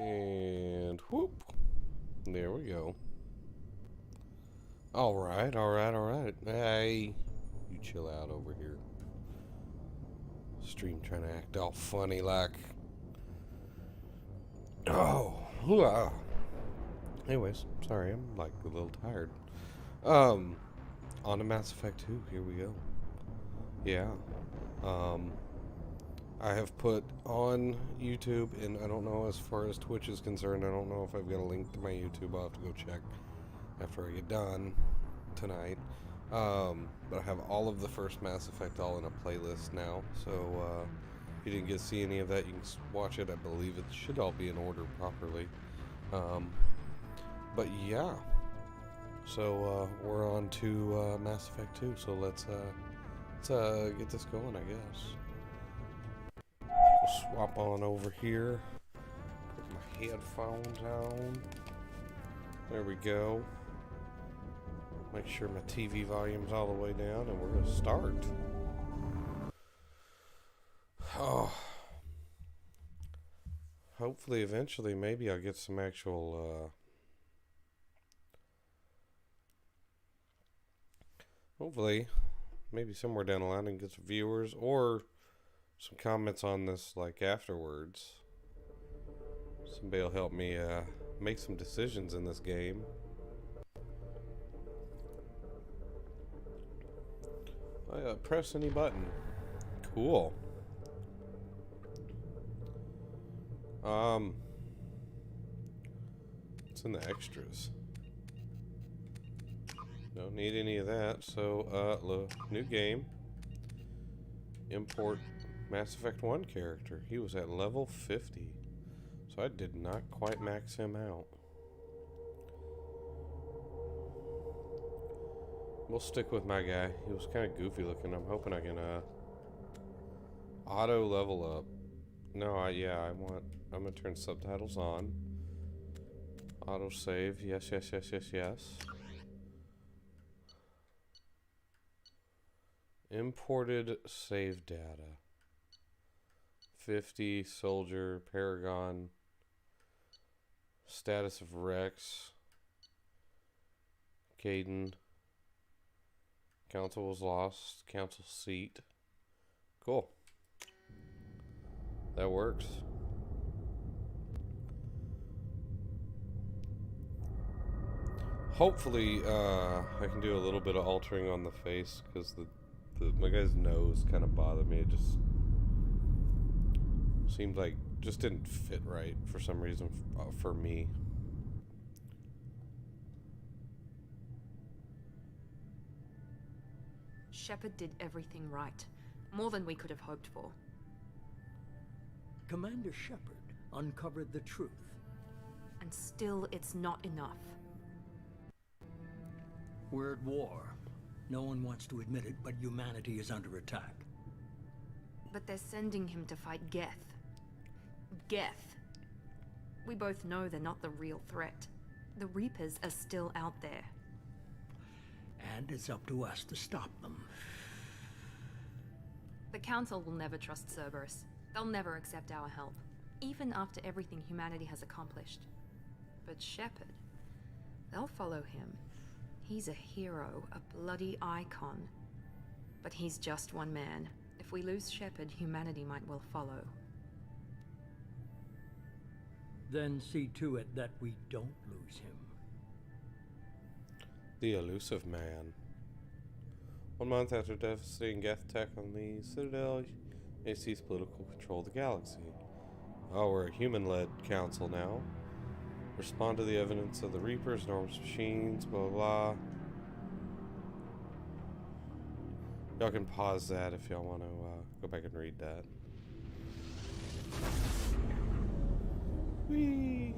And whoop. There we go. Alright, alright, alright. Hey, you chill out over here. Stream trying to act all funny like. Oh, anyways, sorry, I'm like a little tired. On to Mass Effect 2, here we go. Yeah. I have put on YouTube, and I don't know as far as Twitch is concerned, I don't know if I've got a link to my YouTube. I'll have to go check after I get done tonight. But I have all of the first Mass Effect all in a playlist now, so if you didn't get to see any of that, you can watch it. I believe it should all be in order properly. But yeah, so we're on to Mass Effect 2, so let's get this going, I guess. We'll swap on over here, put my headphones on. There we go. Make sure my TV volume's all the way down, and we're going to start. Oh. Hopefully, eventually, maybe I'll get some actual, hopefully, maybe somewhere down the line I can get some viewers, or some comments on this, like, afterwards. Somebody will help me, make some decisions in this game. Press any button. Cool. What's in the extras? Don't need any of that. So, new game. Import Mass Effect 1 character. He was at level 50. So I did not quite max him out. We'll stick with my guy. He was kind of goofy looking. I'm hoping I can auto level up. No, I'm gonna turn subtitles on. Auto save. Yes, yes, yes, yes, yes. Imported save data. 50 soldier Paragon. Status of Rex. Caden. Council was lost. Council seat. Cool. That works. Hopefully, I can do a little bit of altering on the face, because my guy's nose kind of bothered me. It just seemed like just didn't fit right for some reason for me. Shepard did everything right. More than we could have hoped for. Commander Shepard uncovered the truth. And still, it's not enough. We're at war. No one wants to admit it, but humanity is under attack. But they're sending him to fight Geth. Geth. We both know they're not the real threat. The Reapers are still out there. And it's up to us to stop them. The Council will never trust Cerberus. They'll never accept our help, even after everything humanity has accomplished. But Shepard, they'll follow him. He's a hero, a bloody icon. But he's just one man. If we lose Shepard, humanity might well follow. Then see to it that we don't lose him. The elusive man. 1 month after devastating Geth attack on the Citadel, they seized political control of the galaxy. Oh, we're a human-led council now. Respond to the evidence of the Reapers, enormous machines, blah, blah, blah. Y'all can pause that if y'all want to go back and read that. Whee!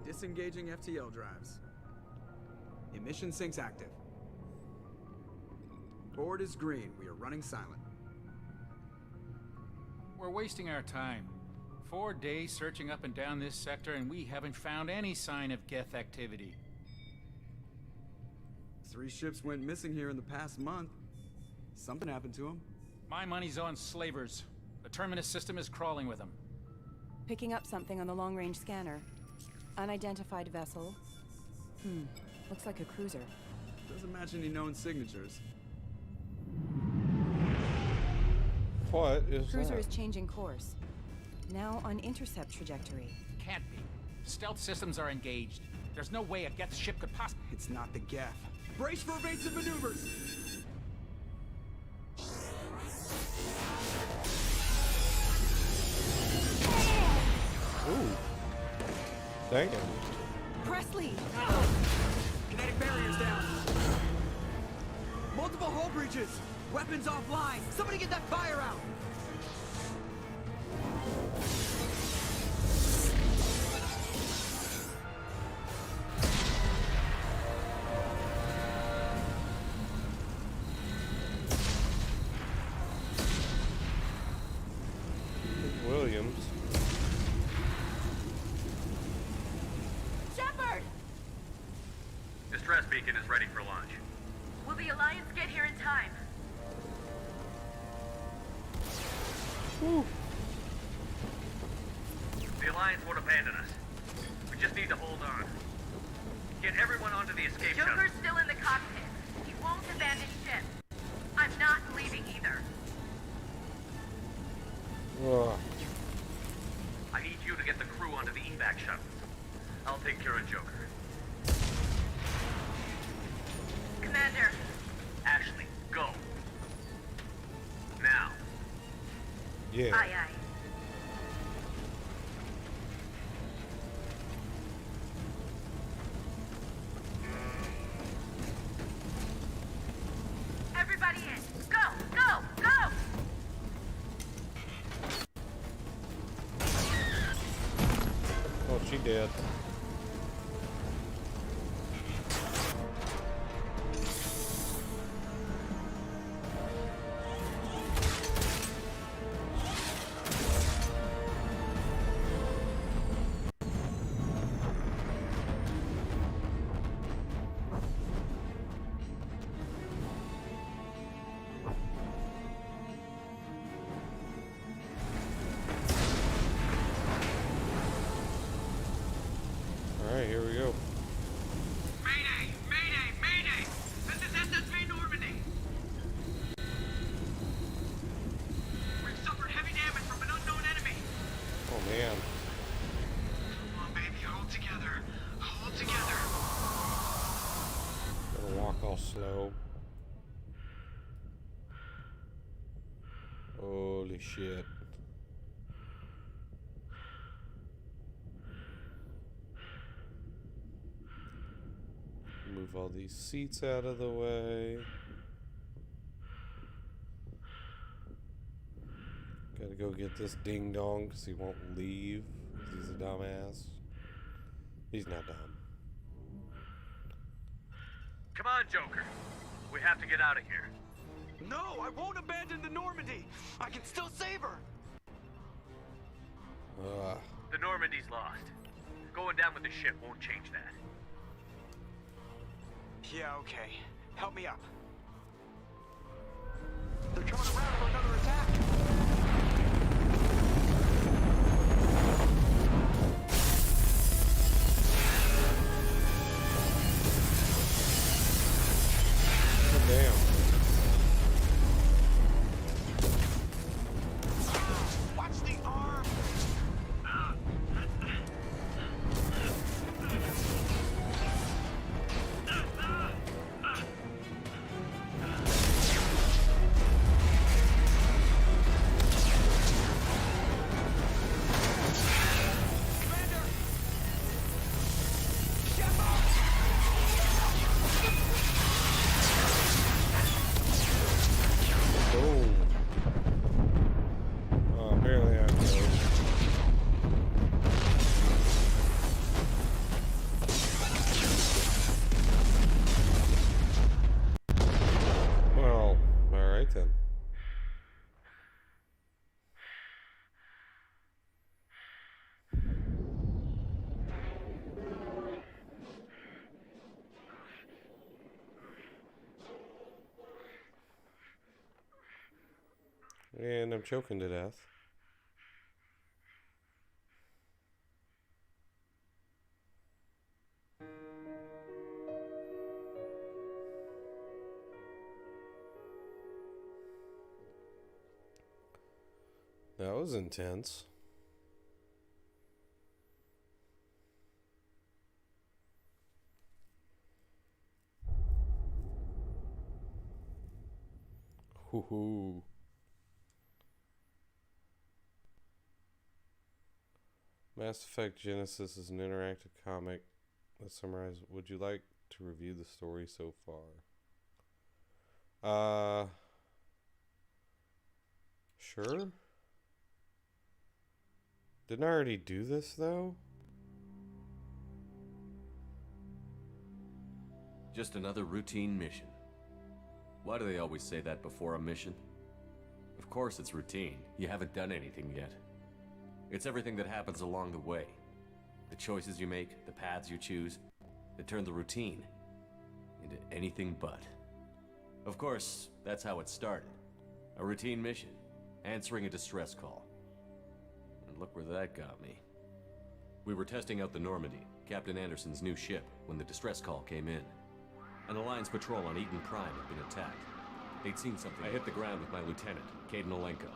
Disengaging FTL drives. Emission sinks active. Board is green. We are running silent. We're wasting our time. 4 days searching up and down this sector, and we haven't found any sign of Geth activity. 3 ships went missing here in the past month. Something happened to them. My money's on slavers. The Terminus system is crawling with them. Picking up something on the long-range scanner. Unidentified vessel. Looks like a cruiser. Doesn't match any known signatures. What is Cruiser that? is changing course. Now on intercept trajectory. Can't be. Stealth systems are engaged. There's no way a Geth ship could possibly... It's not the Geth. Brace for evasive maneuvers! Ooh. Dang it. Presley! Kinetic barriers down! Multiple hull breaches! Weapons offline! Somebody get that fire out! Williams. Shepard! Distress beacon is ready for launch. Will the Alliance get here in time? Whew. The Alliance won't abandon us. We just need to hold on. Get everyone onto the escape shuttle. Joker's still in the cockpit. He won't abandon ship. I'm not leaving either. Ugh. I need you to get the crew onto the evac shuttle. I'll take care of Joker. Commander, Ashley, go. Now. Yeah. aye aye. Everybody in. Go, go, go! Oh, she did. Alright, here we go. Mayday! Mayday! Mayday! This is SSV Normandy! We've suffered heavy damage from an unknown enemy! Oh man. Come on, baby, hold together. Hold together. Gotta walk all slow. Holy shit. Move all these seats out of the way. Gotta go get this ding dong because he won't leave. 'Cause he's a dumbass. He's not dumb. Come on, Joker. We have to get out of here. No, I won't abandon the Normandy! I can still save her! The Normandy's lost. Going down with the ship won't change that. Yeah, okay. Help me up. They're coming around for another attack! Oh, damn. Watch the arm! And I'm choking to death. That was intense. Hoo-hoo. Mass Effect Genesis is an interactive comic that summarizes. Would you like to review the story so far? Sure. Didn't I already do this though? Just another routine mission. Why do they always say that before a mission? Of course it's routine. You haven't done anything yet. It's everything that happens along the way. The choices you make, the paths you choose, that turn the routine into anything but. Of course, that's how it started. A routine mission, answering a distress call. And look where that got me. We were testing out the Normandy, Captain Anderson's new ship, when the distress call came in. An Alliance patrol on Eden Prime had been attacked. They'd seen something. I hit the ground with my lieutenant, Caden Olenko.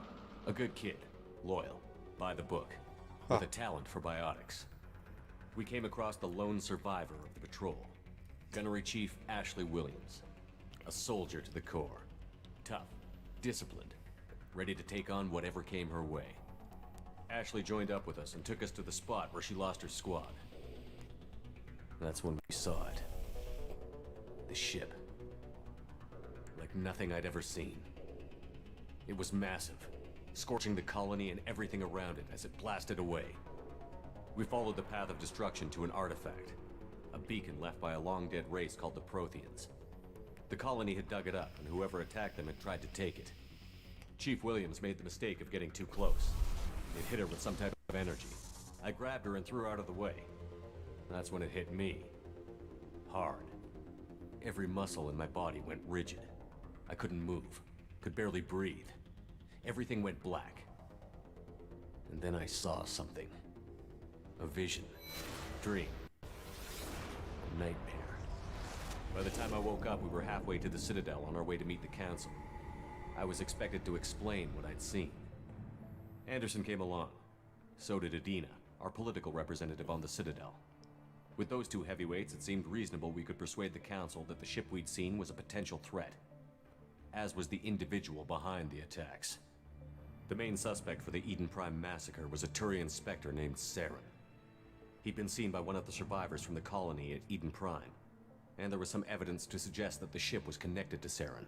A good kid, loyal, by the book, with a talent for biotics. We came across the lone survivor of the patrol, Gunnery Chief Ashley Williams. A soldier to the core. Tough, disciplined, ready to take on whatever came her way. Ashley joined up with us and took us to the spot where she lost her squad. That's when we saw it. The ship. Like nothing I'd ever seen. It was massive, scorching the colony and everything around it as it blasted away. We followed the path of destruction to an artifact, a beacon left by a long-dead race called the Protheans. The colony had dug it up, and whoever attacked them had tried to take it. Chief Williams made the mistake of getting too close. It hit her with some type of energy. I grabbed her and threw her out of the way. That's when it hit me. Hard. Every muscle in my body went rigid. I couldn't move, could barely breathe. Everything went black. And then I saw something. A vision. Dream. A nightmare. By the time I woke up, we were halfway to the Citadel on our way to meet the Council. I was expected to explain what I'd seen. Anderson came along. So did Adina, our political representative on the Citadel. With those two heavyweights, it seemed reasonable we could persuade the Council that the ship we'd seen was a potential threat. As was the individual behind the attacks. The main suspect for the Eden Prime massacre was a Turian Spectre named Saren. He'd been seen by one of the survivors from the colony at Eden Prime, and there was some evidence to suggest that the ship was connected to Saren.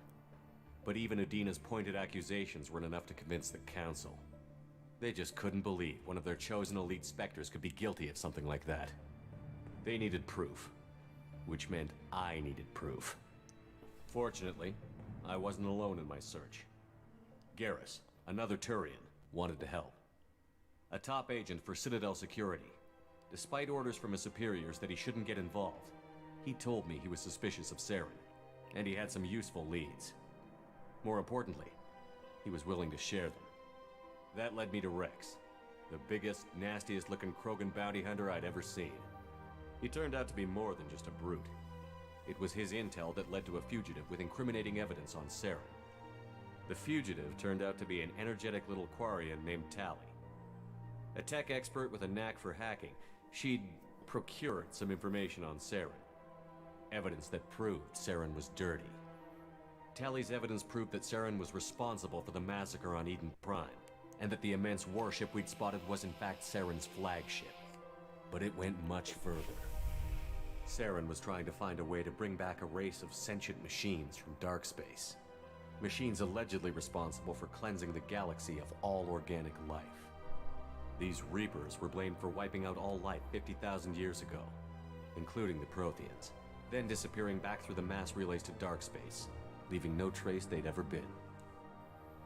But even Adina's pointed accusations weren't enough to convince the Council. They just couldn't believe one of their chosen elite Spectres could be guilty of something like that. They needed proof, which meant I needed proof. Fortunately, I wasn't alone in my search. Garrus, another Turian, wanted to help. A top agent for Citadel Security. Despite orders from his superiors that he shouldn't get involved, he told me he was suspicious of Saren, and he had some useful leads. More importantly, he was willing to share them. That led me to Rex, the biggest, nastiest looking Krogan bounty hunter I'd ever seen. He turned out to be more than just a brute. It was his intel that led to a fugitive with incriminating evidence on Saren. The fugitive turned out to be an energetic little Quarian named Tali. A tech expert with a knack for hacking, she'd procured some information on Saren. Evidence that proved Saren was dirty. Tali's evidence proved that Saren was responsible for the massacre on Eden Prime, and that the immense warship we'd spotted was in fact Saren's flagship. But it went much further. Saren was trying to find a way to bring back a race of sentient machines from dark space. Machines allegedly responsible for cleansing the galaxy of all organic life. These Reapers were blamed for wiping out all life 50,000 years ago, including the Protheans, then disappearing back through the mass relays to dark space, leaving no trace they'd ever been.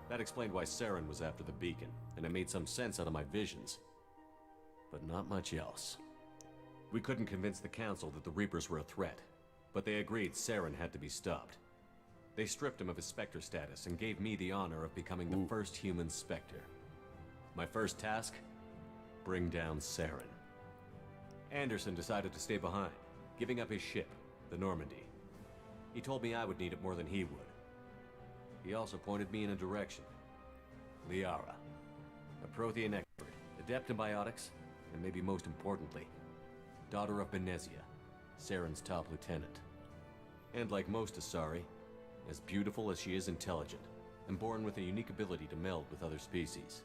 That explained why Saren was after the beacon, and it made some sense out of my visions. But not much else. We couldn't convince the Council that the Reapers were a threat, but they agreed Saren had to be stopped. They stripped him of his Spectre status and gave me the honor of becoming the first human Spectre. My first task? Bring down Saren. Anderson decided to stay behind, giving up his ship, the Normandy. He told me I would need it more than he would. He also pointed me in a direction. Liara, a Prothean expert, adept in biotics, and maybe most importantly, daughter of Benezia, Saren's top lieutenant. And like most Asari, as beautiful as she is intelligent, and born with a unique ability to meld with other species.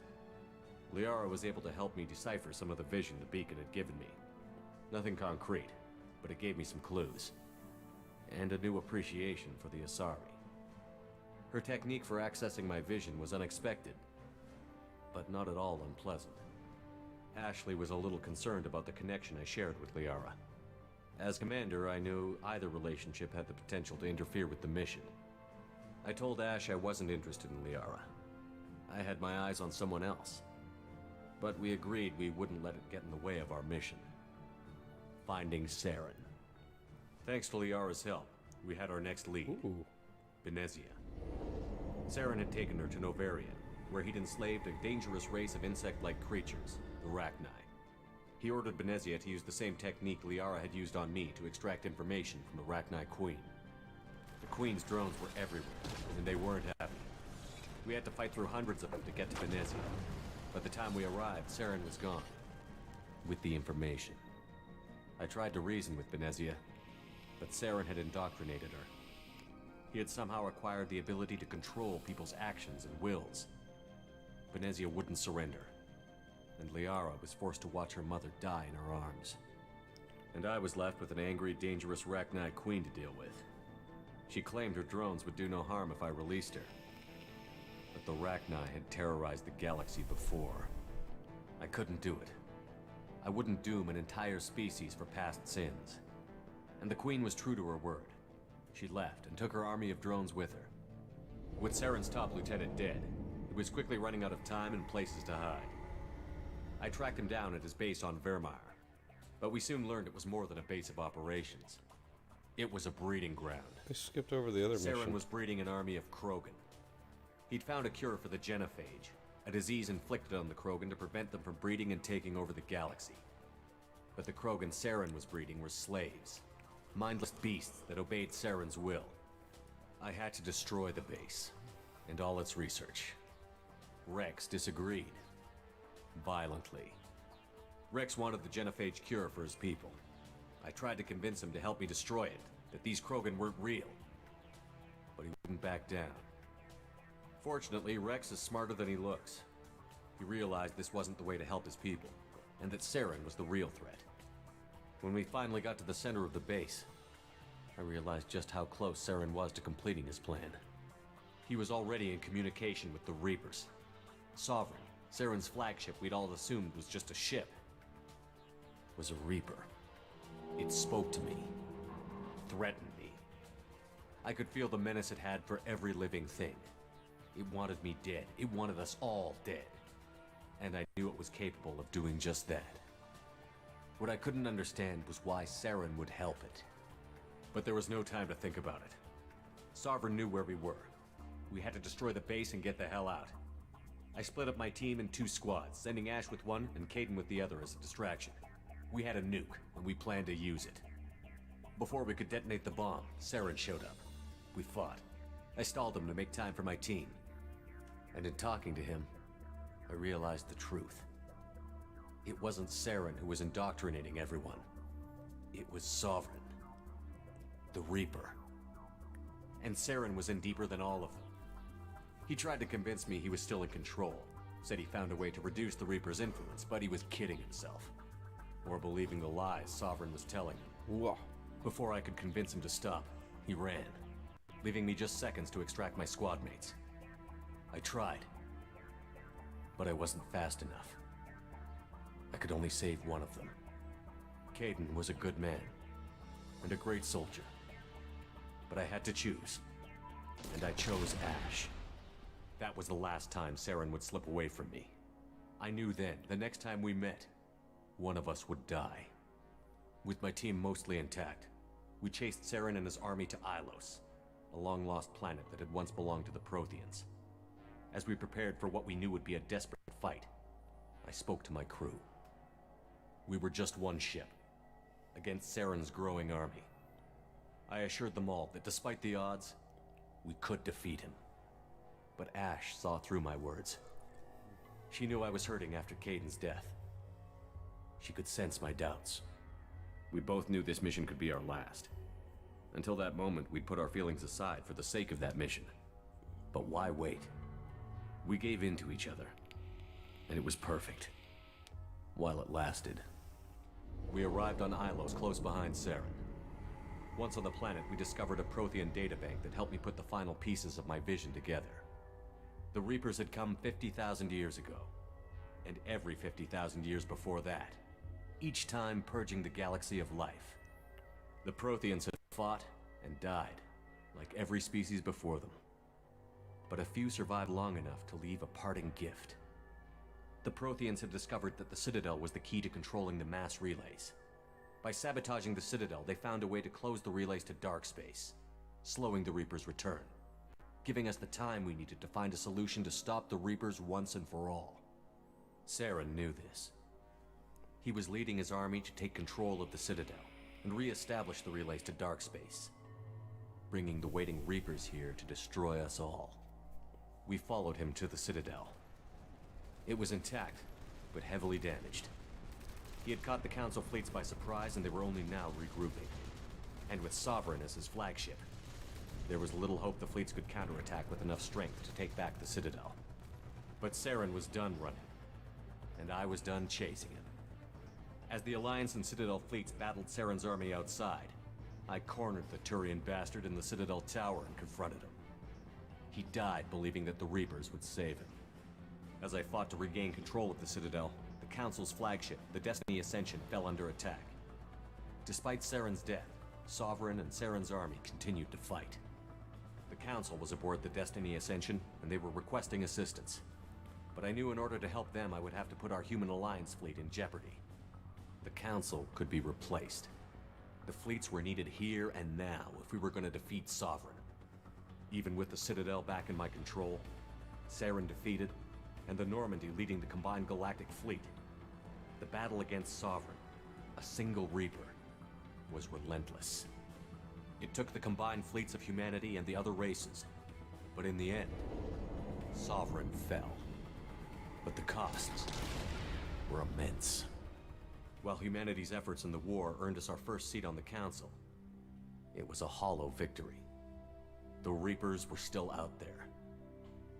Liara was able to help me decipher some of the vision the beacon had given me. Nothing concrete, but it gave me some clues. And a new appreciation for the Asari. Her technique for accessing my vision was unexpected, but not at all unpleasant. Ashley was a little concerned about the connection I shared with Liara. As commander, I knew either relationship had the potential to interfere with the mission. I told Ash I wasn't interested in Liara. I had my eyes on someone else. But we agreed we wouldn't let it get in the way of our mission. Finding Saren. Thanks to Liara's help, we had our next lead. Benezia. Saren had taken her to Novaria, where he'd enslaved a dangerous race of insect-like creatures, the Rachni. He ordered Benezia to use the same technique Liara had used on me to extract information from the Rachni Queen. The Queen's drones were everywhere, and they weren't happy. We had to fight through hundreds of them to get to Benezia. By the time we arrived, Saren was gone. With the information. I tried to reason with Benezia, but Saren had indoctrinated her. He had somehow acquired the ability to control people's actions and wills. Benezia wouldn't surrender, and Liara was forced to watch her mother die in her arms. And I was left with an angry, dangerous Rachni Queen to deal with. She claimed her drones would do no harm if I released her. But the Rachni had terrorized the galaxy before. I couldn't do it. I wouldn't doom an entire species for past sins. And the Queen was true to her word. She left and took her army of drones with her. With Saren's top lieutenant dead, he was quickly running out of time and places to hide. I tracked him down at his base on Vermeer, but we soon learned it was more than a base of operations. It was a breeding ground. I skipped over the other mission. Saren was breeding an army of Krogan. He'd found a cure for the genophage, a disease inflicted on the Krogan to prevent them from breeding and taking over the galaxy. But the Krogan Saren was breeding were slaves, mindless beasts that obeyed Saren's will. I had to destroy the base, and all its research. Rex disagreed. Violently. Rex wanted the genophage cure for his people. I tried to convince him to help me destroy it, that these Krogan weren't real. But he wouldn't back down. Fortunately, Rex is smarter than he looks. He realized this wasn't the way to help his people, and that Saren was the real threat. When we finally got to the center of the base, I realized just how close Saren was to completing his plan. He was already in communication with the Reapers. Sovereign, Saren's flagship we'd all assumed was just a ship, was a Reaper. It spoke to me, threatened me. I could feel the menace it had for every living thing. It wanted me dead. It wanted us all dead. And I knew it was capable of doing just that. What I couldn't understand was why Saren would help it. But there was no time to think about it. Sovereign knew where we were. We had to destroy the base and get the hell out. I split up my team in 2 squads, sending Ash with one and Caden with the other as a distraction. We had a nuke, and we planned to use it. Before we could detonate the bomb, Saren showed up. We fought. I stalled him to make time for my team. And in talking to him, I realized the truth. It wasn't Saren who was indoctrinating everyone. It was Sovereign. The Reaper. And Saren was in deeper than all of them. He tried to convince me he was still in control. Said he found a way to reduce the Reaper's influence, but he was kidding himself. Or believing the lies Sovereign was telling him. Whoa. Before I could convince him to stop, he ran, leaving me just seconds to extract my squad mates. I tried, but I wasn't fast enough. I could only save one of them. Caden was a good man, and a great soldier. But I had to choose, and I chose Ash. That was the last time Saren would slip away from me. I knew then, the next time we met, one of us would die. With my team mostly intact, we chased Saren and his army to Ilos, a long-lost planet that had once belonged to the Protheans. As we prepared for what we knew would be a desperate fight, I spoke to my crew. We were just one ship, against Saren's growing army. I assured them all that despite the odds, we could defeat him. But Ash saw through my words. She knew I was hurting after Kaiden's death. She could sense my doubts. We both knew this mission could be our last. Until that moment, we'd put our feelings aside for the sake of that mission. But why wait? We gave in to each other, and it was perfect. While it lasted. We arrived on Ilos close behind Saren. Once on the planet, we discovered a Prothean databank that helped me put the final pieces of my vision together. The Reapers had come 50,000 years ago, and every 50,000 years before that, each time purging the galaxy of life. The Protheans had fought and died, like every species before them. But a few survived long enough to leave a parting gift. The Protheans had discovered that the Citadel was the key to controlling the mass relays. By sabotaging the Citadel, they found a way to close the relays to dark space, slowing the Reapers' return, giving us the time we needed to find a solution to stop the Reapers once and for all. Saren knew this. He was leading his army to take control of the Citadel and re-establish the relays to dark space, bringing the waiting Reapers here to destroy us all. We followed him to the Citadel. It was intact, but heavily damaged. He had caught the Council fleets by surprise, and they were only now regrouping. And with Sovereign as his flagship, there was little hope the fleets could counterattack with enough strength to take back the Citadel. But Saren was done running, and I was done chasing him. As the Alliance and Citadel fleets battled Saren's army outside, I cornered the Turian bastard in the Citadel tower and confronted him. He died believing that the Reapers would save him. As I fought to regain control of the Citadel, the Council's flagship, the Destiny Ascension, fell under attack. Despite Saren's death, Sovereign and Saren's army continued to fight. The Council was aboard the Destiny Ascension, and they were requesting assistance. But I knew in order to help them, I would have to put our human alliance fleet in jeopardy. The Council could be replaced. The fleets were needed here and now if we were going to defeat Sovereign. Even with the Citadel back in my control, Saren defeated, and the Normandy leading the combined galactic fleet, the battle against Sovereign, a single Reaper, was relentless. It took the combined fleets of humanity and the other races, but in the end, Sovereign fell. But the costs were immense. While humanity's efforts in the war earned us our first seat on the Council, it was a hollow victory. The Reapers were still out there.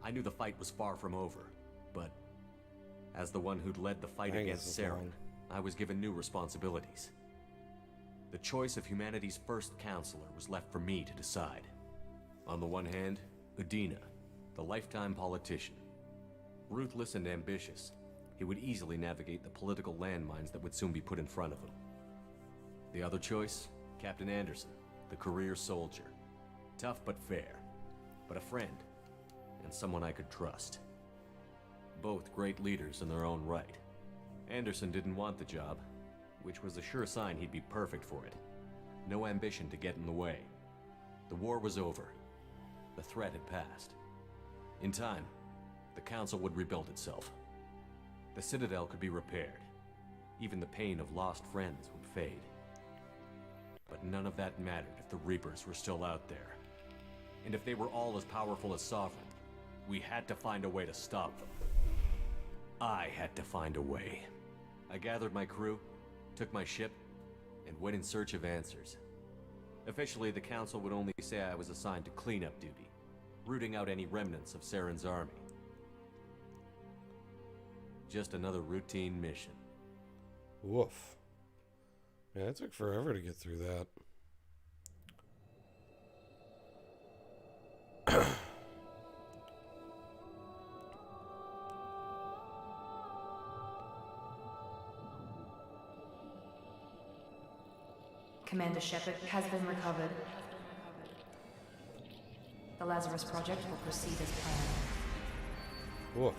I knew the fight was far from over, but as the one who'd led the fight against Saren, I was given new responsibilities. The choice of humanity's first counselor was left for me to decide. On the one hand, Udina, the lifetime politician. Ruthless and ambitious, he would easily navigate the political landmines that would soon be put in front of him. The other choice, Captain Anderson, the career soldier. Tough but fair, but a friend, and someone I could trust. Both great leaders in their own right. Anderson didn't want the job, which was a sure sign he'd be perfect for it. No ambition to get in the way. The war was over. The threat had passed. In time, the Council would rebuild itself. The Citadel could be repaired. Even the pain of lost friends would fade. But none of that mattered if the Reapers were still out there. And if they were all as powerful as Sovereign, we had to find a way to stop them. I had to find a way. I gathered my crew, took my ship, and went in search of answers. Officially, the Council would only say I was assigned to cleanup duty, rooting out any remnants of Saren's army. Just another routine mission. Woof. Yeah, it took forever to get through that. Commander Shepard has been recovered. The Lazarus Project will proceed as planned. Woof.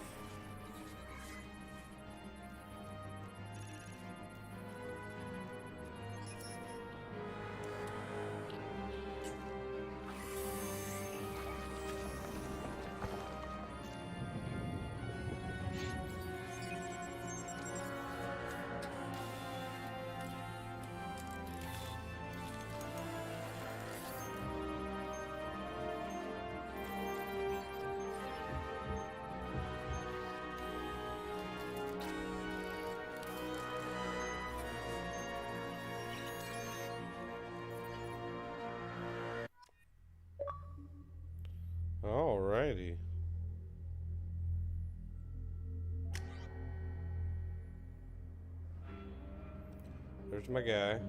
There's my guy.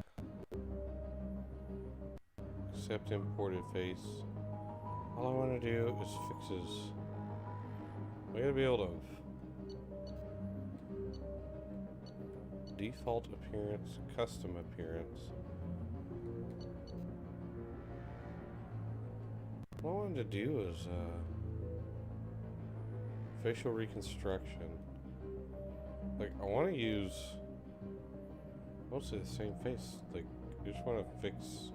Accept imported face. All I want to do is fix his... I gotta be able to... Default appearance, custom appearance. What I wanted to do is facial reconstruction. Like, I want to use mostly the same face. Like, I just want to fix,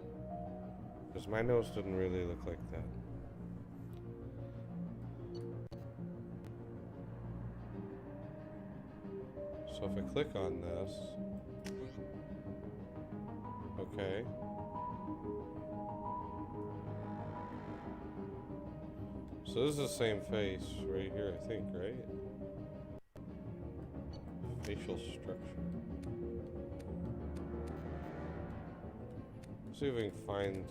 because my nose doesn't really look like that. So if I click on this, okay. So this is the same face right here, I think, right? Facial structure. Let's see if we can find...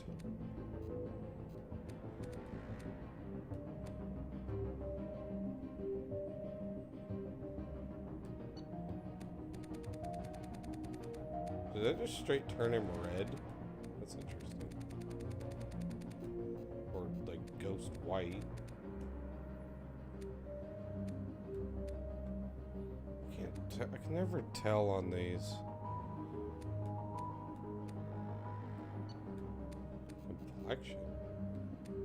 Did that just straight turn him red? That's interesting. Or like ghost white. I can never tell on these. Complexion.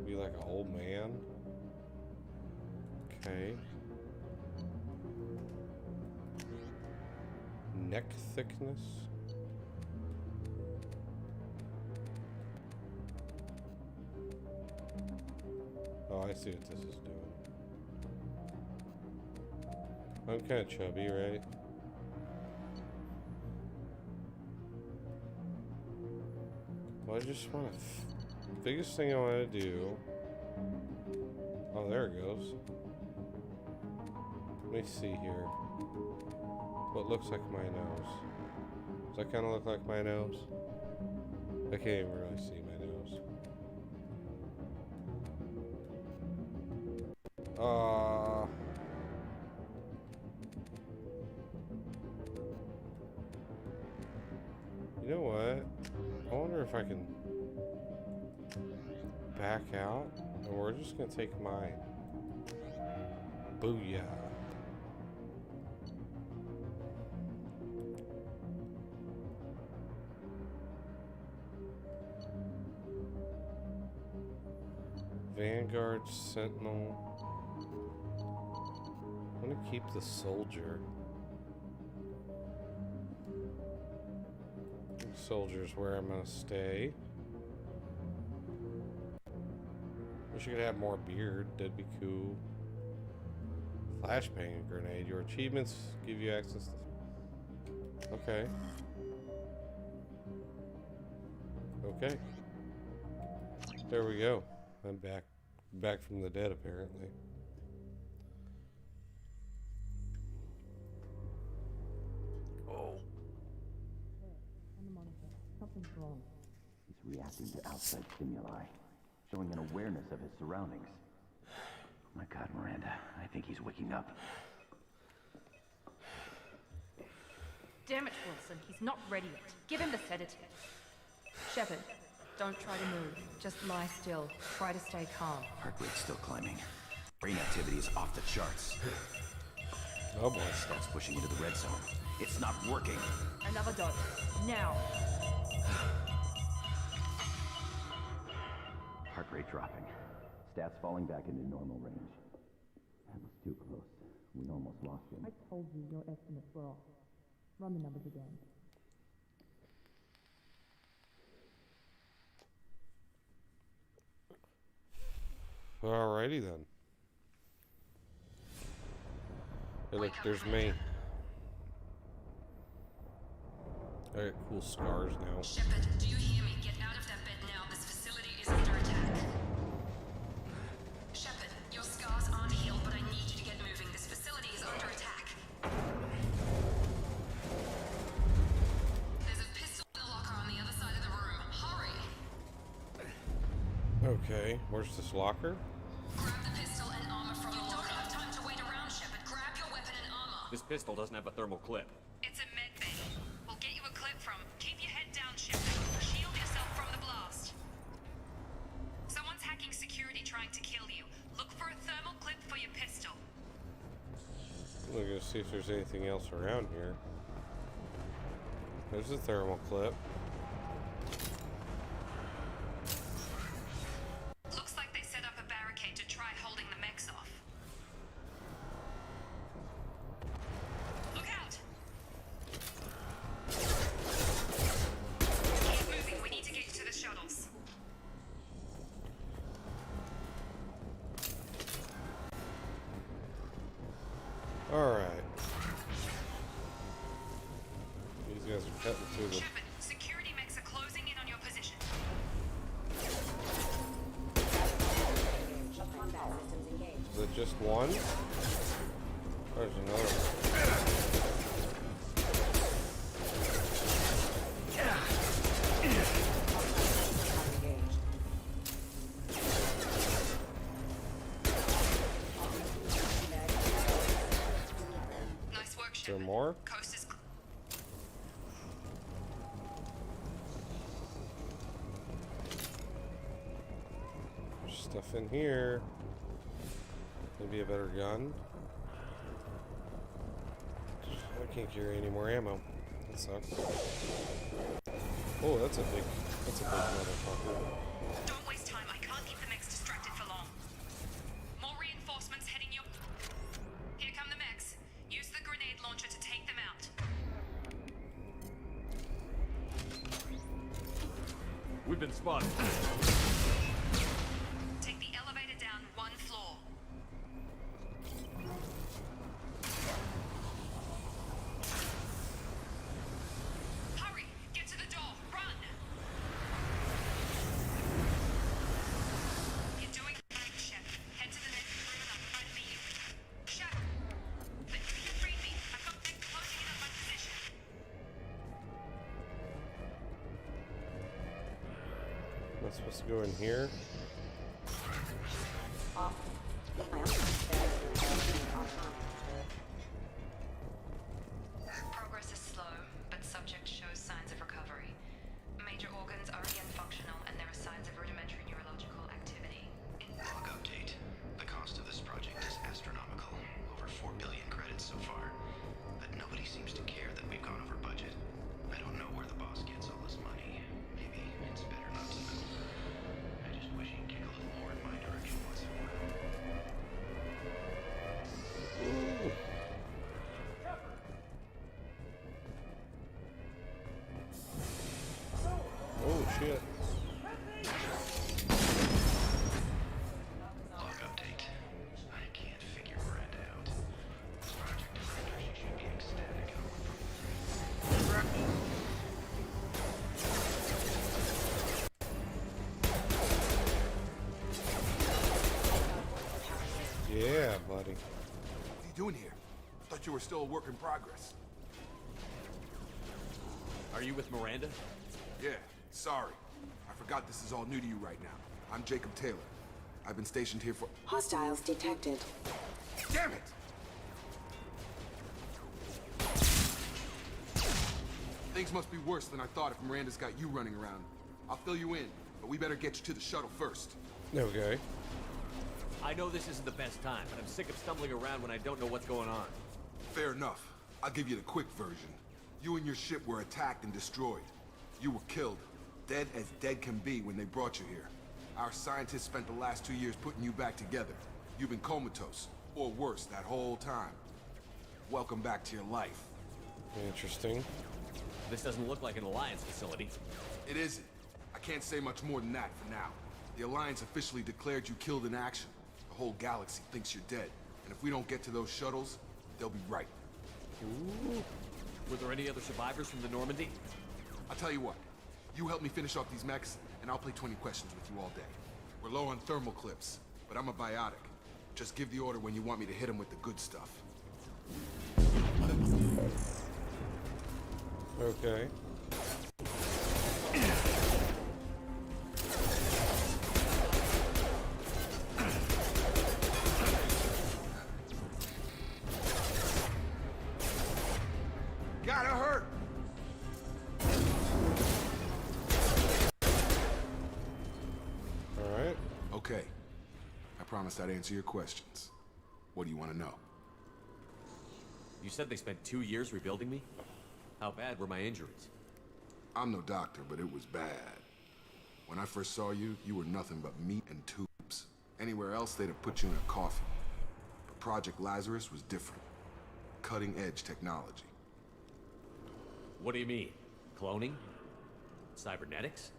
Be like an old man. Okay. Neck thickness. Oh, I see what this is doing. I'm kind of chubby, right? Well, I just want to... biggest thing I want to do... Oh, there it goes. Let me see here. What looks like my nose? Does that kind of look like my nose? I can't even really see my nose. You know what? I wonder if I can back out, and we're just gonna take mine. Booyah. Vanguard, Sentinel. I'm gonna keep the soldier. Soldier's where I'm gonna stay. Wish you could have more beard, that'd be cool. Flashbang grenade. Your achievements give you access to... Okay. Okay. There we go. I'm back from the dead, apparently. Oh. Something's wrong. He's reacting to outside stimuli, showing an awareness of his surroundings. Oh my God, Miranda, I think he's waking up. Damn it, Wilson. He's not ready yet. Give him the sedative. Shepard, don't try to move. Just lie still. Try to stay calm. Heart rate's still climbing. Brain activity is off the charts. Oh boy. Stats pushing into the red zone. It's not working. Another dose. Now. Heart rate dropping. Stats falling back into normal range. That was too close. We almost lost him. I told you your estimates were off. Run the numbers again. Alrighty then. Hey, look, there's me. I got cool scars now. Shepard, do you hear me? Get out of that bed now. This facility is under attack. Shepard, your scars aren't healed, but I need you to get moving. This facility is under attack. There's a pistol in the locker on the other side of the room. Hurry! Okay, where's this locker? Grab the pistol and armor from the locker. You don't have time to wait around, Shepard. Grab your weapon and armor. This pistol doesn't have a thermal clip. It's a med bay. We'll get you a clip from. Keep just see if there's anything else around here. There's a thermal clip. Looks like they set up a barricade to try holding the mechs off. Look out! Keep moving, we need to get to the shuttles. Alright. These guys are cutting through the... Shepard, security mechs are closing in on your position. Is it just one? There's another one. Nice work, Is there Shepard. more? Coast is There's stuff in here. Maybe a better gun. I can't carry any more ammo. That sucks. Oh, that's a big motherfucker. Don't waste time. I can't keep the mechs distracted for long. More reinforcements heading your... Here come the mechs. Use the grenade launcher to take them out. We've been spotted. Take the elevator down one floor. Hurry! Get to the door! Run! You're doing great, Shep. Head to the next room and I'll try to meet you. Shep! You read me. I've got them closing in on my position. Am I supposed to go in here? Progress is slow, but subject shows signs of recovery. Major organs are again functional, and there are signs of rudimentary neurological activity. Log update. The cost of this project is astronomical. Over 4 billion credits so far. But nobody seems to care that we've gone over budget. I don't know where the boss gets all this money. Maybe it's better not to know. I just wish he'd kick a little more in my direction once in a while. Ooh. Oh shit. Log update. I can't figure Miranda out. This project director, she should be ecstatic at our Yeah, buddy. What are you doing here? I thought you were still a work in progress. Are you with Miranda? Yeah, sorry. I forgot this is all new to you right now. I'm Jacob Taylor. I've been stationed here for... Hostiles detected. Damn it! Things must be worse than I thought if Miranda's got you running around. I'll fill you in, but we better get you to the shuttle first. Okay. I know this isn't the best time, but I'm sick of stumbling around when I don't know what's going on. Fair enough. I'll give you the quick version. You and your ship were attacked and destroyed. You were killed. Dead as dead can be when they brought you here. Our scientists spent the last 2 years putting you back together. You've been comatose, or worse, that whole time. Welcome back to your life. Interesting. This doesn't look like an Alliance facility. It isn't. I can't say much more than that for now. The Alliance officially declared you killed in action. The whole galaxy thinks you're dead. And if we don't get to those shuttles, they'll be right. Ooh. Were there any other survivors from the Normandy? I'll tell you what. You help me finish off these mechs, and I'll play 20 questions with you all day. We're low on thermal clips, but I'm a biotic. Just give the order when you want me to hit them with the good stuff. Okay. Gotta hurt! Alright. Okay. I promised I'd answer your questions. What do you want to know? You said they spent 2 years rebuilding me? How bad were my injuries? I'm no doctor, but it was bad. When I first saw you, you were nothing but meat and tubes. Anywhere else, they'd have put you in a coffin. But Project Lazarus was different. Cutting-edge technology. What do you mean? Cloning? Cybernetics?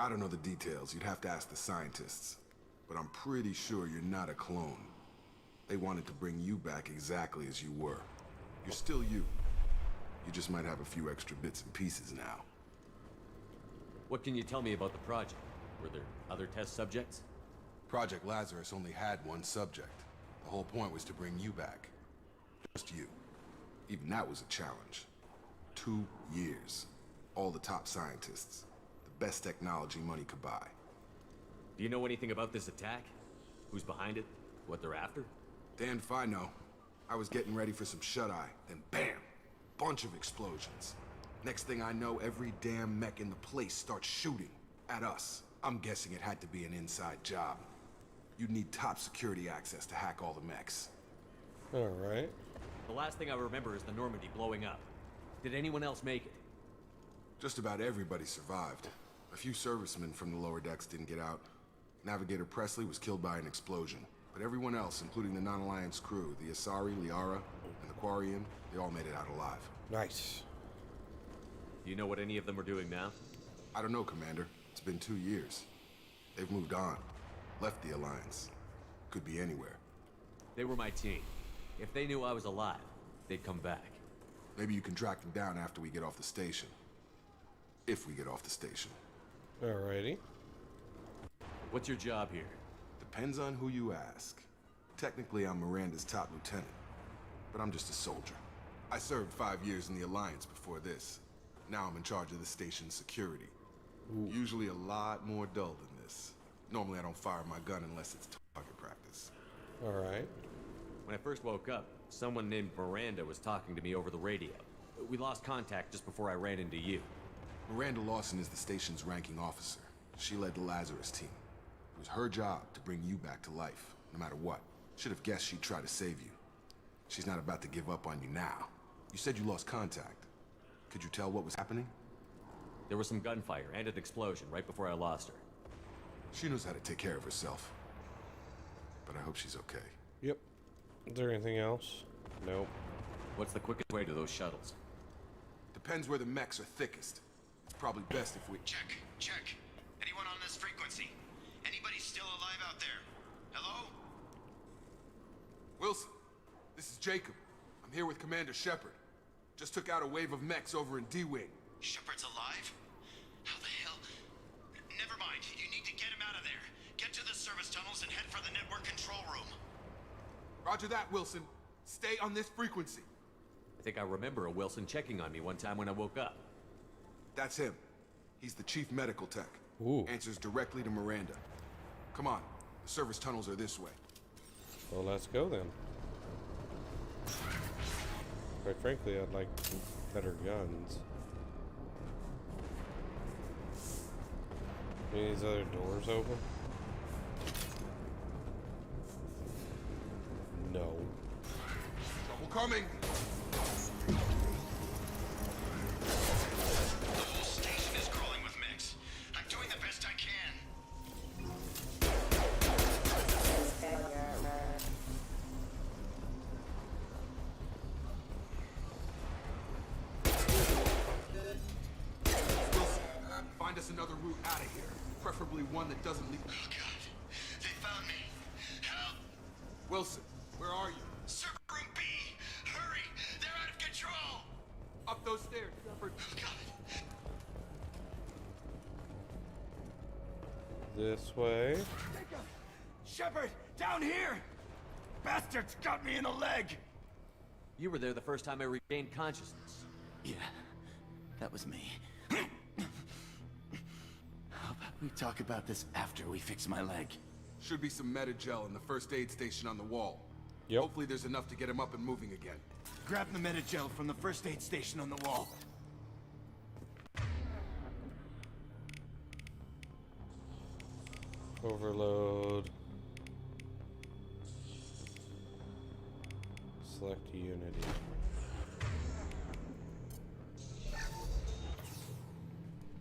I don't know the details. You'd have to ask the scientists. But I'm pretty sure you're not a clone. They wanted to bring you back exactly as you were. You're still you. You just might have a few extra bits and pieces now. What can you tell me about the project? Were there other test subjects? Project Lazarus only had one subject. The whole point was to bring you back. Just you. Even that was a challenge. 2 years. All the top scientists. The best technology money could buy. Do you know anything about this attack? Who's behind it? What they're after? Damned if I know. I was getting ready for some shut-eye, then bam! Bunch of explosions. Next thing I know, every damn mech in the place starts shooting at us. I'm guessing it had to be an inside job. You'd need top security access to hack all the mechs. Alright. The last thing I remember is the Normandy blowing up. Did anyone else make it? Just about everybody survived. A few servicemen from the lower decks didn't get out. Navigator Presley was killed by an explosion. But everyone else, including the non-Alliance crew, the Asari, Liara, and the Quarian, they all made it out alive. Nice. Do you know what any of them are doing now? I don't know, Commander. It's been 2 years. They've moved on. Left the Alliance. Could be anywhere. They were my team. If they knew I was alive, they'd come back. Maybe you can track them down after we get off the station. If we get off the station. Alrighty. What's your job here? Depends on who you ask. Technically, I'm Miranda's top lieutenant. But I'm just a soldier. I served 5 years in the Alliance before this. Now I'm in charge of the station's security. Ooh. Usually a lot more dull than this. Normally I don't fire my gun unless it's target practice. Alright. When I first woke up, someone named Miranda was talking to me over the radio. We lost contact just before I ran into you. Miranda Lawson is the station's ranking officer. She led the Lazarus team. It was her job to bring you back to life, no matter what. Should have guessed she'd try to save you. She's not about to give up on you now. You said you lost contact. Could you tell what was happening? There was some gunfire and an explosion right before I lost her. She knows how to take care of herself. But I hope she's okay. Yep. Is there anything else? Nope. What's the quickest way to those shuttles? Depends where the mechs are thickest. It's probably best if we... Check. Anyone on this frequency? Anybody still alive out there? Hello? Wilson, this is Jacob. I'm here with Commander Shepard. Just took out a wave of mechs over in D-Wing. Shepard's alive? How the hell? Never mind. You need to get him out of there. Get to the service tunnels and head for the network control room. Roger that, Wilson. Stay on this frequency. I think I remember a Wilson checking on me one time when I woke up. That's him. He's the chief medical tech. Ooh. Answers directly to Miranda. Come on. The service tunnels are this way. Well, let's go then. Quite frankly, I'd like better guns. Any of these other doors open? No. Trouble coming! The whole station is crawling with mechs. I'm doing the best I can. Find us another route out of here. Preferably one that doesn't lead... Oh, God. They found me. Help! Wilson, where are you? Server room B! Hurry! They're out of control! Up those stairs, Shepard. Oh, God. This way. Jacob! Shepard! Down here! Bastards got me in the leg! You were there the first time I regained consciousness. Yeah, that was me. How about we talk about this after we fix my leg? Should be some meta-gel in the first aid station on the wall. Yep. Hopefully there's enough to get him up and moving again. Grab the meta-gel from the first aid station on the wall. Overload. Select Unity.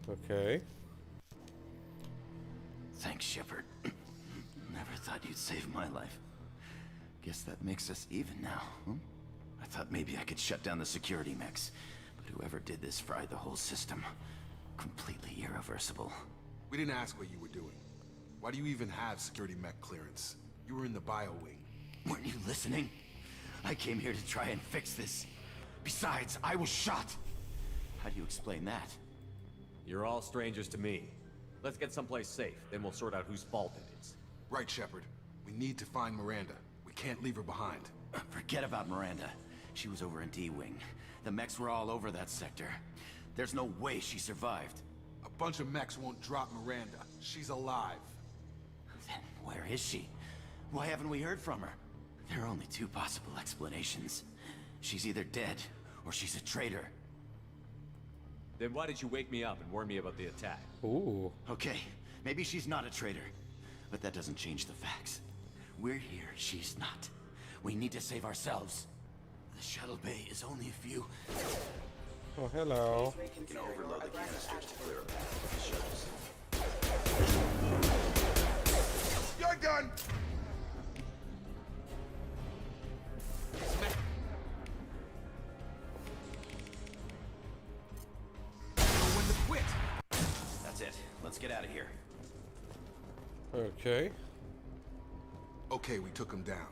Okay. Thanks, Shepard. Never thought you'd save my life. Guess that makes us even now, huh? I thought maybe I could shut down the security mechs, but whoever did this fried the whole system. Completely irreversible. We didn't ask what you were doing. Why do you even have security mech clearance? You were in the bio wing. Weren't you listening? I came here to try and fix this. Besides, I was shot. How do you explain that? You're all strangers to me. Let's get someplace safe, then we'll sort out whose fault it is. Right, Shepard. We need to find Miranda. We can't leave her behind. Forget about Miranda. She was over in D-Wing. The mechs were all over that sector. There's no way she survived. A bunch of mechs won't drop Miranda. She's alive. Then where is she? Why haven't we heard from her? There are only two possible explanations. She's either dead, or she's a traitor. Then why did you wake me up and warn me about the attack? Ooh. Okay, maybe she's not a traitor. But that doesn't change the facts. We're here, she's not. We need to save ourselves. The shuttle bay is only a few... Oh, hello. We can overload the canisters to clear a path of the shuttles. You're done! When to quit. That's it. Let's get out of here. Okay. Okay, we took him down.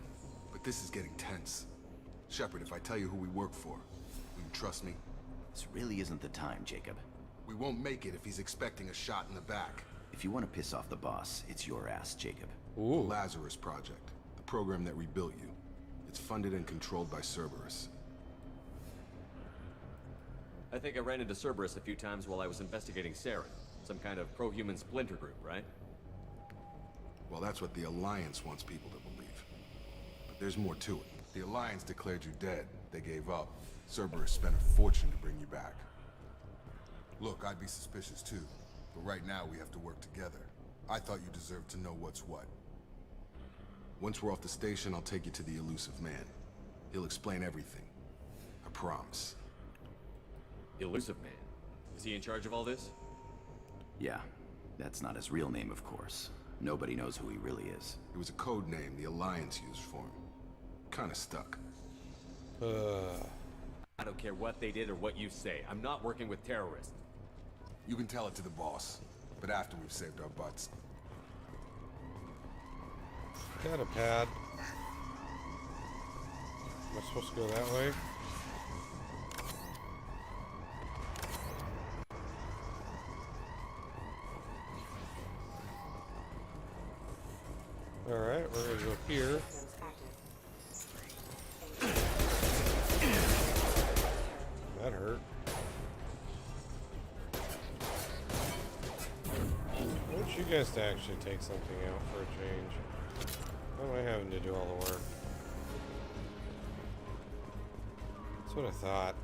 But this is getting tense. Shepard, if I tell you who we work for, will you trust me? This really isn't the time, Jacob. We won't make it if he's expecting a shot in the back. If you want to piss off the boss, it's your ass, Jacob. Ooh. The Lazarus Project. The program that rebuilt you. It's funded and controlled by Cerberus. I think I ran into Cerberus a few times while I was investigating Saren. Some kind of pro-human splinter group, right? Well, that's what the Alliance wants people to believe. But there's more to it. The Alliance declared you dead. They gave up. Cerberus spent a fortune to bring you back. Look, I'd be suspicious too. But right now we have to work together. I thought you deserved to know what's what. Once we're off the station, I'll take you to the elusive man. He'll explain everything. I promise. Elusive Man. Is he in charge of all this? Yeah, that's not his real name, of course. Nobody knows who he really is. It was a code name the Alliance used for him. Kinda stuck. I don't care what they did or what you say. I'm not working with terrorists. You can tell it to the boss, but after we've saved our butts. Got a pad. Am I supposed to go that way? Alright, we're gonna go here. That hurt. I want you guys to actually take something out for a change. Why am I having to do all the work? That's what I thought.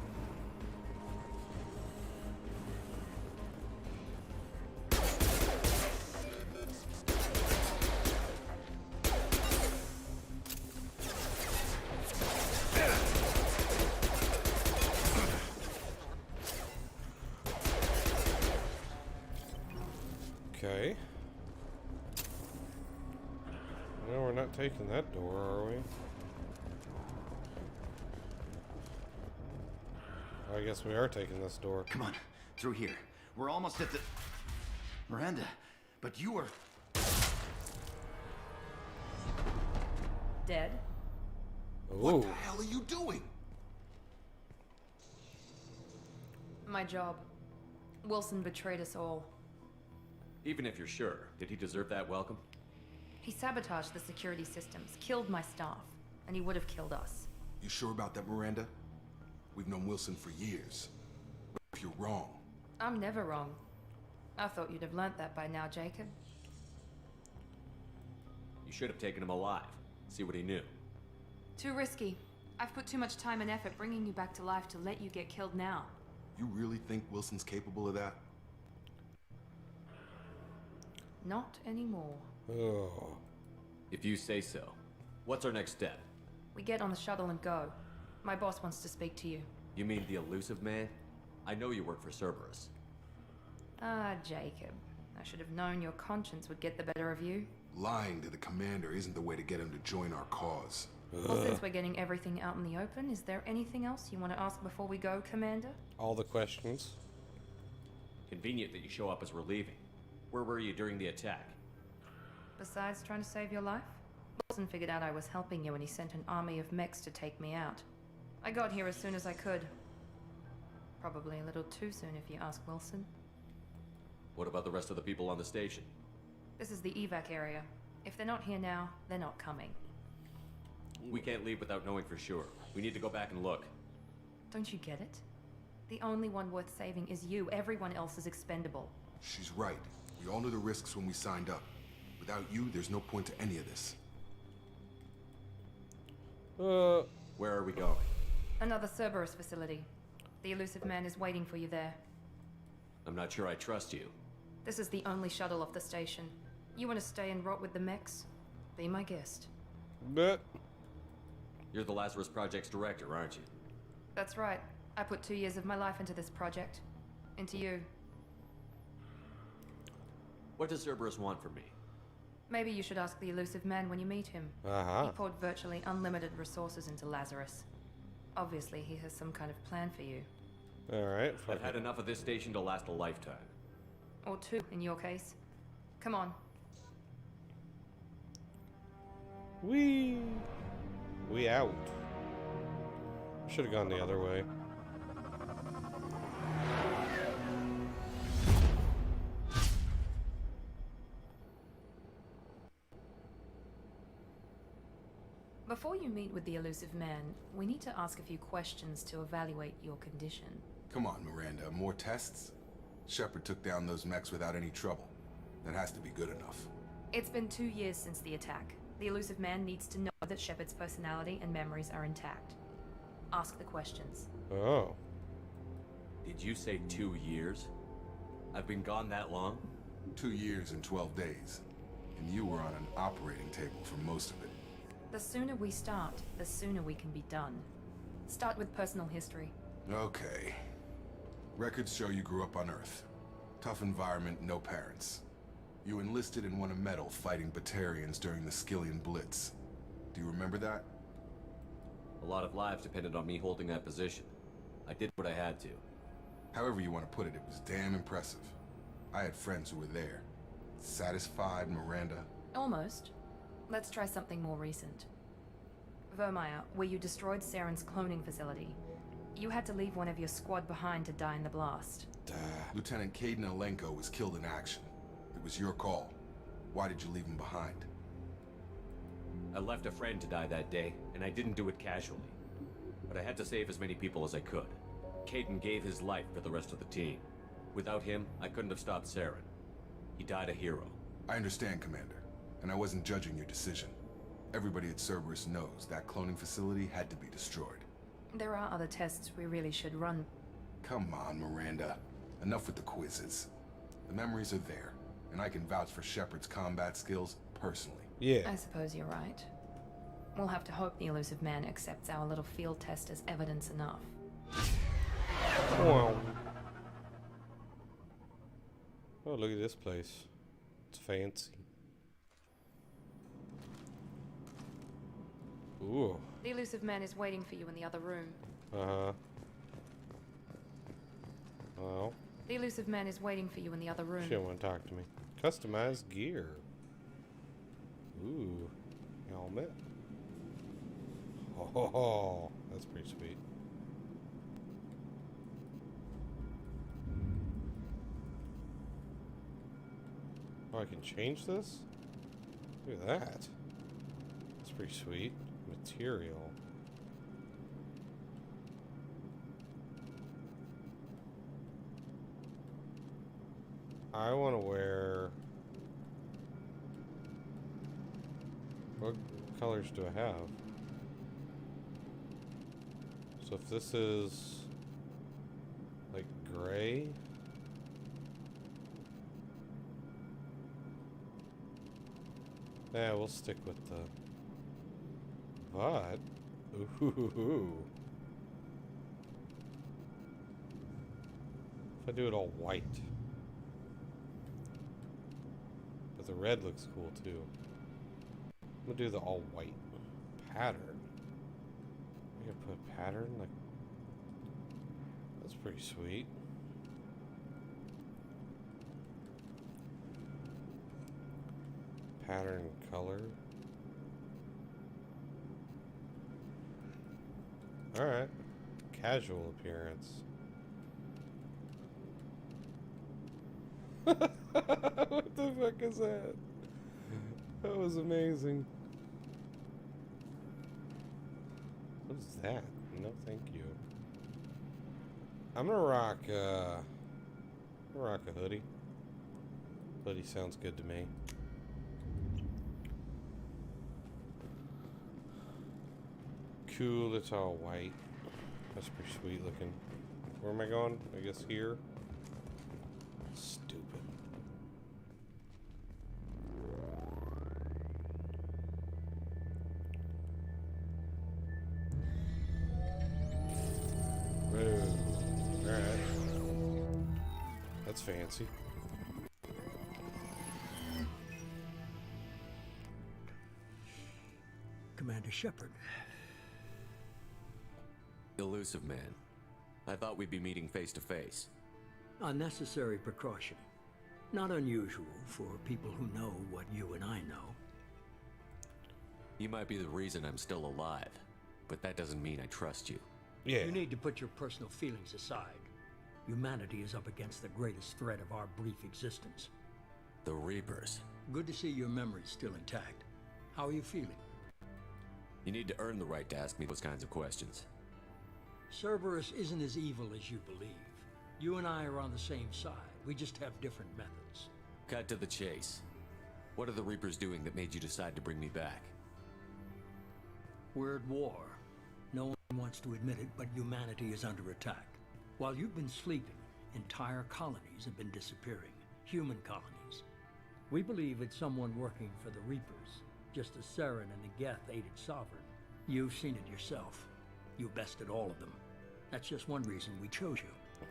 Okay. No, we're not taking that door, are we? I guess we are taking this door. Come on, through here. We're almost at the... Miranda, but you were... Dead? What the hell are you doing? My job. Wilson betrayed us all. Even if you're sure, did he deserve that welcome? He sabotaged the security systems, killed my staff, and he would have killed us. You sure about that, Miranda? We've known Wilson for years. But if you're wrong... I'm never wrong. I thought you'd have learnt that by now, Jacob. You should have taken him alive. See what he knew. Too risky. I've put too much time and effort bringing you back to life to let you get killed now. You really think Wilson's capable of that? Not anymore. Oh. If you say so. What's our next step? We get on the shuttle and go. My boss wants to speak to you. You mean the elusive man? I know you work for Cerberus. Ah, Jacob. I should have known your conscience would get the better of you. Lying to the commander isn't the way to get him to join our cause. Well, since we're getting everything out in the open, is there anything else you want to ask before we go, Commander? All the questions. Convenient that you show up as we're leaving. Where were you during the attack? Besides trying to save your life? Wilson figured out I was helping you and he sent an army of mechs to take me out. I got here as soon as I could. Probably a little too soon if you ask Wilson. What about the rest of the people on the station? This is the evac area. If they're not here now, they're not coming. We can't leave without knowing for sure. We need to go back and look. Don't you get it? The only one worth saving is you. Everyone else is expendable. She's right. We all knew the risks when we signed up. Without you, there's no point to any of this. Where are we going? Another Cerberus facility. The elusive man is waiting for you there. I'm not sure I trust you. This is the only shuttle off the station. You want to stay and rot with the mechs? Be my guest. But You're the Lazarus Project's director, aren't you? That's right. I put 2 years of my life into this project. Into you. What does Cerberus want from me? Maybe you should ask the elusive man when you meet him. He poured virtually unlimited resources into Lazarus. Obviously, he has some kind of plan for you. Alright, I've had enough of this station to last a lifetime. Or 2, in your case. Come on. We out. Should have gone the other way. Before you meet with the elusive man, we need to ask a few questions to evaluate your condition. Come on, Miranda. More tests? Shepard took down those mechs without any trouble. That has to be good enough. It's been 2 years since the attack. The elusive man needs to know that Shepard's personality and memories are intact. Ask the questions. Oh. Did you say 2 years? I've been gone that long? 2 years and 12 days. And you were on an operating table for most of it. The sooner we start, the sooner we can be done. Start with personal history. Okay. Records show you grew up on Earth. Tough environment, no parents. You enlisted and won a medal fighting Batarians during the Skillian Blitz. Do you remember that? A lot of lives depended on me holding that position. I did what I had to. However you want to put it, it was damn impressive. I had friends who were there. Satisfied, Miranda? Almost. Let's try something more recent. Vermeer, where you destroyed Saren's cloning facility. You had to leave one of your squad behind to die in the blast. Lieutenant Caden Alenko was killed in action. It was your call. Why did you leave him behind? I left a friend to die that day, and I didn't do it casually. But I had to save as many people as I could. Caden gave his life for the rest of the team. Without him, I couldn't have stopped Saren. He died a hero. I understand, Commander. And I wasn't judging your decision. Everybody at Cerberus knows that cloning facility had to be destroyed. There are other tests we really should run. Come on, Miranda. Enough with the quizzes. The memories are there, and I can vouch for Shepard's combat skills personally. Yeah. I suppose you're right. We'll have to hope the elusive man accepts our little field test as evidence enough. Wow. Oh, look at this place. It's fancy. Ooh. The elusive man is waiting for you in the other room. Uh-huh. Well. The elusive man is waiting for you in the other room. She didn't want to talk to me. Customized gear. Ooh. Helmet. Oh, that's pretty sweet. Oh, I can change this? Look at that. That's pretty sweet. Material. I want to wear... What colors do I have? So if this is... like gray... Yeah, we'll stick with the... But... Ooh. If I do it all white... But the red looks cool too. I'm gonna do the all white pattern. I could put pattern like that's pretty sweet. Pattern color. Alright. Casual appearance. What the fuck is that? That was amazing. What is that? No, thank you. I'm gonna rock a hoodie. Hoodie sounds good to me. Cool, it's all white. That's pretty sweet looking. Where am I going? I guess here. Stupid. Alright. That's fancy. Commander Shepard. Elusive man. I thought we'd be meeting face to face. Unnecessary precaution. Not unusual for people who know what you and I know. You might be the reason I'm still alive, but that doesn't mean I trust you. Yeah. You need to put your personal feelings aside. Humanity is up against the greatest threat of our brief existence. The Reapers. Good to see your memory's still intact. How are you feeling? You need to earn the right to ask me those kinds of questions. Cerberus isn't as evil as you believe. You and I are on the same side. We just have different methods. Cut to the chase. What are the Reapers doing that made you decide to bring me back? We're at war. No one wants to admit it, but humanity is under attack. While you've been sleeping, entire colonies have been disappearing. Human colonies. We believe it's someone working for the Reapers, just as Saren and the Geth aided Sovereign. You've seen it yourself. You bested all of them. That's just one reason we chose you.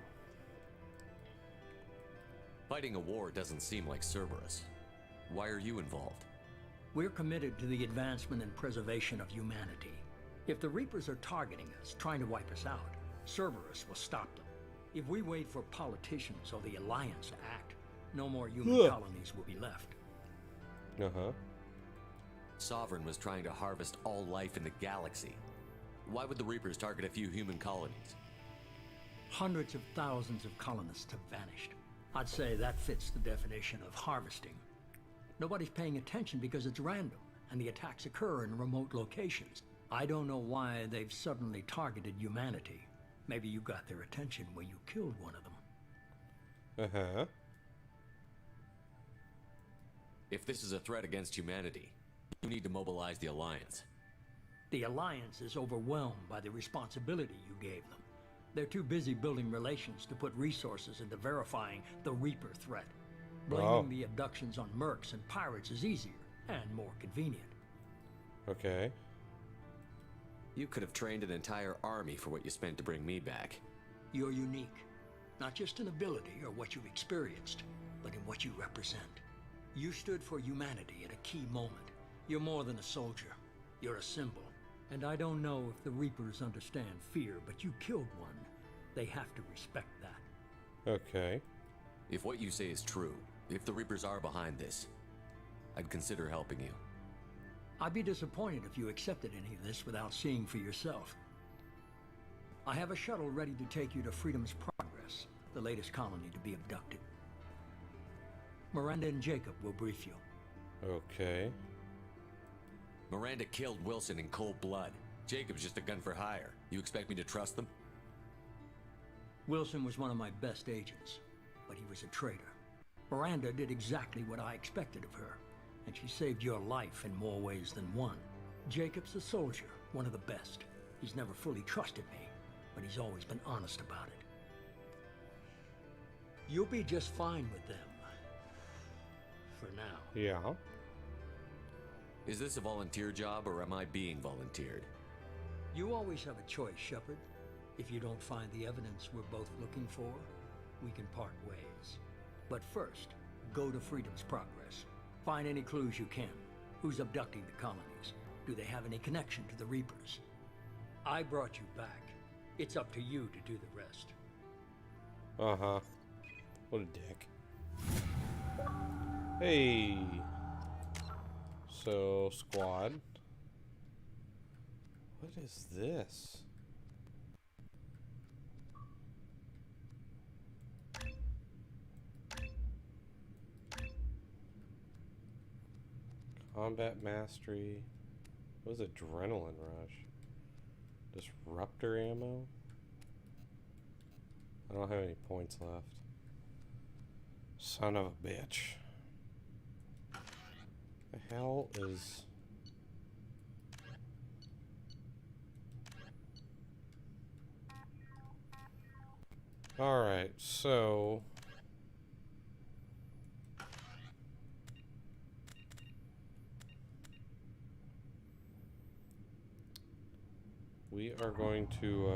Fighting a war doesn't seem like Cerberus. Why are you involved? We're committed to the advancement and preservation of humanity. If the Reapers are targeting us, trying to wipe us out, Cerberus will stop them. If we wait for politicians or the Alliance to act, no more human colonies will be left. Uh-huh. Sovereign was trying to harvest all life in the galaxy. Why would the Reapers target a few human colonies? Hundreds of thousands of colonists have vanished. I'd say that fits the definition of harvesting. Nobody's paying attention because it's random, and the attacks occur in remote locations. I don't know why they've suddenly targeted humanity. Maybe you got their attention when you killed one of them. Uh-huh. If this is a threat against humanity, you need to mobilize the Alliance. The Alliance is overwhelmed by the responsibility you gave them. They're too busy building relations to put resources into verifying the Reaper threat. Blaming the abductions on mercs and pirates is easier and more convenient. Okay. You could have trained an entire army for what you spent to bring me back. You're unique, not just in ability or what you've experienced, but in what you represent. You stood for humanity at a key moment. You're more than a soldier. You're a symbol. And I don't know if the Reapers understand fear, but you killed one. They have to respect that. Okay. If what you say is true, if the Reapers are behind this, I'd consider helping you. I'd be disappointed if you accepted any of this without seeing for yourself. I have a shuttle ready to take you to Freedom's Progress, the latest colony to be abducted. Miranda and Jacob will brief you. Okay. Miranda killed Wilson in cold blood. Jacob's just a gun for hire. You expect me to trust them? Wilson was one of my best agents, but he was a traitor. Miranda did exactly what I expected of her, and she saved your life in more ways than one. Jacob's a soldier, one of the best. He's never fully trusted me, but he's always been honest about it. You'll be just fine with them. For now. Yeah. Is this a volunteer job, or am I being volunteered? You always have a choice, Shepard. If you don't find the evidence we're both looking for, we can part ways. But first, go to Freedom's Progress. Find any clues you can. Who's abducting the colonies? Do they have any connection to the Reapers? I brought you back. It's up to you to do the rest. Uh-huh. What a dick. Hey. So, squad. What is this? Combat mastery. What was adrenaline rush? Disruptor ammo? I don't have any points left. Son of a bitch. The hell is... Alright, so... we are going to,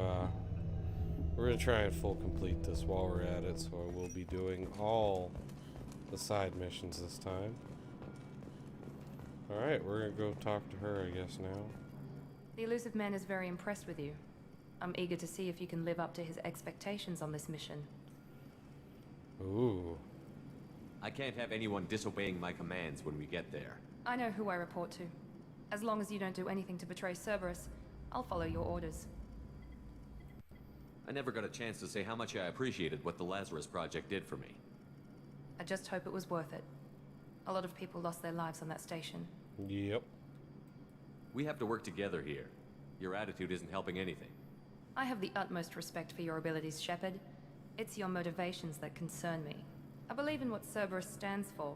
we're going to try and full complete this while we're at it, so I will be doing all the side missions this time. Alright, we're going to go talk to her, I guess, now. The elusive man is very impressed with you. I'm eager to see if you can live up to his expectations on this mission. Ooh. I can't have anyone disobeying my commands when we get there. I know who I report to. As long as you don't do anything to betray Cerberus, I'll follow your orders. I never got a chance to say how much I appreciated what the Lazarus Project did for me. I just hope it was worth it. A lot of people lost their lives on that station. Yep. We have to work together here. Your attitude isn't helping anything. I have the utmost respect for your abilities, Shepard. It's your motivations that concern me. I believe in what Cerberus stands for.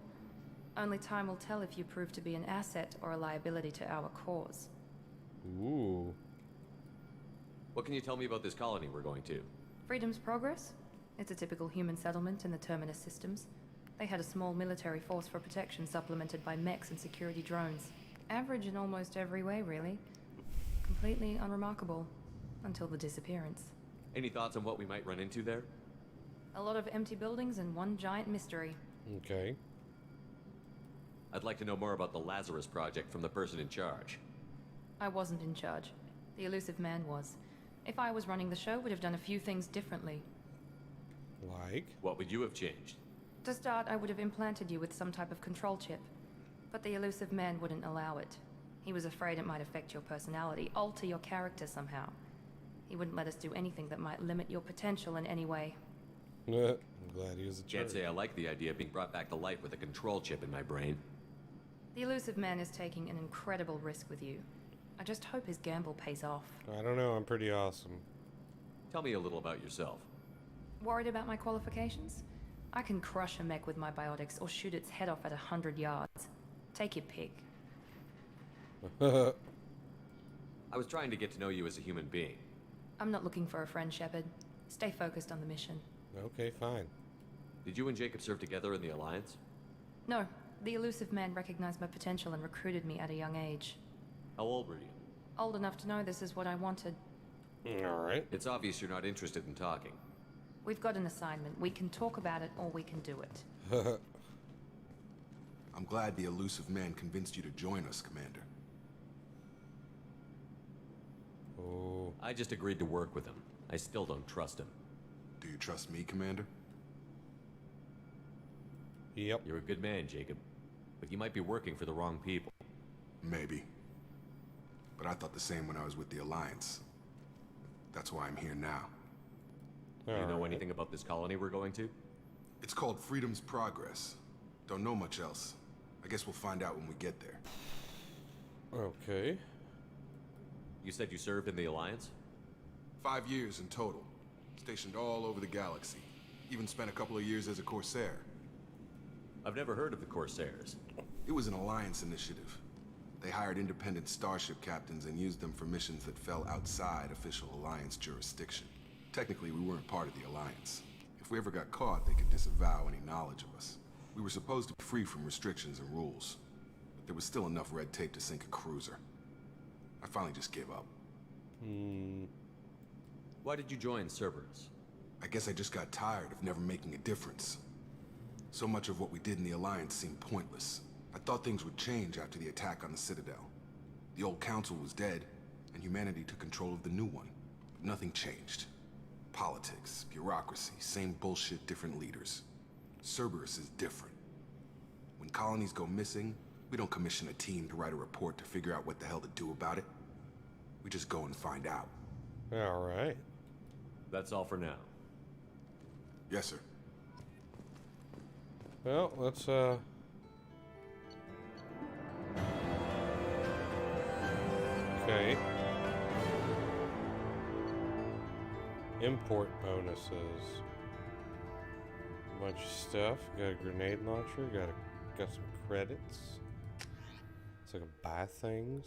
Only time will tell if you prove to be an asset or a liability to our cause. Ooh. What can you tell me about this colony we're going to? Freedom's Progress? It's a typical human settlement in the Terminus systems. They had a small military force for protection supplemented by mechs and security drones. Average in almost every way, really. Completely unremarkable. Until the disappearance. Any thoughts on what we might run into there? A lot of empty buildings and one giant mystery. Okay. I'd like to know more about the Lazarus Project from the person in charge. I wasn't in charge. The elusive man was. If I was running the show, would have done a few things differently. Like? What would you have changed? To start, I would have implanted you with some type of control chip. But the elusive man wouldn't allow it. He was afraid it might affect your personality, alter your character somehow. He wouldn't let us do anything that might limit your potential in any way. I'm glad he was a Can't say I like the idea of being brought back to life with a control chip in my brain. The elusive man is taking an incredible risk with you. I just hope his gamble pays off. I don't know, I'm pretty awesome. Tell me a little about yourself. Worried about my qualifications? I can crush a mech with my biotics or shoot its head off at 100 yards. Take your pick. I was trying to get to know you as a human being. I'm not looking for a friend, Shepard. Stay focused on the mission. Okay, fine. Did you and Jacob serve together in the Alliance? No. The elusive man recognized my potential and recruited me at a young age. How old were you? Old enough to know this is what I wanted. Alright. It's obvious you're not interested in talking. We've got an assignment. We can talk about it or we can do it. I'm glad the elusive man convinced you to join us, Commander. Oh. I just agreed to work with him. I still don't trust him. Do you trust me, Commander? Yep. You're a good man, Jacob. But you might be working for the wrong people. Maybe. But I thought the same when I was with the Alliance. That's why I'm here now. Do you know anything about this colony we're going to? It's called Freedom's Progress. Don't know much else. I guess we'll find out when we get there. Okay. You said you served in the Alliance? 5 years in total. Stationed all over the galaxy. Even spent a couple of years as a Corsair. I've never heard of the Corsairs. It was an Alliance initiative. They hired independent starship captains and used them for missions that fell outside official Alliance jurisdiction. Technically, we weren't part of the Alliance. If we ever got caught, they could disavow any knowledge of us. We were supposed to be free from restrictions and rules, but there was still enough red tape to sink a cruiser. I finally just gave up. Why did you join Cerberus? I guess I just got tired of never making a difference. So much of what we did in the Alliance seemed pointless. I thought things would change after the attack on the Citadel. The old council was dead, and humanity took control of the new one. But nothing changed. Politics, bureaucracy, same bullshit, different leaders. Cerberus is different. When colonies go missing, we don't commission a team to write a report to figure out what the hell to do about it. We just go and find out. All right. That's all for now. Yes, sir. Well, let's okay. Import bonuses. A bunch of stuff. Got a grenade launcher. Got some credits. So I can buy things.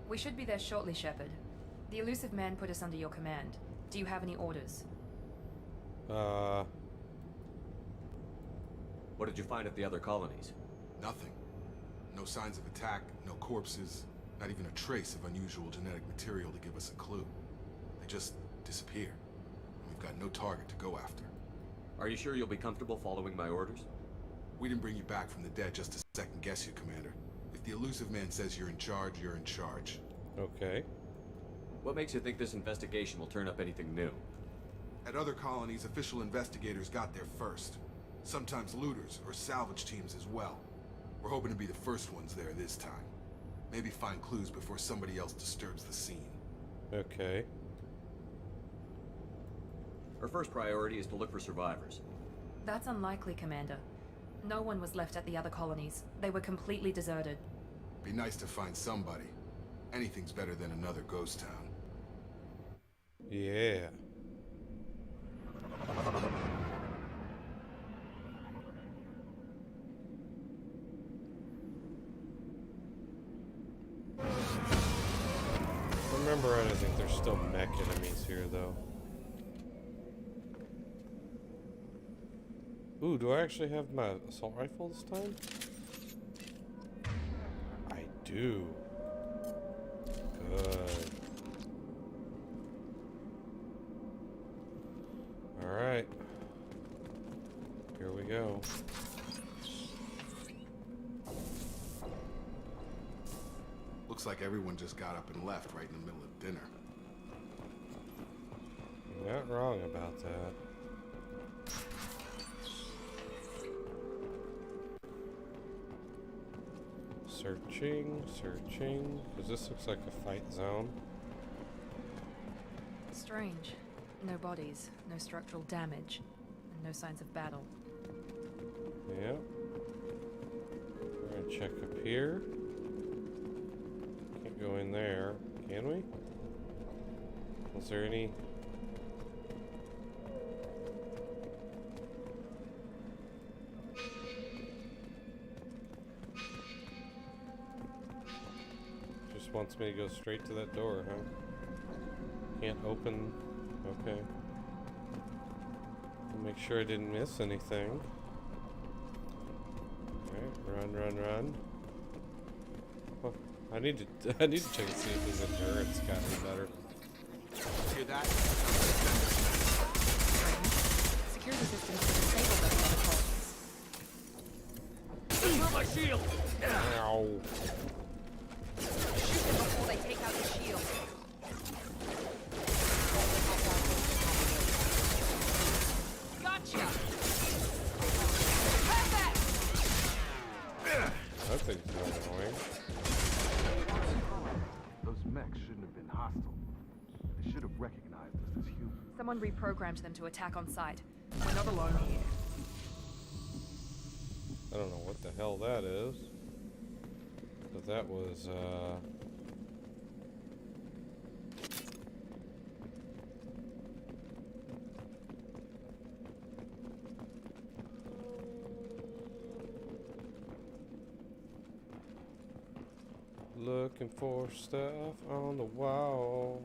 We should be there shortly, Shepard. The elusive man put us under your command. Do you have any orders? What did you find at the other colonies? Nothing. No signs of attack, no corpses, not even a trace of unusual genetic material to give us a clue. They just disappear. We've got no target to go after. Are you sure you'll be comfortable following my orders? We didn't bring you back from the dead just to second guess you, Commander. If the elusive man says you're in charge, you're in charge. Okay. What makes you think this investigation will turn up anything new? At other colonies, official investigators got there first. Sometimes looters or salvage teams as well. We're hoping to be the first ones there this time. Maybe find clues before somebody else disturbs the scene. Okay. Our first priority is to look for survivors. That's unlikely, Commander. No one was left at the other colonies. They were completely deserted. Be nice to find somebody. Anything's better than another ghost town. Yeah. Remember, I think there's still mech enemies here, though. Ooh, do I actually have my assault rifle this time? I do. Good. Alright. Here we go. Looks like everyone just got up and left right in the middle of dinner. You're not wrong about that. Searching, because this looks like a fight zone. Strange. No bodies, no structural damage, and no signs of battle. Yep. We're gonna check up here. Can't go in there, can we? Was there any... wants me to go straight to that door, huh? Can't open. Okay. I'll make sure I didn't miss anything. Alright, run. Oh, I need to check and see if his endurance got any better. Hear that? Security systems are disabled at the other colonies. Where's my shield? Ow. Shoot them before they take out the shield. Gotcha! Perfect! That thing's really annoying. Those mechs shouldn't have been hostile. They should have recognized us as humans. Someone reprogrammed them to attack on sight. We're not alone here. I don't know what the hell that is. But that was, looking for stuff on the wall.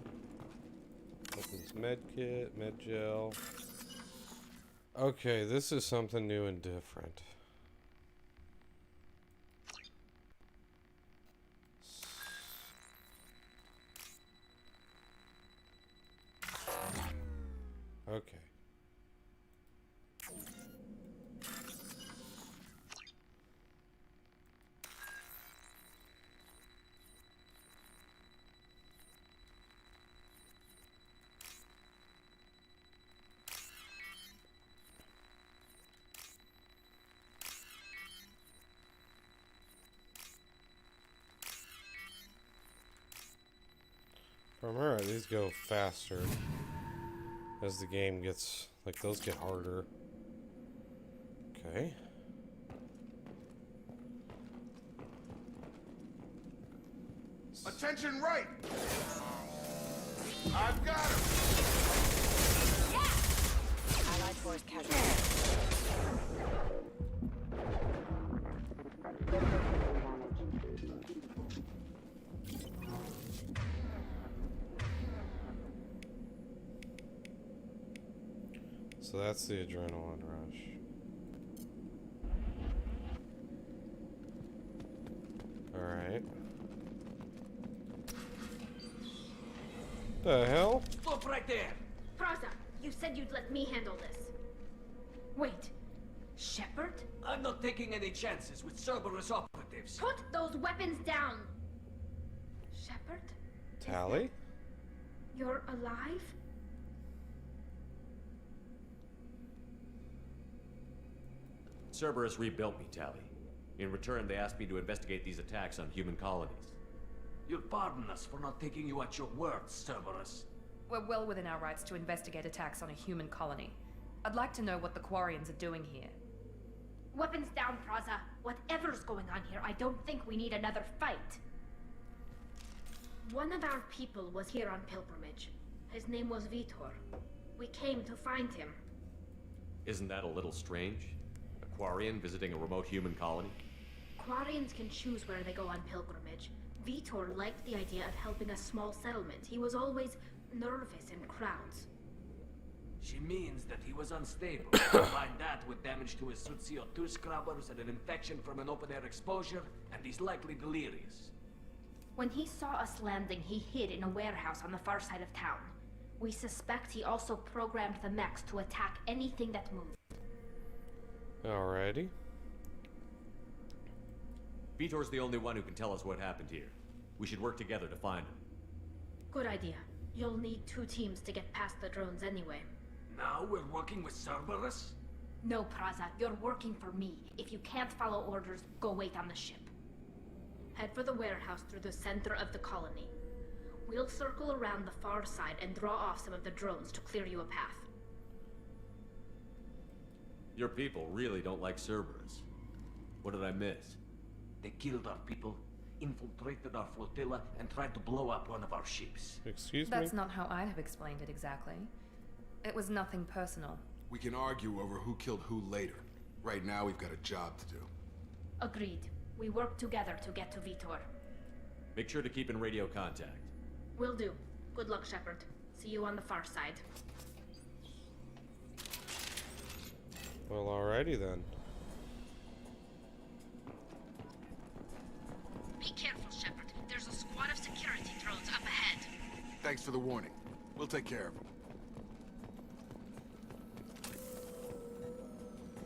Opens med kit, med gel. Okay, this is something new and different. Okay. Alright, these go faster as the game gets, like, those get harder. Okay. Attention right! I've got him! Allied force casualty. So that's the adrenaline rush. Alright. The hell? Stop right there! Praza, you said you'd let me handle this. Wait, Shepard? I'm not taking any chances with Cerberus operatives. Put those weapons down! Shepard? Tally? You're alive? Cerberus rebuilt me, Tally. In return, they asked me to investigate these attacks on human colonies. You'll pardon us for not taking you at your word, Cerberus. We're well within our rights to investigate attacks on a human colony. I'd like to know what the Quarians are doing here. Weapons down, Praza. Whatever's going on here, I don't think we need another fight. One of our people was here on pilgrimage. His name was Vitor. We came to find him. Isn't that a little strange? A Quarian visiting a remote human colony? Quarians can choose where they go on pilgrimage. Vitor liked the idea of helping a small settlement. He was always nervous in crowds. She means that he was unstable. Combine that with damage to his suit CO2 scrubbers and an infection from an open-air exposure, and he's likely delirious. When he saw us landing, he hid in a warehouse on the far side of town. We suspect he also programmed the mechs to attack anything that moved. Alrighty. Vitor's the only one who can tell us what happened here. We should work together to find him. Good idea. You'll need 2 teams to get past the drones anyway. Now we're working with Cerberus? No, Praza, you're working for me. If you can't follow orders, go wait on the ship. Head for the warehouse through the center of the colony. We'll circle around the far side and draw off some of the drones to clear you a path. Your people really don't like Cerberus. What did I miss? They killed our people, infiltrated our flotilla, and tried to blow up one of our ships. Excuse me? That's not how I'd have explained it exactly. It was nothing personal. We can argue over who killed who later. Right now, we've got a job to do. Agreed. We work together to get to Vitor. Make sure to keep in radio contact. Will do. Good luck, Shepard. See you on the far side. Well, alrighty then. Be careful, Shepard. There's a squad of security drones up ahead. Thanks for the warning. We'll take care of them.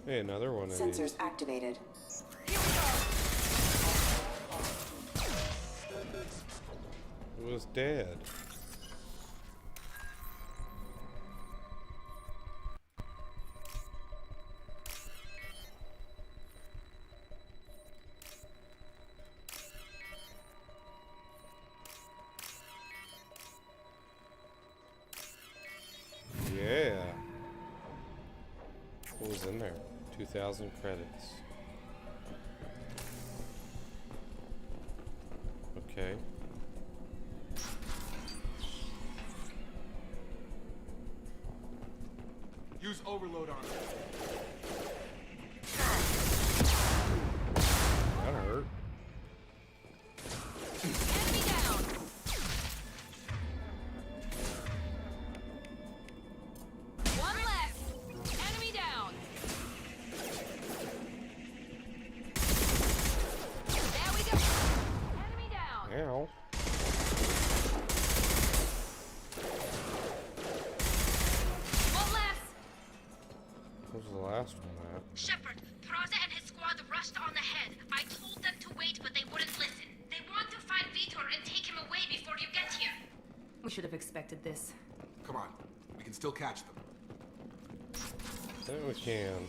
Hey, another one of Sensors these. activated. It was dead. Yeah. What was in there? 2,000 credits. Okay. Use overload on it. That hurt. Enemy down! One left! Enemy down! There we go! Enemy down! Ow. One left! last one that. Shepard, Praza and his squad rushed on ahead. I told them to wait, but they wouldn't listen. They want to find Vitor and take him away before you get here. We should have expected this. Come on. We can still catch them. I think we can.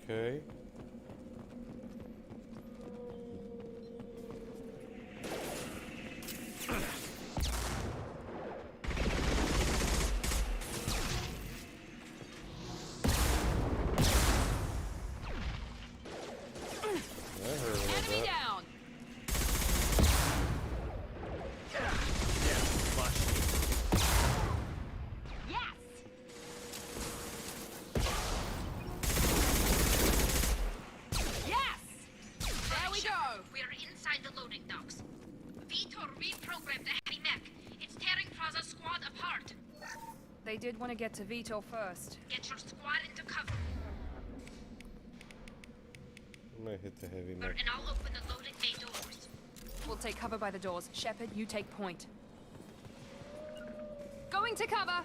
Okay. Enemy down! Yes! Yes! There we go! We are inside the loading docks. Vitor reprogrammed the heavy mech. It's tearing Praza's squad apart. They did want to get to Vitor first. Get your squad into cover. I'm gonna hit the heavy And mech. I'll open the loading bay doors. We'll take cover by the doors. Shepard, you take point. Going to cover!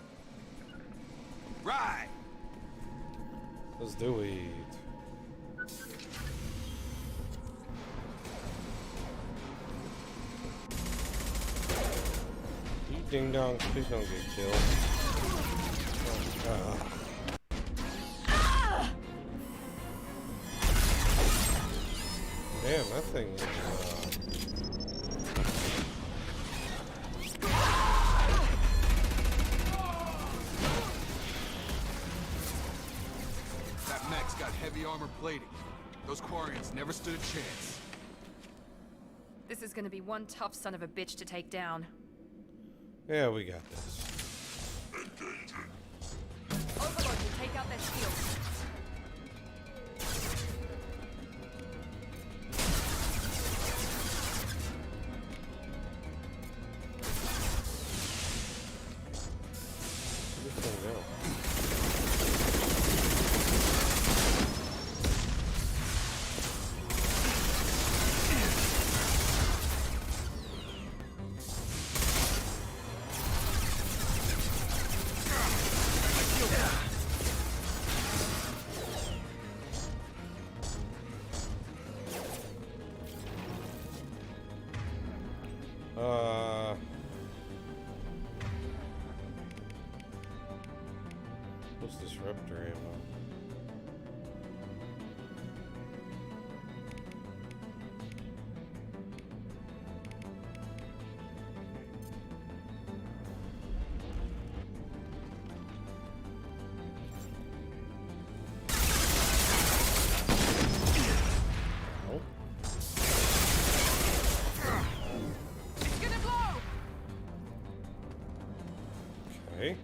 Right! Let's do it. You ding dong, please don't get killed. Oh, damn, that thing is, That mech's got heavy armor plating. Those Quarians never stood a chance. This is gonna be one tough son of a bitch to take down. yeah, we got this. Overlord will take out their shields. This thing go. What's disruptor ammo? Oh. It's gonna blow! Okay.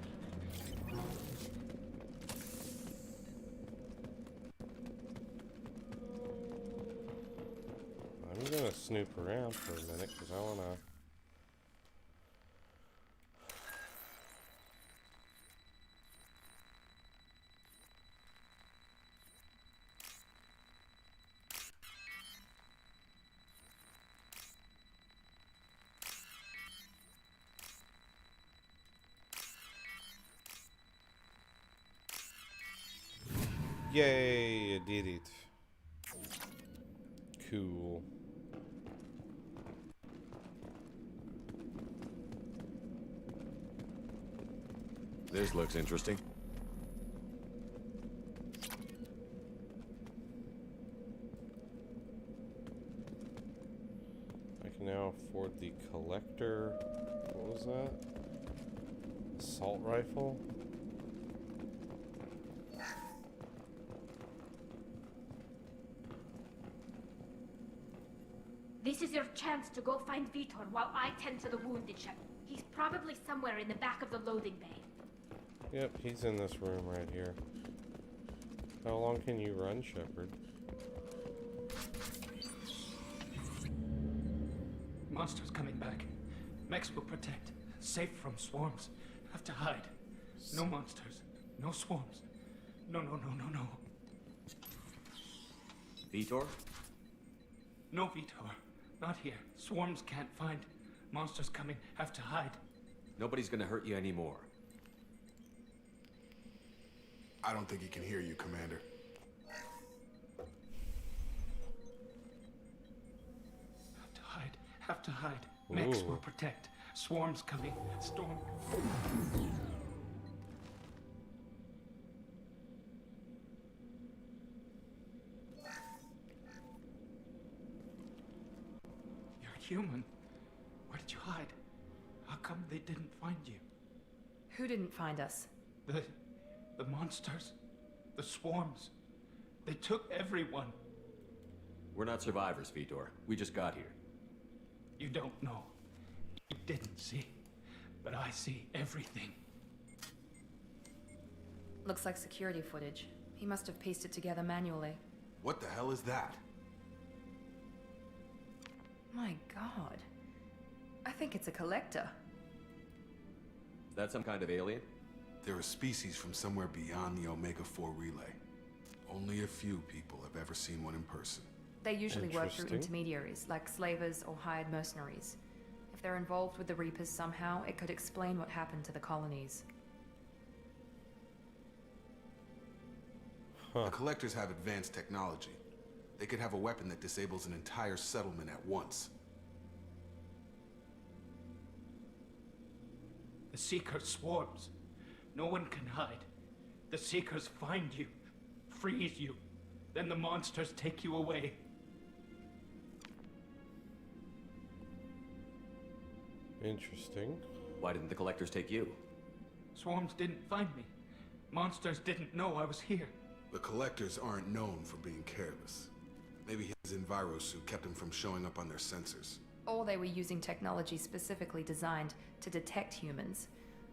I'm gonna snoop around for a minute because I wanna. Yay, I did it. Cool. This looks interesting. I can now afford the collector. What was that? Assault rifle? This is your chance to go find Vitor while I tend to the wounded Shepard. He's probably somewhere in the back of the loading bay. Yep, he's in this room right here. How long can you run, Shepard? Monsters coming back. Mechs will protect. Safe from swarms. Have to hide. No monsters. No swarms. No. Vitor? No Vitor. Not here. Swarms can't find. Monsters coming. Have to hide. Nobody's gonna hurt you anymore. I don't think he can hear you, Commander. Have to hide. Have to hide. Mechs Ooh. will protect. Swarms coming. Storm. You're human. Where did you hide? How come they didn't find you? Who didn't find us? The monsters. The swarms. They took everyone. We're not survivors, Vitor. We just got here. You don't know. You didn't see. But I see everything. Looks like security footage. He must have pieced it together manually. What the hell is that? My god. I think it's a collector. Is that some kind of alien? They're a species from somewhere beyond the Omega-4 relay. Only a few people have ever seen one in person. They usually work through Interesting. intermediaries, like slavers or hired mercenaries. If they're involved with the Reapers somehow, it could explain what happened to the colonies. The Collectors have advanced technology. They could have a weapon that disables an entire settlement at once. The Seeker swarms. No one can hide. The Seekers find you, freeze you, then the monsters take you away. Interesting. Why didn't the Collectors take you? Swarms didn't find me. Monsters didn't know I was here. The Collectors aren't known for being careless. Maybe his envirosuit kept him from showing up on their sensors. Or they were using technology specifically designed to detect humans.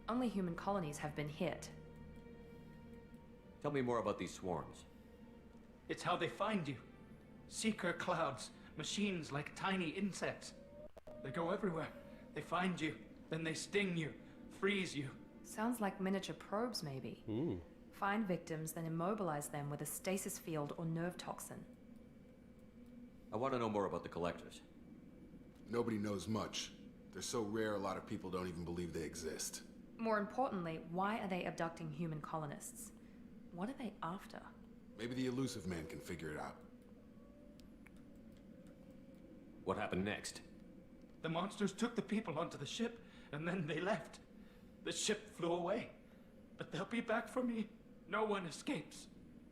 Only human colonies have been hit. Tell me more about these swarms. It's how they find you. Seeker clouds, machines like tiny insects. They go everywhere. They find you, then they sting you, freeze you. Sounds like miniature probes, maybe. Ooh. Find victims, then immobilize them with a stasis field or nerve toxin. I want to know more about the Collectors. Nobody knows much. They're so rare, a lot of people don't even believe they exist. More importantly, why are they abducting human colonists? What are they after? Maybe the Elusive Man can figure it out. What happened next? The monsters took the people onto the ship, and then they left. The ship flew away. But they'll be back for me. No one escapes.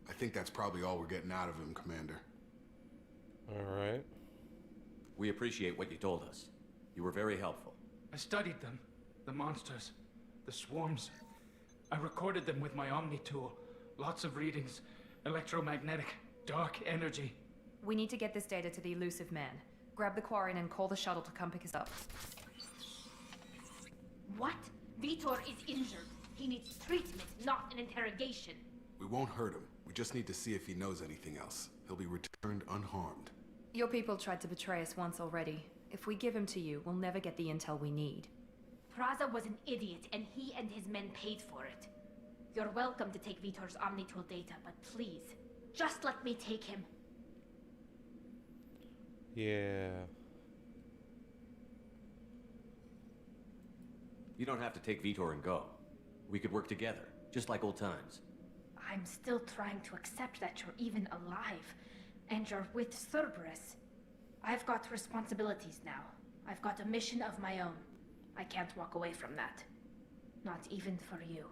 I think that's probably all we're getting out of him, Commander. Alright. We appreciate what you told us. You were very helpful. I studied them. The monsters. The swarms. I recorded them with my Omni tool. Lots of readings. Electromagnetic. Dark energy. We need to get this data to the Elusive Man. Grab the Quarian and call the shuttle to come pick us up. What? Vitor is injured. He needs treatment, not an interrogation. We won't hurt him. We just need to see if he knows anything else. He'll be returned unharmed. Your people tried to betray us once already. If we give him to you, we'll never get the intel we need. Praza was an idiot, and he and his men paid for it. You're welcome to take Vitor's Omnitool data, but please, just let me take him. Yeah. You don't have to take Vitor and go. We could work together, just like old times. I'm still trying to accept that you're even alive, and you're with Cerberus. I've got responsibilities now. I've got a mission of my own. I can't walk away from that. Not even for you.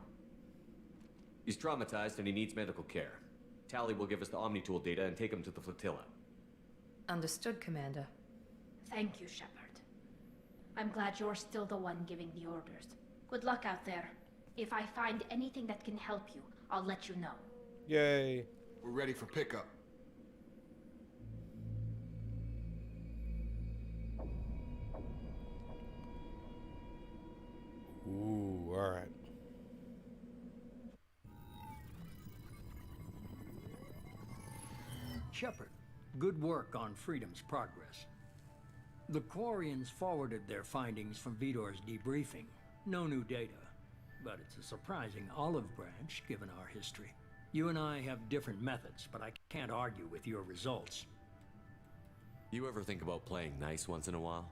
He's traumatized and he needs medical care. Tally will give us the Omnitool data and take him to the flotilla. Understood, Commander. Thank you, Shepard. I'm glad you're still the one giving the orders. Good luck out there. If I find anything that can help you, I'll let you know. Yay. We're ready for pickup. Ooh, alright. Shepard, good work on Freedom's progress. The Quarians forwarded their findings from Vitor's debriefing. No new data, but it's a surprising olive branch given our history. You and I have different methods, but I can't argue with your results. You ever think about playing nice once in a while?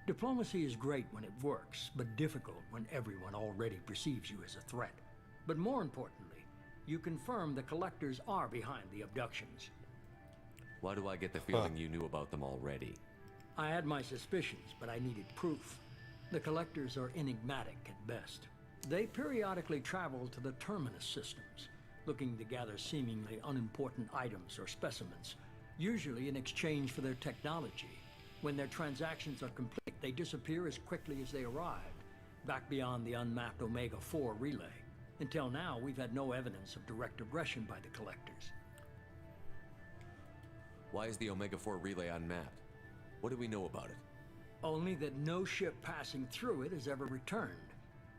Diplomacy is great when it works, but difficult when everyone already perceives you as a threat. But more importantly, you confirm the Collectors are behind the abductions. Why do I get the feeling you knew about them already? I had my suspicions, but I needed proof. The Collectors are enigmatic at best. They periodically travel to the Terminus systems, looking to gather seemingly unimportant items or specimens, usually in exchange for their technology. When their transactions are complete, they disappear as quickly as they arrived, back beyond the unmapped Omega-4 relay. Until now, we've had no evidence of direct aggression by the Collectors. Why is the Omega-4 relay unmapped? What do we know about it? Only that no ship passing through it has ever returned.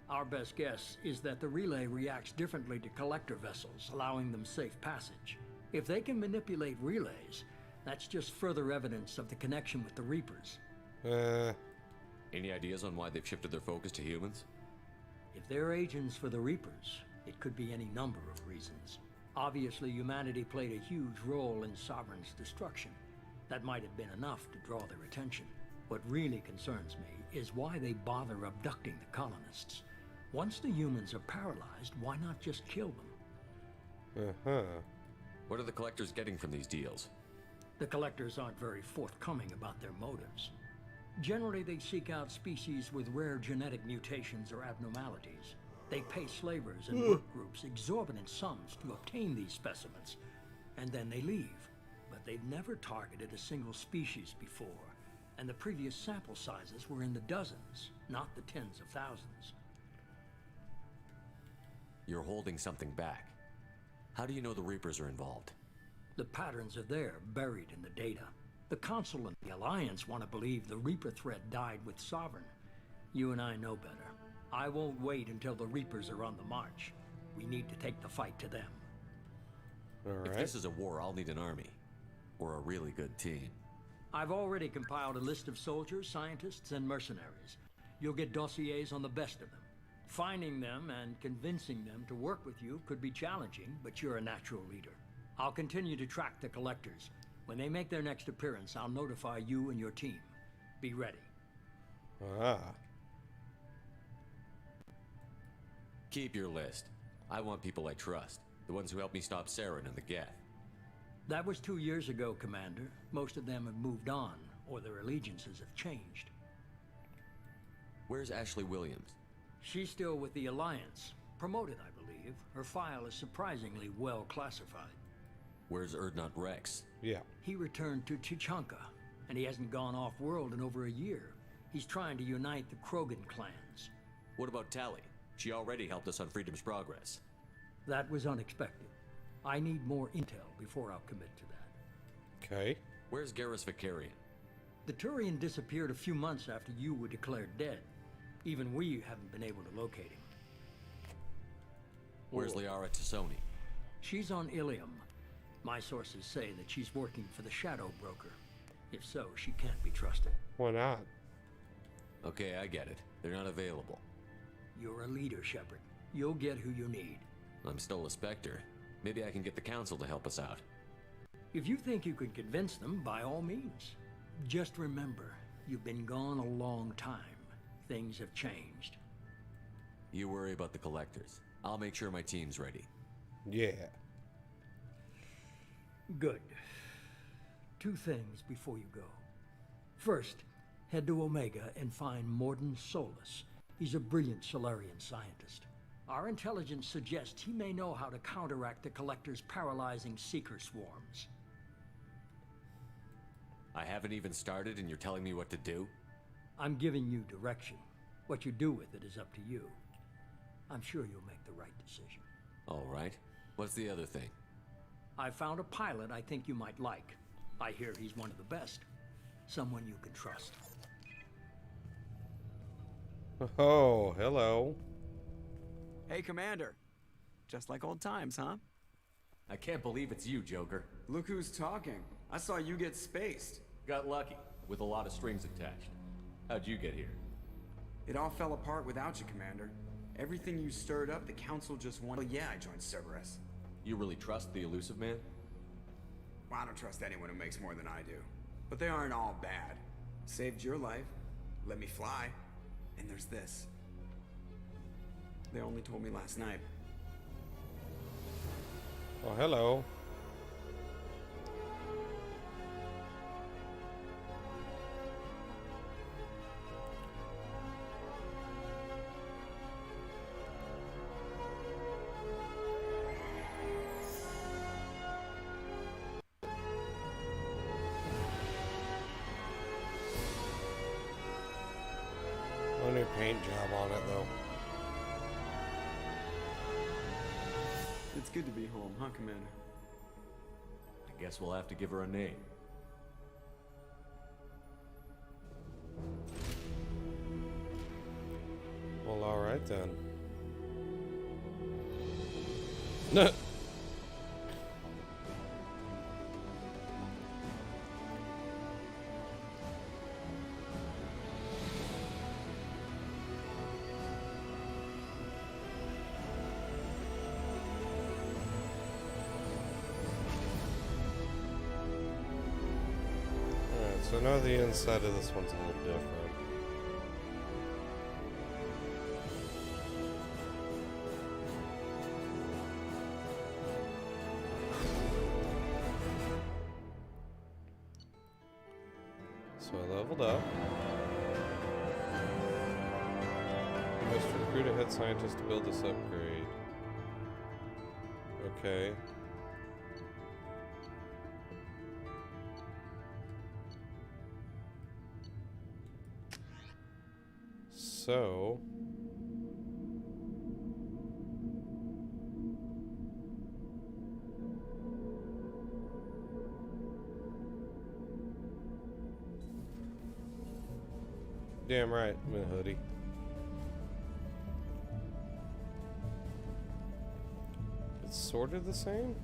Our best guess is that the relay reacts differently to Collector vessels, allowing them safe passage. If they can manipulate relays, that's just further evidence of the connection with the Reapers. Any ideas on why they've shifted their focus to humans? If they're agents for the Reapers, it could be any number of reasons. Obviously, humanity played a huge role in Sovereign's destruction. That might have been enough to draw their attention. What really concerns me is why they bother abducting the colonists. Once the humans are paralyzed, why not just kill them? What are the Collectors getting from these deals? The Collectors aren't very forthcoming about their motives. Generally, they seek out species with rare genetic mutations or abnormalities. They pay slavers and work groups exorbitant sums to obtain these specimens, and then they leave. But they've never targeted a single species before, and the previous sample sizes were in the dozens, not the tens of thousands. You're holding something back. How do you know the Reapers are involved? The patterns are there, buried in the data. The Council and the Alliance want to believe the Reaper threat died with Sovereign. You and I know better. I won't wait until the Reapers are on the march. We need to take the fight to them. If this is a war, I'll need an army. Or a really good team. I've already compiled a list of soldiers, scientists, and mercenaries. You'll get dossiers on the best of them. Finding them and convincing them to work with you could be challenging, but you're a natural leader. I'll continue to track the Collectors. When they make their next appearance, I'll notify you and your team. Be ready. Keep your list. I want people I trust. The ones who helped me stop Saren and the Geth. That was 2 years ago, Commander. Most of them have moved on, or their allegiances have changed. Where's Ashley Williams? She's still with the Alliance. Promoted, I believe. Her file is surprisingly well classified. Where's Erdnot Rex? Yeah. He returned to Chichanka, and he hasn't gone off-world in over a year. He's trying to unite the Krogan clans. What about Tali? She already helped us on Freedom's Progress. That was unexpected. I need more intel before I'll commit to that. Okay. Where's Garrus Vicarian? The Turian disappeared a few months after you were declared dead. Even we haven't been able to locate him. Where's Liara Tassoni? She's on Ilium. My sources say that she's working for the Shadow Broker. If so, she can't be trusted. Why not? Okay, I get it. They're not available. You're a leader, Shepard. You'll get who you need. I'm still a Spectre. Maybe I can get the Council to help us out. If you think you can convince them, by all means. Just remember, you've been gone a long time. Things have changed. You worry about the Collectors. I'll make sure my team's ready. Yeah. Good. 2 things before you go. First, head to Omega and find Morden Solus. He's a brilliant Solarian scientist. Our intelligence suggests he may know how to counteract the Collector's paralyzing Seeker swarms. I haven't even started and you're telling me what to do? I'm giving you direction. What you do with it is up to you. I'm sure you'll make the right decision. All right. What's the other thing? I found a pilot I think you might like. I hear he's one of the best. Someone you can trust. Oh, hello. Hey, Commander. Just like old times, huh? I can't believe it's you, Joker. Look who's talking. I saw you get spaced. Got lucky, with a lot of strings attached. How'd you get here? It all fell apart without you, Commander. Everything you stirred up, the Council just wanted. Well, yeah, I joined Cerberus. You really trust the Elusive Man? Well, I don't trust anyone who makes more than I do. But they aren't all bad. Saved your life, let me fly, and there's this. They only told me last night. Oh, hello. No new paint job on it, though. It's good to be home, huh, Commander? I guess we'll have to give her a name. Well, alright then. No. So now the inside of this one's a little different. So I leveled up. You must recruit a head scientist to build this upgrade. Okay. So damn right, I'm in a hoodie. It's sort of the same.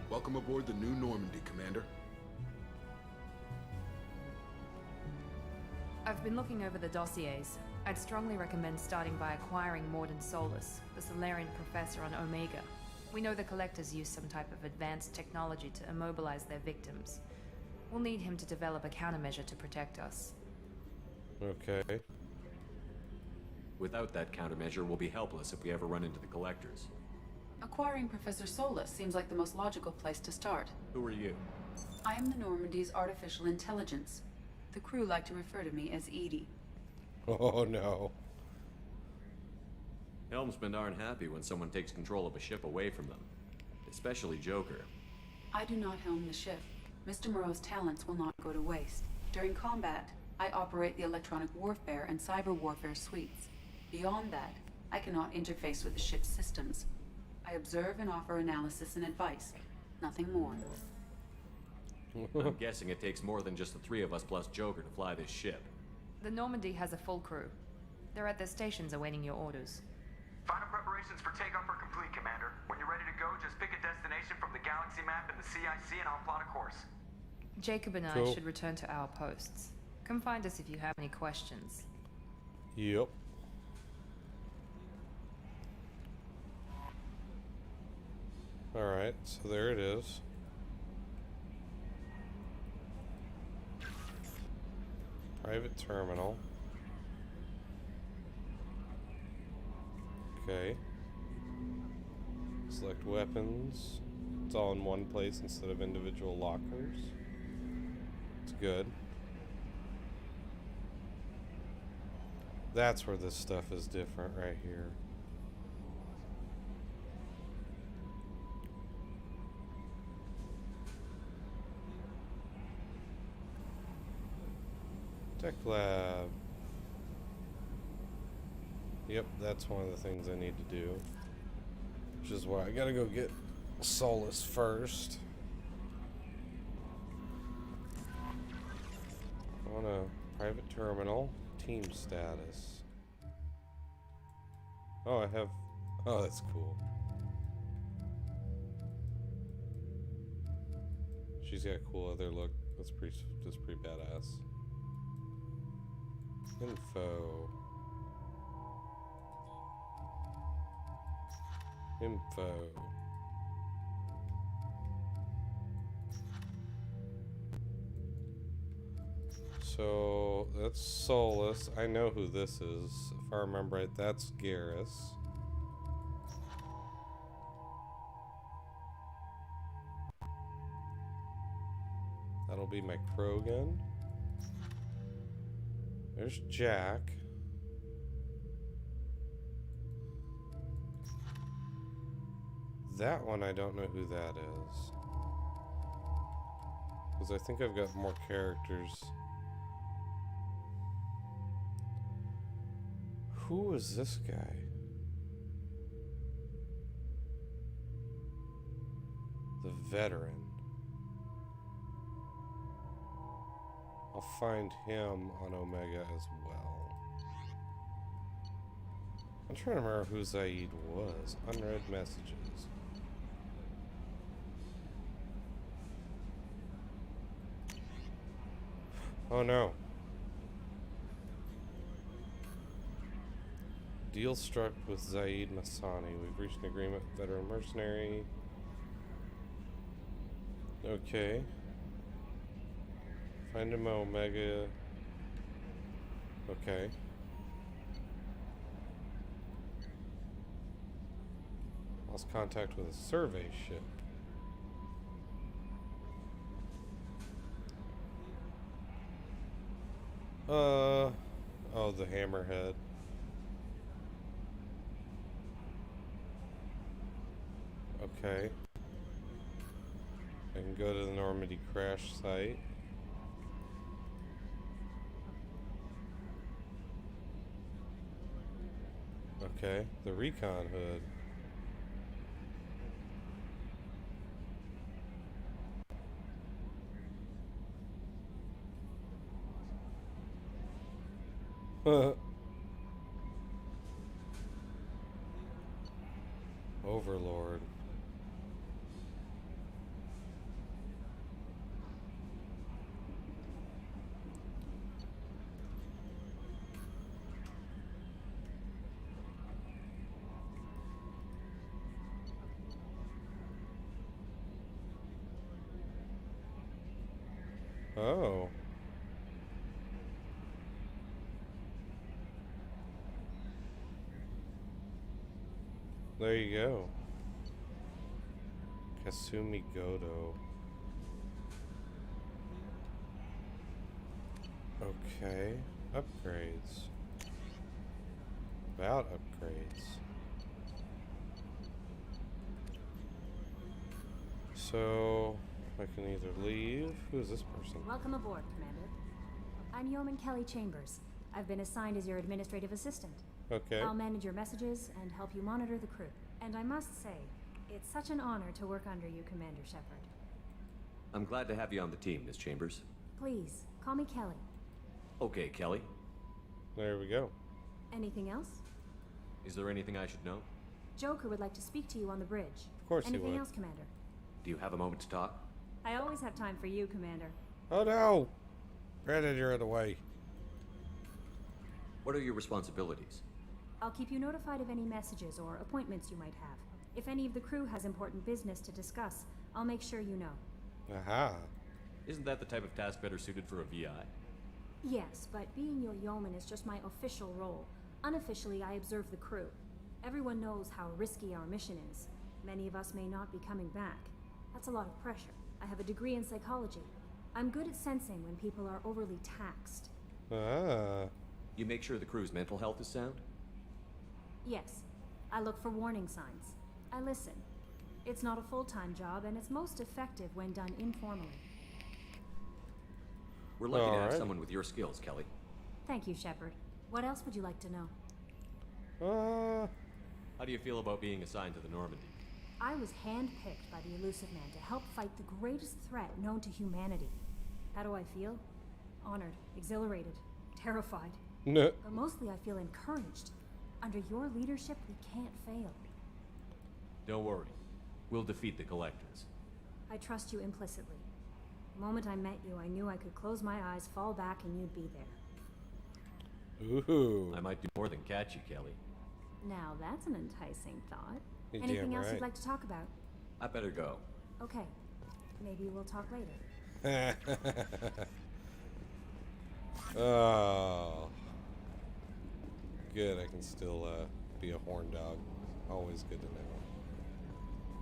Welcome aboard the New Normandy, Commander. I've been looking over the dossiers. I'd strongly recommend starting by acquiring Morden Solus, the Solarian professor on Omega. We know the Collectors use some type of advanced technology to immobilize their victims. We'll need him to develop a countermeasure to protect us. Okay. Without that countermeasure, we'll be helpless if we ever run into the Collectors. Acquiring Professor Solus seems like the most logical place to start. Who are you? I am the Normandy's artificial intelligence. The crew like to refer to me as Edie. Oh no. Helmsmen aren't happy when someone takes control of a ship away from them. Especially Joker. I do not helm the ship. Mr. Moreau's talents will not go to waste. During combat, I operate the electronic warfare and cyber warfare suites. Beyond that, I cannot interface with the ship's systems. I observe and offer analysis and advice. Nothing more. I'm guessing it takes more than just the three of us plus Joker to fly this ship. The Normandy has a full crew. They're at their stations awaiting your orders. Final preparations for takeoff are complete, Commander. When you're ready to go, just pick a destination from the galaxy map in the CIC and I'll plot a course. Jacob and I should return to our posts. Come find us if you have any questions. Yep. Alright, so there it is. Private terminal. Okay. Select weapons. It's all in one place instead of individual lockers. It's good. That's where this stuff is different right here. Tech lab. Yep, that's one of the things I need to do. Which is why I gotta go get Solus first. On a private terminal. Team status. Oh, I have... Oh, that's cool. She's got a cool other look. That's pretty badass. Info. So that's Solus. I know who this is. If I remember right, that's Garrus. That'll be my Krogan. There's Jack. That one, I don't know who that is. Because I think I've got more characters. Who is this guy? The veteran. I'll find him on Omega as well. I'm trying to remember who Zaid was. Unread messages. Oh no. Deal struck with Zaid Masani. We've reached an agreement with veteran mercenary. Okay. Find him Omega. Okay. Lost contact with a survey ship. Oh, the Hammerhead. Okay. I can go to the Normandy crash site. Okay, the recon hood. Overlord. Oh. There you go. Kasumi Godo. Okay. Upgrades. About upgrades. So, I can either leave. Who's this person? Welcome aboard, Commander. I'm Yeoman Kelly Chambers. I've been assigned as your administrative assistant. Okay. I'll manage your messages and help you monitor the crew. And I must say, it's such an honor to work under you, Commander Shepard. I'm glad to have you on the team, Miss Chambers. Please, call me Kelly. Okay, Kelly. There we go. Anything else? Is there anything I should know? Joker would like to speak to you on the bridge. Of course he would. Anything else, Commander? Do you have a moment to talk? I always have time for you, Commander. Oh no! Predator in the way. What are your responsibilities? I'll keep you notified of any messages or appointments you might have. If any of the crew has important business to discuss, I'll make sure you know. Aha. Isn't that the type of task better suited for a VI? Yes, but being your yeoman is just my official role. Unofficially, I observe the crew. Everyone knows how risky our mission is. Many of us may not be coming back. That's a lot of pressure. I have a degree in psychology. I'm good at sensing when people are overly taxed. Ah. You make sure the crew's mental health is sound? Yes. I look for warning signs. I listen. It's not a full-time job, and it's most effective when done informally. We're lucky to have someone with your skills, Kelly. Thank you, Shepard. What else would you like to Uh. know? How do you feel about being assigned to the Normandy? I was handpicked by the Elusive Man to help fight the greatest threat known to humanity. How do I feel? Honored, exhilarated, terrified. No. But mostly I feel encouraged. Under your leadership, we can't fail. Don't worry. We'll defeat the Collectors. I trust you implicitly. The moment I met you, I knew I could close my eyes, fall back, and you'd be there. Ooh. I might do more than catch you, Kelly. Now that's an enticing thought. You're Anything damn else right. you'd like to talk about? I better go. Okay. Maybe we'll talk later. Oh. Good, I can still be a horn dog. Always good to know.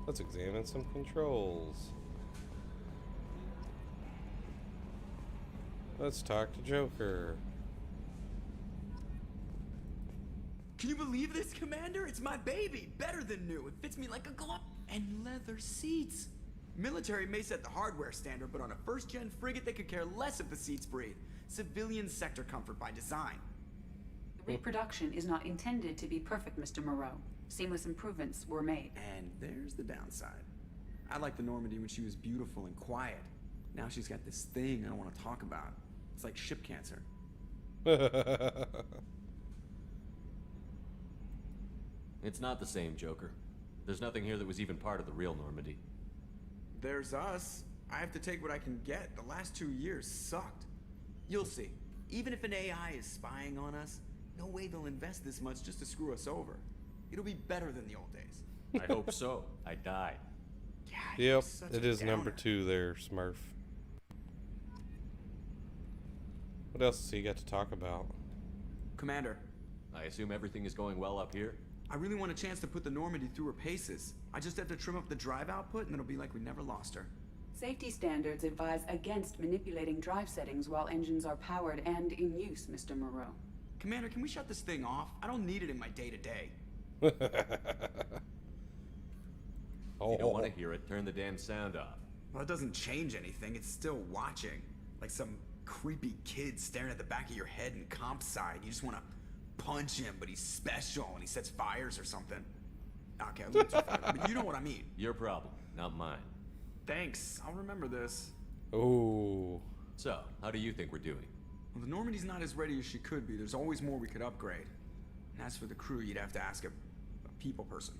Let's examine some controls. Let's talk to Joker. Can you believe this, Commander? It's my baby. Better than new. It fits me like a glove. And leather seats. Military may set the hardware standard, but on a first-gen frigate, they could care less if the seats breathe. Civilian sector comfort by design. The reproduction is not intended to be perfect, Mr. Moreau. Seamless improvements were made. And there's the downside. I liked the Normandy when she was beautiful and quiet. Now she's got this thing I don't want to talk about. It's like ship cancer. It's not the same, Joker. There's nothing here that was even part of the real Normandy. There's us. I have to take what I can get. The last 2 years sucked. You'll see. Even if an AI is spying on us, no way they'll invest this much just to screw us over. It'll be better than the old days. I hope so. I died. Yep, it is number 2 there, Smurf. What else has he got to talk about? Commander. I assume everything is going well up here? I really want a chance to put the Normandy through her paces. I just have to trim up the drive output and it'll be like we never lost her. Safety standards advise against manipulating drive settings while engines are powered and in use, Mr. Moreau. Commander, can we shut this thing off? I don't need it in my day-to-day. If you don't want to hear it, turn the damn sound off. Well, it doesn't change anything. It's still watching. Like some creepy kid staring at the back of your head in comp side. You just want to punch him, but he's special and he sets fires or something. Okay, a little too far, but you know what I mean. Your problem, not mine. Thanks. I'll remember this. Oh. So, how do you think we're doing? Well, the Normandy's not as ready as she could be. There's always more we could upgrade. And as for the crew, you'd have to ask a people person.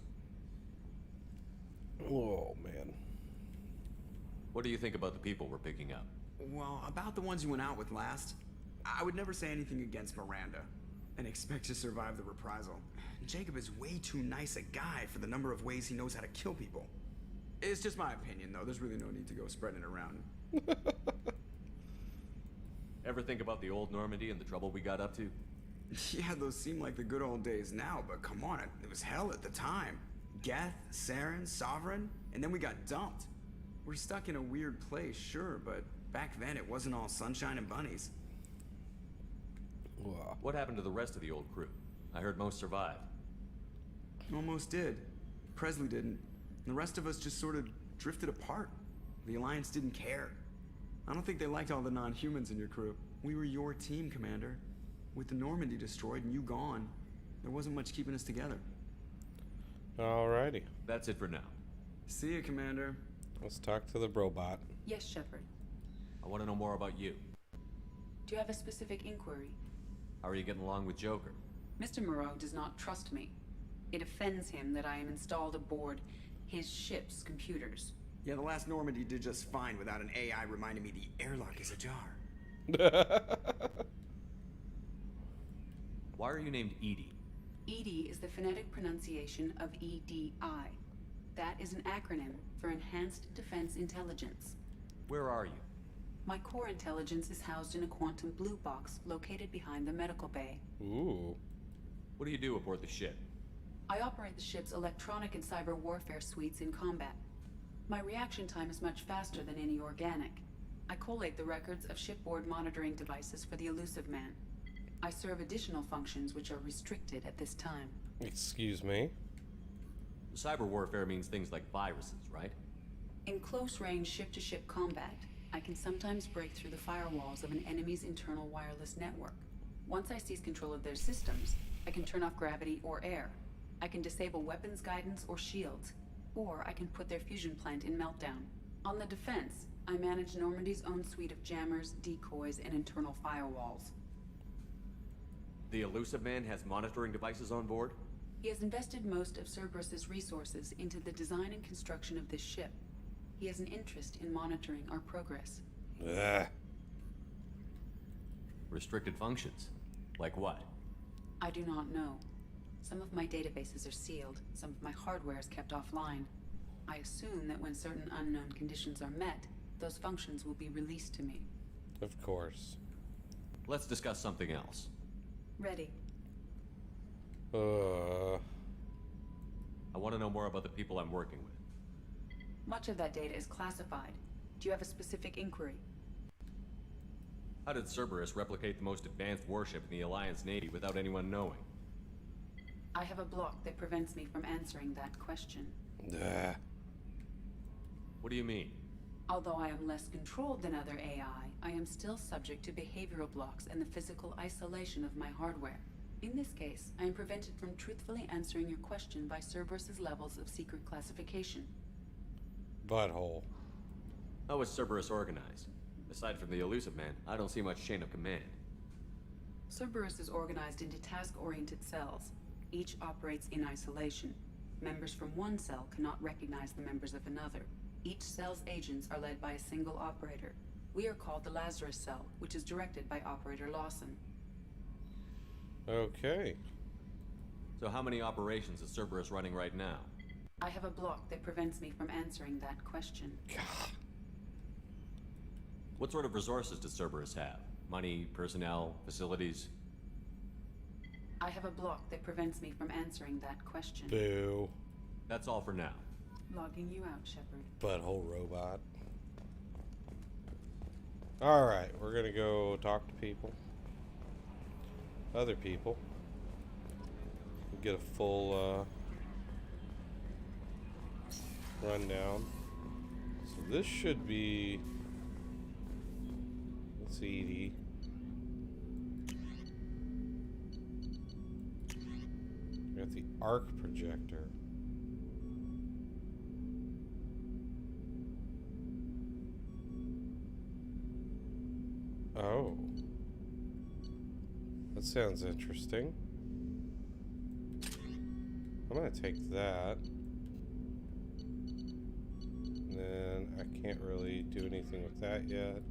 Oh, man. What do you think about the people we're picking up? Well, about the ones you went out with last, I would never say anything against Miranda and expect to survive the reprisal. Jacob is way too nice a guy for the number of ways he knows how to kill people. It's just my opinion, though. There's really no need to go spreading it around. Ever think about the old Normandy and the trouble we got up to? Yeah, those seem like the good old days now, but come on, it was hell at the time. Geth, Saren, Sovereign, and then we got dumped. We're stuck in a weird place, sure, but back then it wasn't all sunshine and bunnies. What happened to the rest of the old crew? I heard most survived. Almost did. Presley didn't. The rest of us just sort of drifted apart. The Alliance didn't care. I don't think they liked all the non-humans in your crew. We were your team, Commander. With the Normandy destroyed and you gone, there wasn't much keeping us together. Alrighty. That's it for now. See you, Commander. Let's talk to the robot. Yes, Shepard. I want to know more about you. Do you have a specific inquiry? How are you getting along with Joker? Mr. Moreau does not trust me. It offends him that I am installed aboard his ship's computers. Yeah, the last Normandy did just fine without an AI reminding me the airlock is ajar. Why are you named Edie? EDI is the phonetic pronunciation of EDI. That is an acronym for Enhanced Defense Intelligence. Where are you? My core intelligence is housed in a quantum blue box located behind the medical bay. Ooh. What do you do aboard the ship? I operate the ship's electronic and cyber warfare suites in combat. My reaction time is much faster than any organic. I collate the records of shipboard monitoring devices for the Elusive Man. I serve additional functions which are restricted at this time. Excuse me? Cyber warfare means things like viruses, right? In close-range ship-to-ship combat, I can sometimes break through the firewalls of an enemy's internal wireless network. Once I seize control of their systems, I can turn off gravity or air. I can disable weapons guidance or shields, or I can put their fusion plant in meltdown. On the defense, I manage Normandy's own suite of jammers, decoys, and internal firewalls. The Elusive Man has monitoring devices on board? He has invested most of Cerberus's resources into the design and construction of this ship. He has an interest in monitoring our progress. Ugh. Restricted functions? Like what? I do not know. Some of my databases are sealed, some of my hardware is kept offline. I assume that when certain unknown conditions are met, those functions will be released to me. Of course. Let's discuss something else. Ready. I want to know more about the people I'm working with. Much of that data is classified. Do you have a specific inquiry? How did Cerberus replicate the most advanced warship in the Alliance Navy without anyone knowing? I have a block that prevents me from answering that question. What do you mean? Although I am less controlled than other AI, I am still subject to behavioral blocks and the physical isolation of my hardware. In this case, I am prevented from truthfully answering your question by Cerberus's levels of secret classification. Butthole. How is Cerberus organized? Aside from the elusive man, I don't see much chain of command. Cerberus is organized into task-oriented cells. Each operates in isolation. Members from one cell cannot recognize the members of another. Each cell's agents are led by a single operator. We are called the Lazarus Cell, which is directed by Operator Lawson. Okay. So how many operations is Cerberus running right now? I have a block that prevents me from answering that question. What sort of resources does Cerberus have? Money, personnel, facilities? I have a block that prevents me from answering that question. Boo. That's all for now. Logging you out, Shepard. Butthole robot. Alright, we're gonna go talk to people. Other people. Get a full rundown. So this should be... Let's see, Edie. We got the arc projector. Oh. That sounds interesting. I'm gonna take that. And then I can't really do anything with that yet.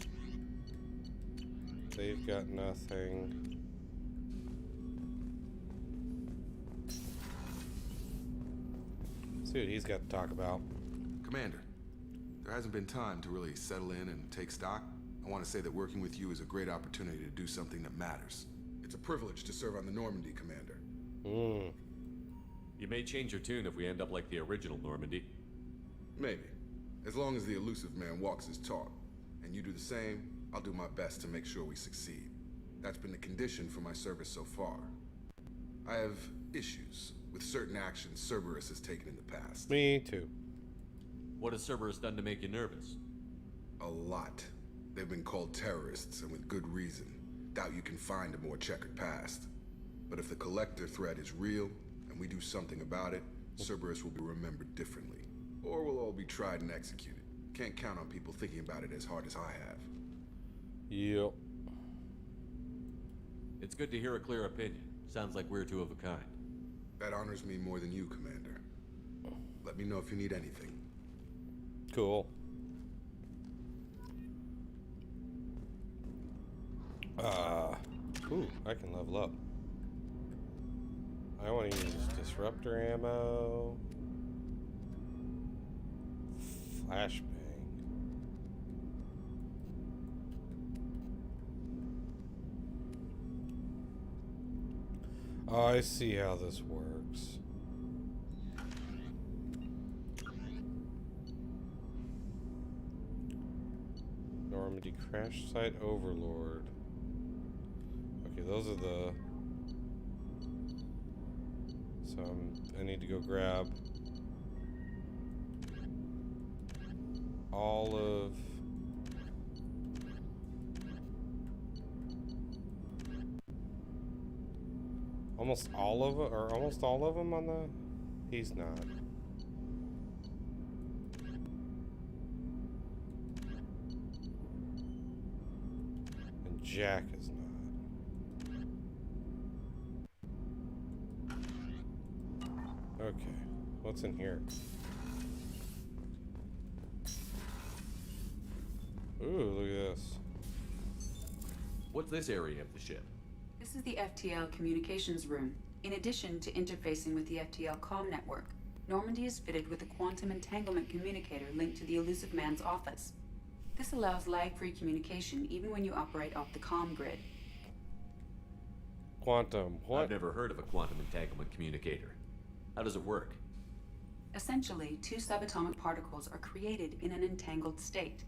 They've got nothing. Let's see what he's got to talk about. Commander, there hasn't been time to really settle in and take stock. I want to say that working with you is a great opportunity to do something that matters. It's a privilege to serve on the Normandy, Commander. You may change your tune if we end up like the original Normandy. Maybe. As long as the elusive man walks his talk, and you do the same, I'll do my best to make sure we succeed. That's been the condition for my service so far. I have issues with certain actions Cerberus has taken in the past. Me too. What has Cerberus done to make you nervous? A lot. They've been called terrorists, and with good reason. Doubt you can find a more checkered past. But if the Collector threat is real, and we do something about it, Cerberus will be remembered differently. Or we'll all be tried and executed. Can't count on people thinking about it as hard as I have. Yep. It's good to hear a clear opinion. Sounds like we're two of a kind. That honors me more than you, Commander. Let me know if you need anything. Cool. Ooh, I can level up. I want to use disruptor ammo. Flashbang. Oh, I see how this works. Normandy Crash Site Overlord. Okay, those are the... So I need to go grab all of... Almost all of it, or almost all of them on the... He's not. And Jack is not. Okay, what's in here? Ooh, look at this. What's this area of the ship? This is the Ftl Communications Room. In addition to interfacing with the Ftl comm network, Normandy is fitted with a quantum entanglement communicator linked to the Elusive Man's office. This allows lag-free communication even when you operate off the comm grid. Quantum, what? I've never heard of a quantum entanglement communicator. How does it work? Essentially, two subatomic particles are created in an entangled state.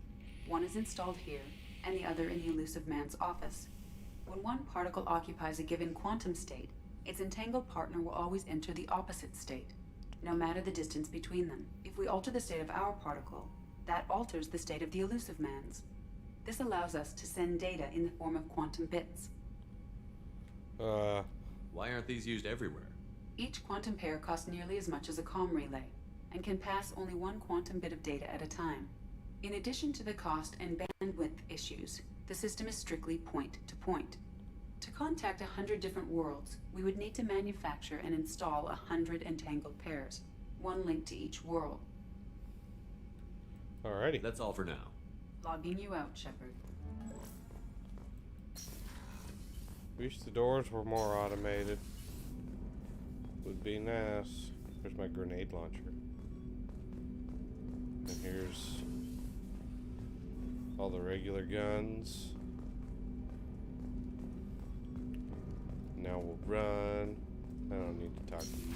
One is installed here, and the other in the Elusive Man's office. When one particle occupies a given quantum state, its entangled partner will always enter the opposite state, no matter the distance between them. If we alter the state of our particle, that alters the state of the Elusive Man's. This allows us to send data in the form of quantum bits. Why aren't these used everywhere? Each quantum pair costs nearly as much as a comm relay, and can pass only one quantum bit of data at a time. In addition to the cost and bandwidth issues, the system is strictly point-to-point. To contact 100 different worlds, we would need to manufacture and install 100 entangled pairs, one linked to each world. Alrighty. That's all for now. Logging you out, Shepard. Wish the doors were more automated. Would be nice. Here's my grenade launcher. And here's all the regular guns. Now we'll run. I don't need to talk to you.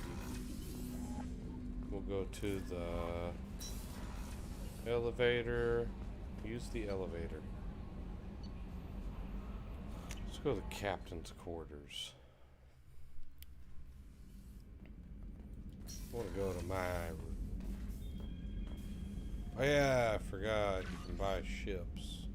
We'll go to the elevator. Use the elevator. Let's go to the captain's quarters. I want to go to my room. Oh yeah, I forgot. You can buy ships.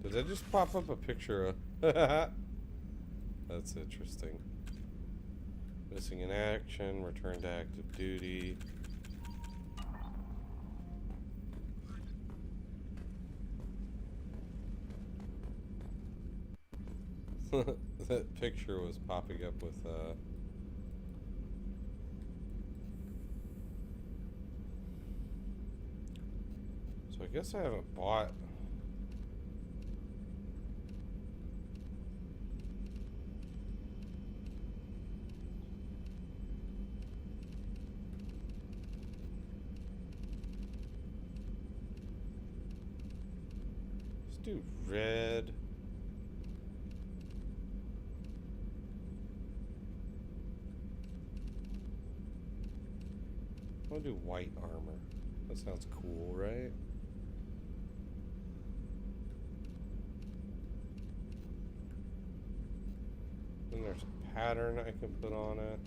Did that just pop up a picture of... That's interesting. Missing in action, return to active duty. That picture was popping up with, So I guess I haven't bought... Let's do red. I want to do white armor. That sounds cool, right? Then there's a pattern I can put on it.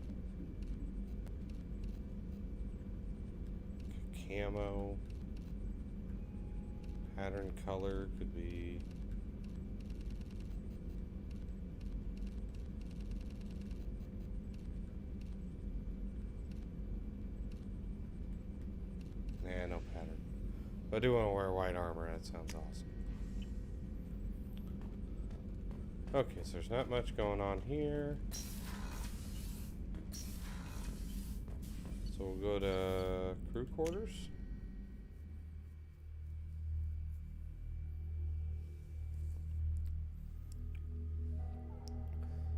Camo. Pattern color could be... Nah, no pattern. But I do want to wear white armor. That sounds awesome. Okay, so there's not much going on here. So we'll go to crew quarters.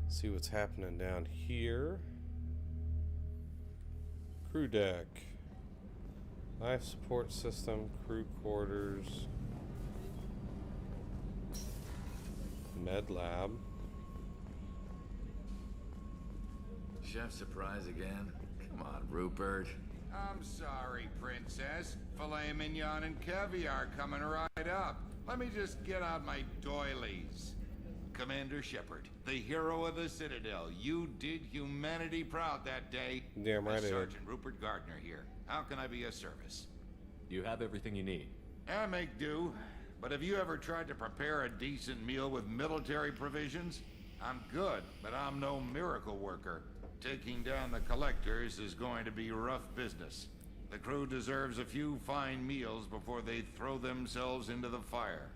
See what's happening down here. Crew deck. Life support system, crew quarters, med lab. Chef surprise again? Come on, Rupert. I'm sorry, Princess. Filet mignon and caviar coming right up. Let me just get out my doilies. Commander Shepard, the hero of the Citadel. You did humanity proud that day. Damn right I did. Sergeant Rupert Gardner here. How can I be of service? You have everything you need. I make do. But have you ever tried to prepare a decent meal with military provisions? I'm good, but I'm no miracle worker. Taking down the collectors is going to be rough business. The crew deserves a few fine meals before they throw themselves into the fire.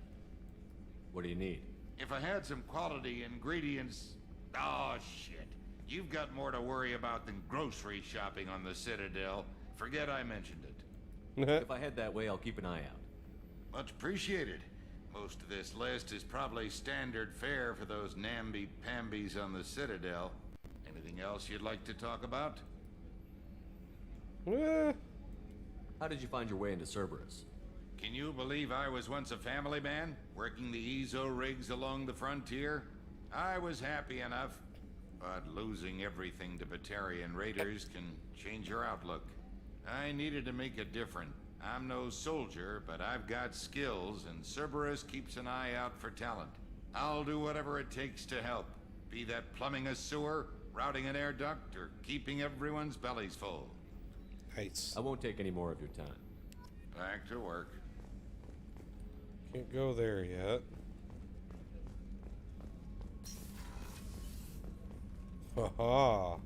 What do you need? If I had some quality ingredients... Oh, shit. You've got more to worry about than grocery shopping on the Citadel. Forget I mentioned it. If I head that way, I'll keep an eye out. Much appreciated. Most of this list is probably standard fare for those namby-pambies on the Citadel. Anything else you'd like to talk about? How did you find your way into Cerberus? Can you believe I was once a family man, working the EZO rigs along the frontier? I was happy enough, but losing everything to Batarian raiders can change your outlook. I needed to make a difference. I'm no soldier, but I've got skills, and Cerberus keeps an eye out for talent. I'll do whatever it takes to help, be that plumbing a sewer, routing an air duct, or keeping everyone's bellies full. Nice. I won't take any more of your time. Back to work. Can't go there yet. Haha.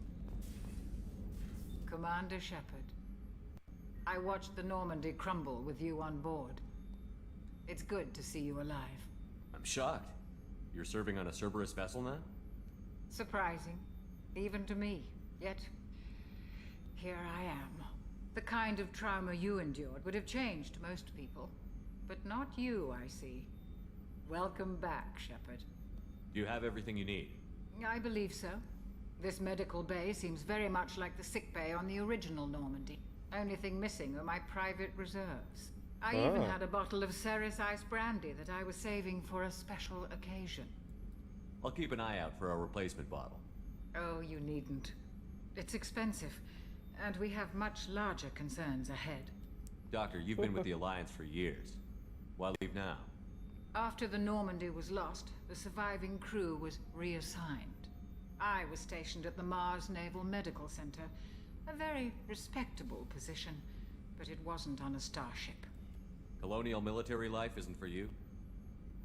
Commander Shepard, I watched the Normandy crumble with you on board. It's good to see you alive. I'm shocked. You're serving on a Cerberus vessel now? Surprising, even to me. Yet, here I am. The kind of trauma you endured would have changed most people. But not you, I see. Welcome back, Shepard. Do you have everything you need? I believe so. This medical bay seems very much like the sick bay on the original Normandy. Only thing missing are my private reserves. I even had a bottle of Ceres Ice brandy that I was saving for a special occasion. I'll keep an eye out for a replacement bottle. Oh, you needn't. It's expensive, and we have much larger concerns ahead. Doctor, you've been with the Alliance for years. Why leave now? After the Normandy was lost, the surviving crew was reassigned. I was stationed at the Mars Naval Medical Center, a very respectable position, but it wasn't on a starship. Colonial military life isn't for you?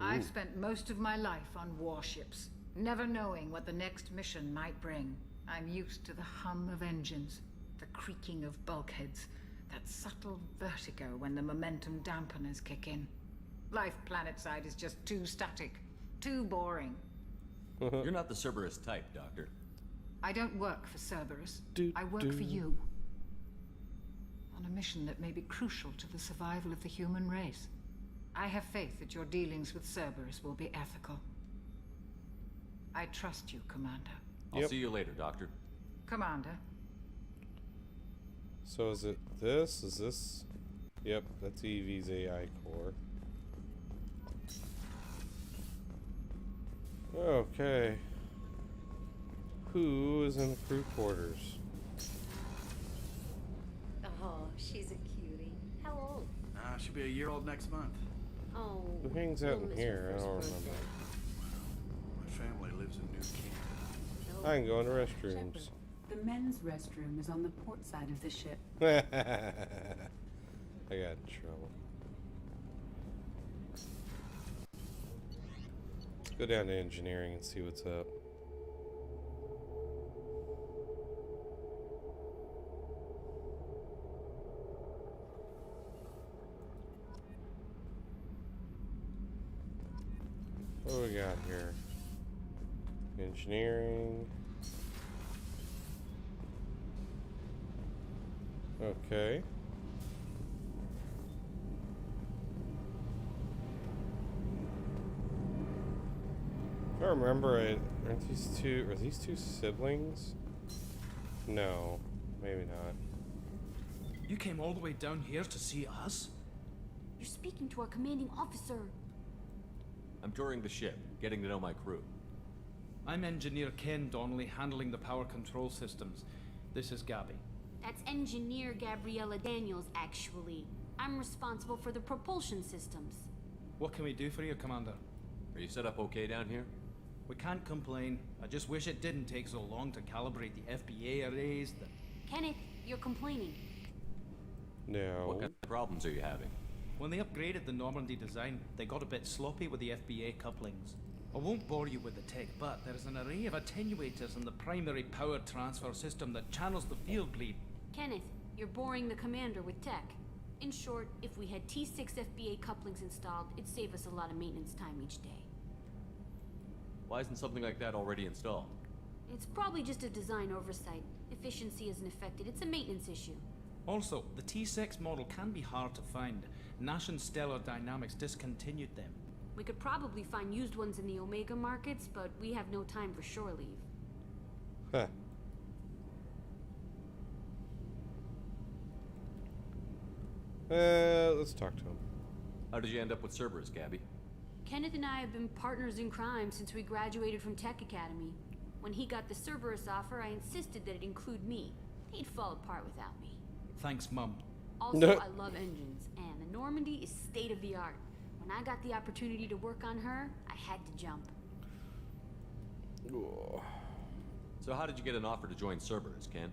I've spent most of my life on warships, never knowing what the next mission might bring. I'm used to the hum of engines, the creaking of bulkheads, that subtle vertigo when the momentum dampeners kick in. Life planetside is just too static, too boring. You're not the Cerberus type, Doctor. I don't work for Cerberus. I work for you. On a mission that may be crucial to the survival of the human race. I have faith that your dealings with Cerberus will be ethical. I trust you, Commander. I'll see you later, Doctor. Commander. So is it this? Is this? Yep, that's Evie's AI core. Okay. Who is in the crew quarters? Oh, she's a cutie. How old? She'll be a year old next month. Oh. Who hangs out in here? I don't remember. My family lives in New Camp. I can go into restrooms. The men's restroom is on the port side of the ship. I got in trouble. Let's go down to engineering and see what's up. What do we got here? Engineering. Okay. If I remember it, are these two siblings? No, maybe not. You came all the way down here to see us? You're speaking to our commanding officer. I'm touring the ship, getting to know my crew. I'm Engineer Ken Donnelly, handling the power control systems. This is Gabby. That's Engineer Gabriella Daniels, actually. I'm responsible for the propulsion systems. What can we do for you, Commander? Are you set up okay down here? We can't complain. I just wish it didn't take so long to calibrate the FBA arrays. Kenneth, you're complaining. No. What kind of problems are you having? When they upgraded the Normandy design, they got a bit sloppy with the FBA couplings. I won't bore you with the tech, but there is an array of attenuators in the primary power transfer system that channels the field bleed. Kenneth, you're boring the commander with tech. In short, if we had T6 FBA couplings installed, it'd save us a lot of maintenance time each day. Why isn't something like that already installed? It's probably just a design oversight. Efficiency isn't affected. It's a maintenance issue. Also, the T6 model can be hard to find. Nash and Stellar Dynamics discontinued them. We could probably find used ones in the Omega markets, but we have no time for shore leave. Huh. Let's talk to him. How did you end up with Cerberus, Gabby? Kenneth and I have been partners in crime since we graduated from Tech Academy. When he got the Cerberus offer, I insisted that it include me. He'd fall apart without me. Thanks, Mum. Also, I love engines, and the Normandy is state-of-the-art. When I got the opportunity to work on her, I had to jump. So how did you get an offer to join Cerberus, Ken?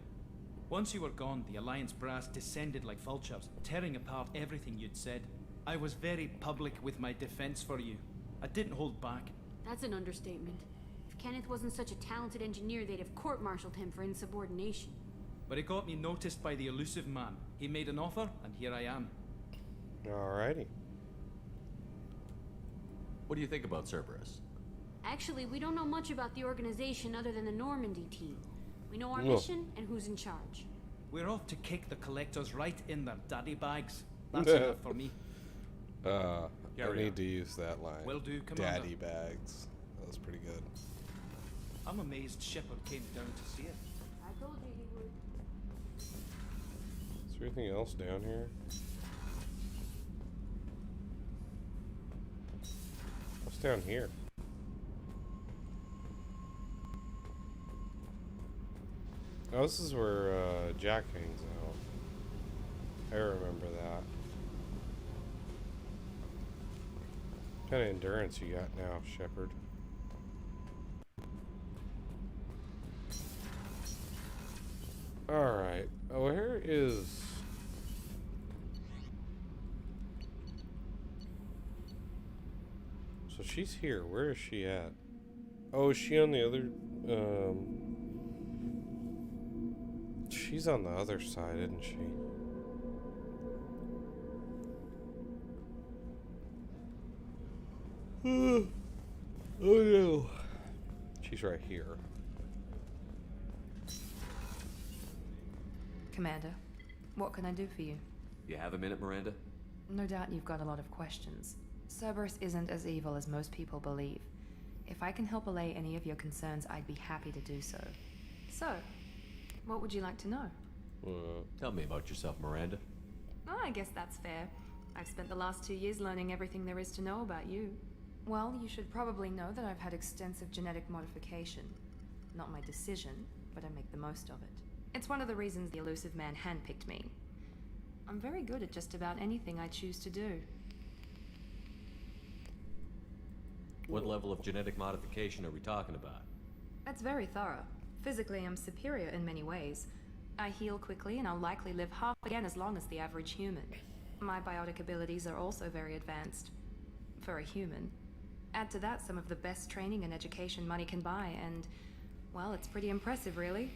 Once you were gone, the Alliance brass descended like vultures, tearing apart everything you'd said. I was very public with my defense for you. I didn't hold back. That's an understatement. If Kenneth wasn't such a talented engineer, they'd have court-martialed him for insubordination. But it got me noticed by the elusive man. He made an offer, and here I am. Alrighty. What do you think about Cerberus? Actually, we don't know much about the organization other than the Normandy team. We know our mission and who's in charge. We're off to kick the collectors right in their daddy bags. That's enough for me. I need to use that line. Will do, Commander. Daddy bags. That was pretty good. I'm amazed Shepard came down to see it. I told you he would. Is there anything else down here? What's down here? Oh, this is where Jack hangs out. I remember that. What kind of endurance you got now, Shepard? Alright. Oh, where is... So she's here. Where is she at? Oh, is she on the other... She's on the other side, isn't she? Oh no. She's right here. Commander, what can I do for you? You have a minute, Miranda? No doubt you've got a lot of questions. Cerberus isn't as evil as most people believe. If I can help allay any of your concerns, I'd be happy to do so. So, what would you like to know? Tell me about yourself, Miranda. Oh, I guess that's fair. I've spent the last 2 years learning everything there is to know about you. Well, you should probably know that I've had extensive genetic modification. Not my decision, but I make the most of it. It's one of the reasons the elusive man handpicked me. I'm very good at just about anything I choose to do. What level of genetic modification are we talking about? That's very thorough. Physically, I'm superior in many ways. I heal quickly, and I'll likely live half again as long as the average human. My biotic abilities are also very advanced. For a human. Add to that some of the best training and education money can buy, and, well, it's pretty impressive, really.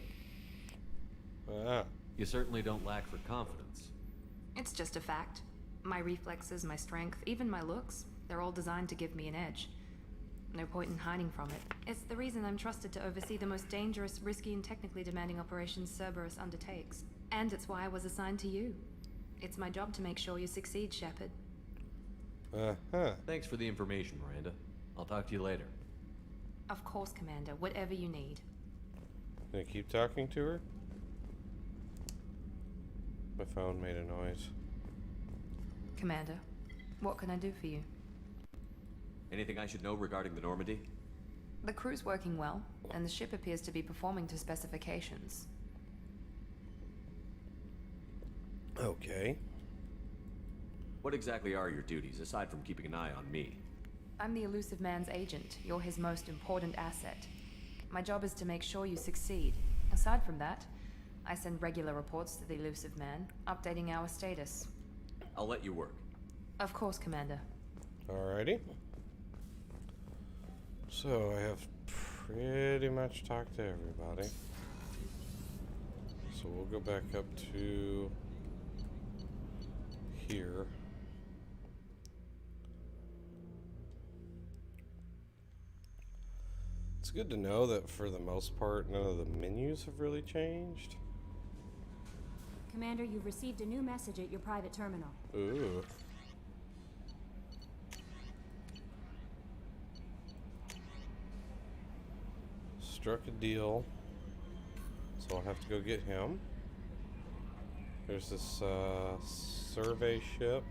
You certainly don't lack for confidence. It's just a fact. My reflexes, my strength, even my looks, they're all designed to give me an edge. No point in hiding from it. It's the reason I'm trusted to oversee the most dangerous, risky, and technically demanding operations Cerberus undertakes. And it's why I was assigned to you. It's my job to make sure you succeed, Shepard. Thanks for the information, Miranda. I'll talk to you later. Of course, Commander. Whatever you need. Can I keep talking to her? My phone made a noise. Commander, what can I do for you? Anything I should know regarding the Normandy? The crew's working well, and the ship appears to be performing to specifications. Okay. What exactly are your duties, aside from keeping an eye on me? I'm the elusive man's agent. You're his most important asset. My job is to make sure you succeed. Aside from that, I send regular reports to the elusive man, updating our status. I'll let you work. Of course, Commander. Alrighty. So, I have pretty much talked to everybody. So, we'll go back up to here. It's good to know that for the most part, none of the menus have really changed. Commander, you've received a new message at your private terminal. Ooh. Struck a deal. So I'll have to go get him. There's this survey ship.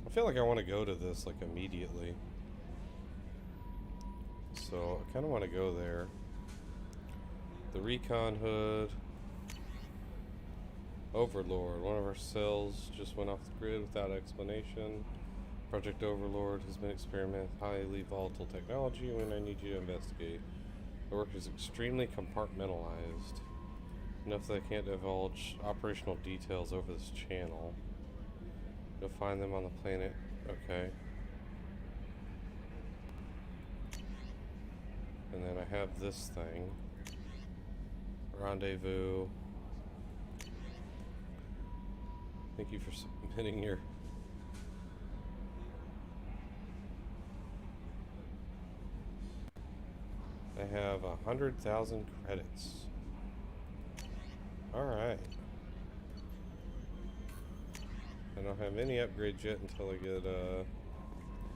I feel like I want to go to this like immediately. So I kind of want to go there. The recon hood. Overlord. One of our cells just went off the grid without explanation. Project Overlord has been experimenting with highly volatile technology when I need you to investigate. The work is extremely compartmentalized. Enough that I can't divulge operational details over this channel. You'll find them on the planet. Okay. And then I have this thing. Rendezvous. Thank you for submitting your... I have 100,000 credits. Alright. I don't have any upgrades yet until I get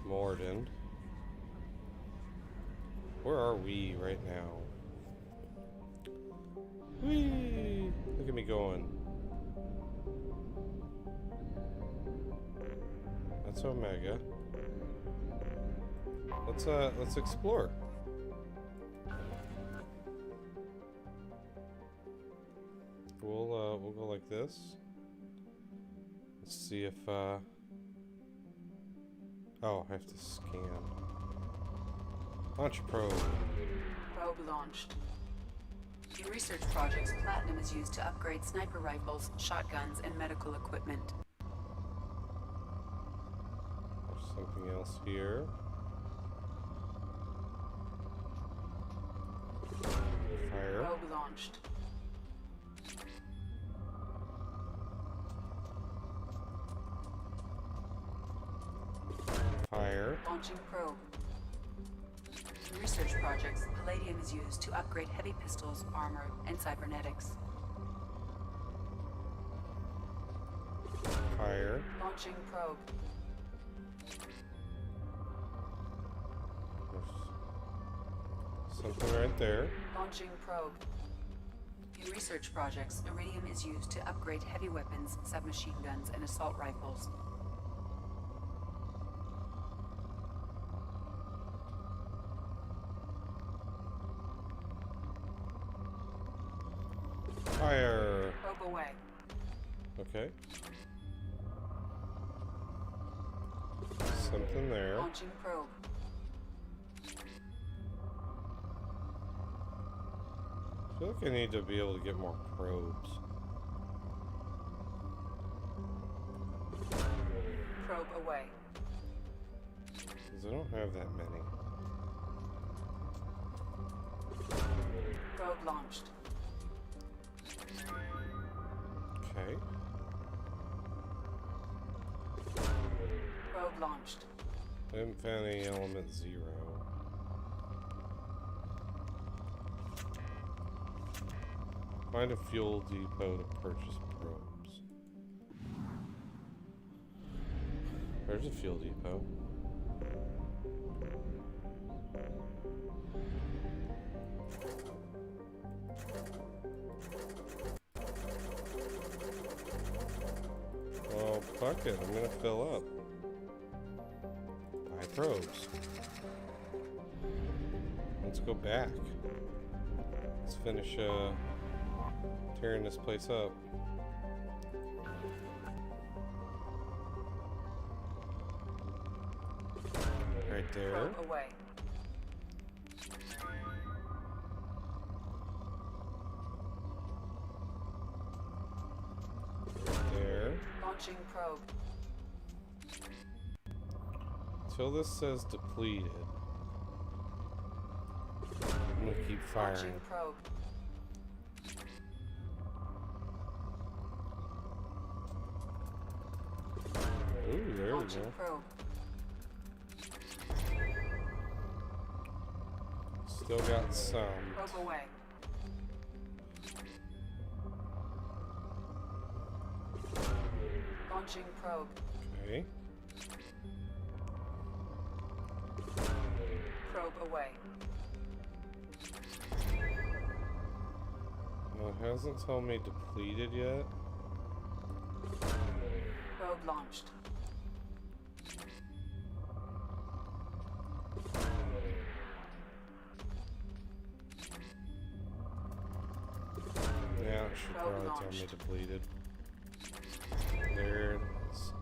Morden. Where are we right now? Whee! Look at me going. That's Omega. Let's explore. We'll go like this. Let's see if oh, I have to scan. Launch probe. Probe launched. In research projects, platinum is used to upgrade sniper rifles, shotguns, and medical equipment. There's something else here. Fire. Probe launched. Fire. Launching probe. In research projects, palladium is used to upgrade heavy pistols, armor, and cybernetics. Fire. Launching probe. There's something right there. Launching probe. In research projects, iridium is used to upgrade heavy weapons, submachine guns, and assault rifles. Fire. Probe away. Okay. Something there. Launching probe. I feel like I need to be able to get more probes. Probe away. Because I don't have that many. Probe launched. Okay. Probe launched. I haven't found any element 0. Find a fuel depot to purchase probes. There's a fuel depot. Well, fuck it. I'm gonna fill up. Buy probes. Let's go back. Let's finish tearing this place up. Right there. Probe away. There. Launching probe. Until this says depleted, I'm gonna keep firing. Launching probe. Ooh, there we Launching go. probe. Still got some. Probe away. Launching probe. Okay. Probe away. Well, it hasn't told me depleted yet. Probe launched. Now it should probably tell me depleted. There it is.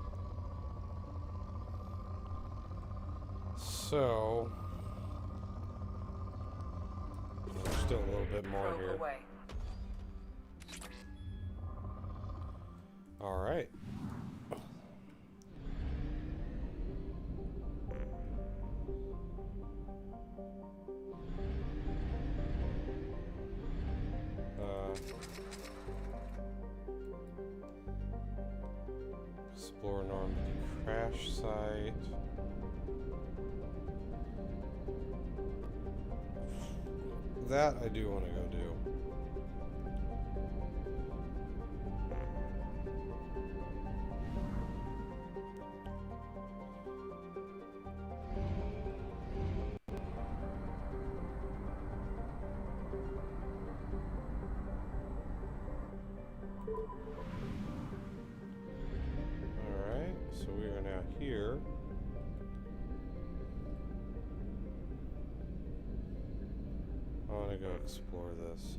So there's still a little bit more Probe here. away. All right. Explore Normandy crash site. That I do want to go do. Alright, so we are now here. I want to go explore this.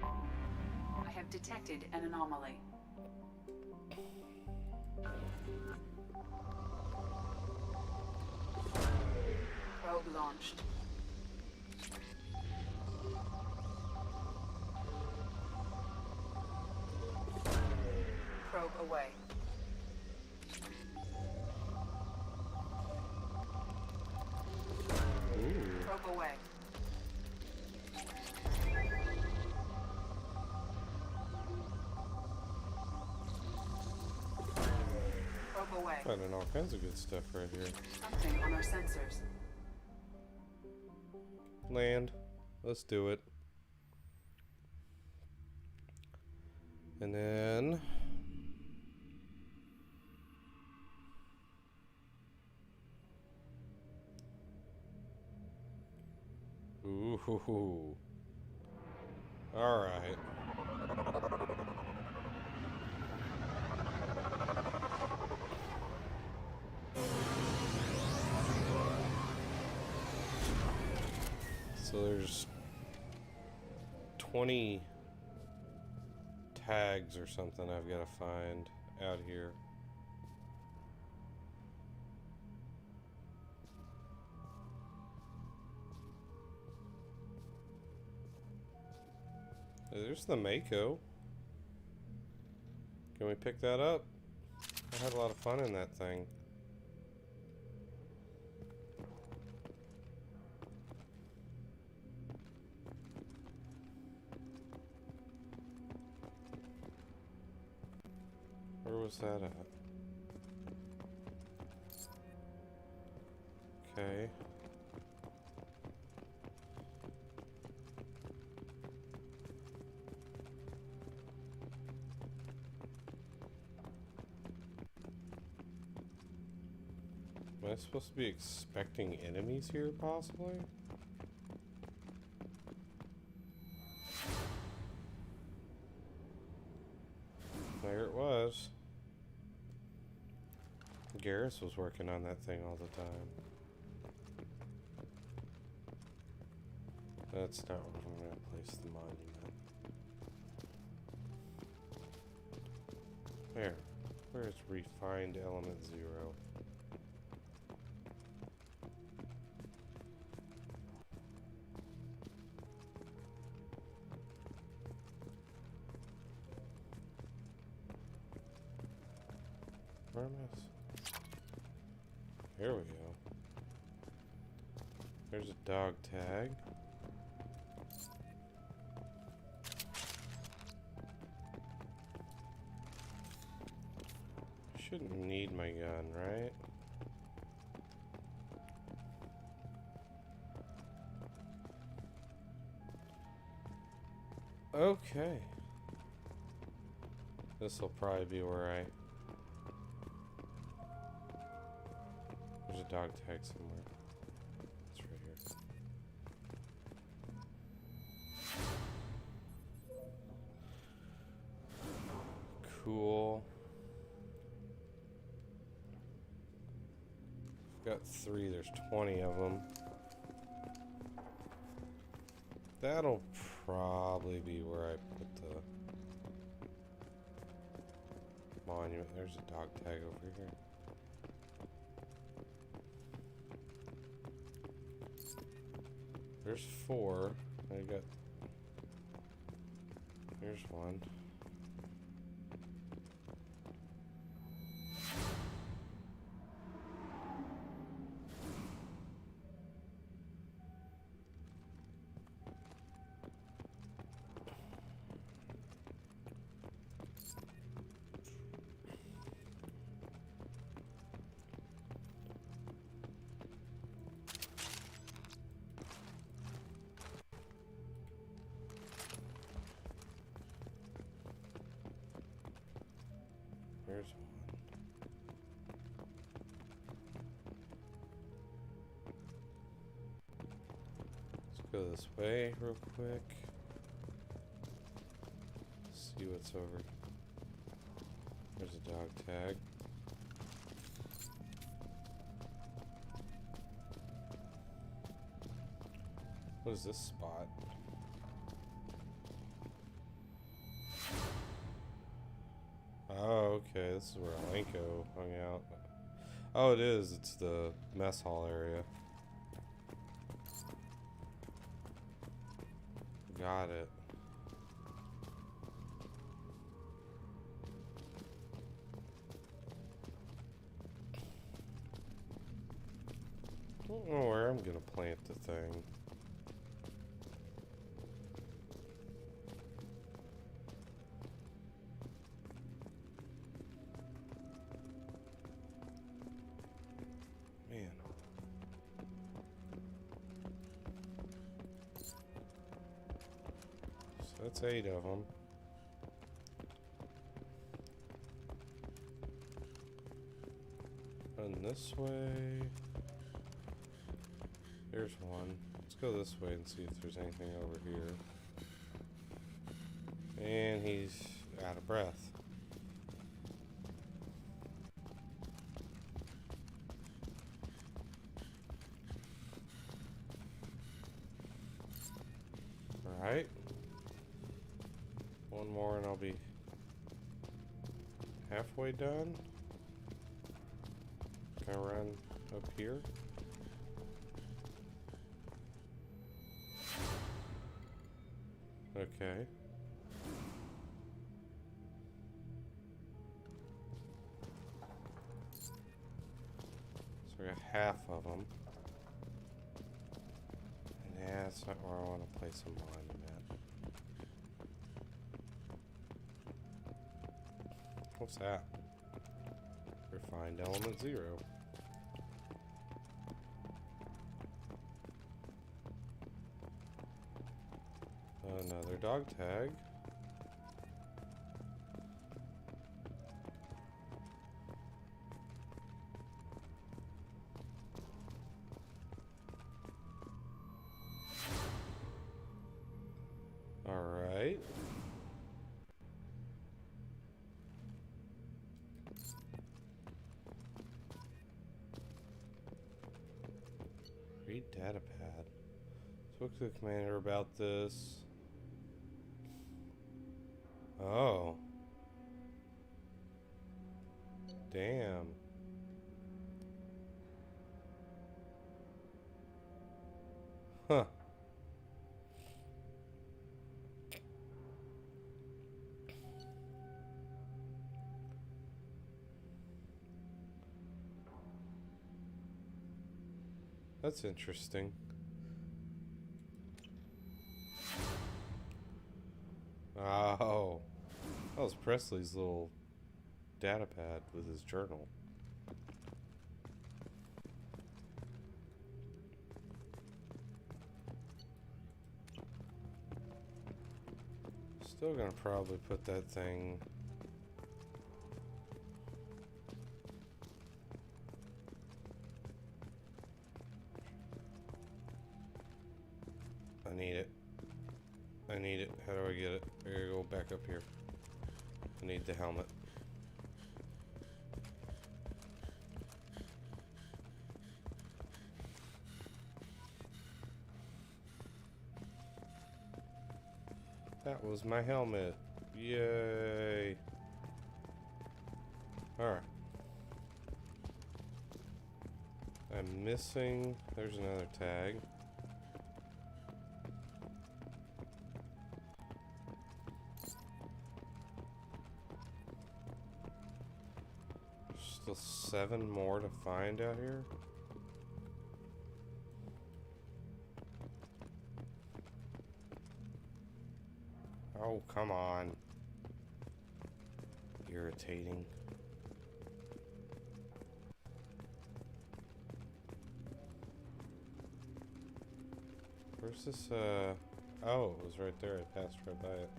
I have detected an anomaly. Probe launched. Probe away. Probe away. Probe away. Finding all kinds of good stuff right here. Something on our sensors. Land. Let's do it. And then ooh. All right. So there's 20 tags or something I've got to find out here. There's the Mako. Can we pick that up? I had a lot of fun in that thing. Where was that at? Okay. Am I supposed to be expecting enemies here, possibly? There it was. Garrus was working on that thing all the time. That's not where I'm going to place the monument. There. Where's refined element 0? Where am I? There we go. There's a dog tag. shouldn't need my gun, right? Okay. This will probably be where I... There's a dog tag somewhere. It's right here. Cool. Got 3, there's 20 of them. That'll probably be where I put the monument. There's a dog tag over here. There's 4. I got... Here's 1. Here's 1. Let's go this way real quick. See what's over. There's a dog tag. What is this spot? Oh, okay, this is where Alenko hung out. Oh, it is. It's the mess hall area. Got it. Don't know where I'm gonna plant the thing. Man. So that's 8 of them. And this way. There's 1. Let's go this way and see if there's anything over here. And he's out of breath. Alright. 1 more and I'll be halfway done. Can I run up here? Okay. So we got half of them. And yeah, that's not where I want to place a monument. What's that? Refined element 0. Another dog tag. All right. Read data pad. Spoke to the commander about this. Oh. Damn. Huh. That's interesting. Oh. That was Presley's little data pad with his journal. Still gonna probably put that thing... I need it. I need it. How do I get it? I gotta go back up here. I need the helmet. That was my helmet. Yay. Alright. I'm missing... There's another tag. Still 7 more to find out here. Oh, come on. Irritating. Where's this, oh, it was right there. I passed right by it.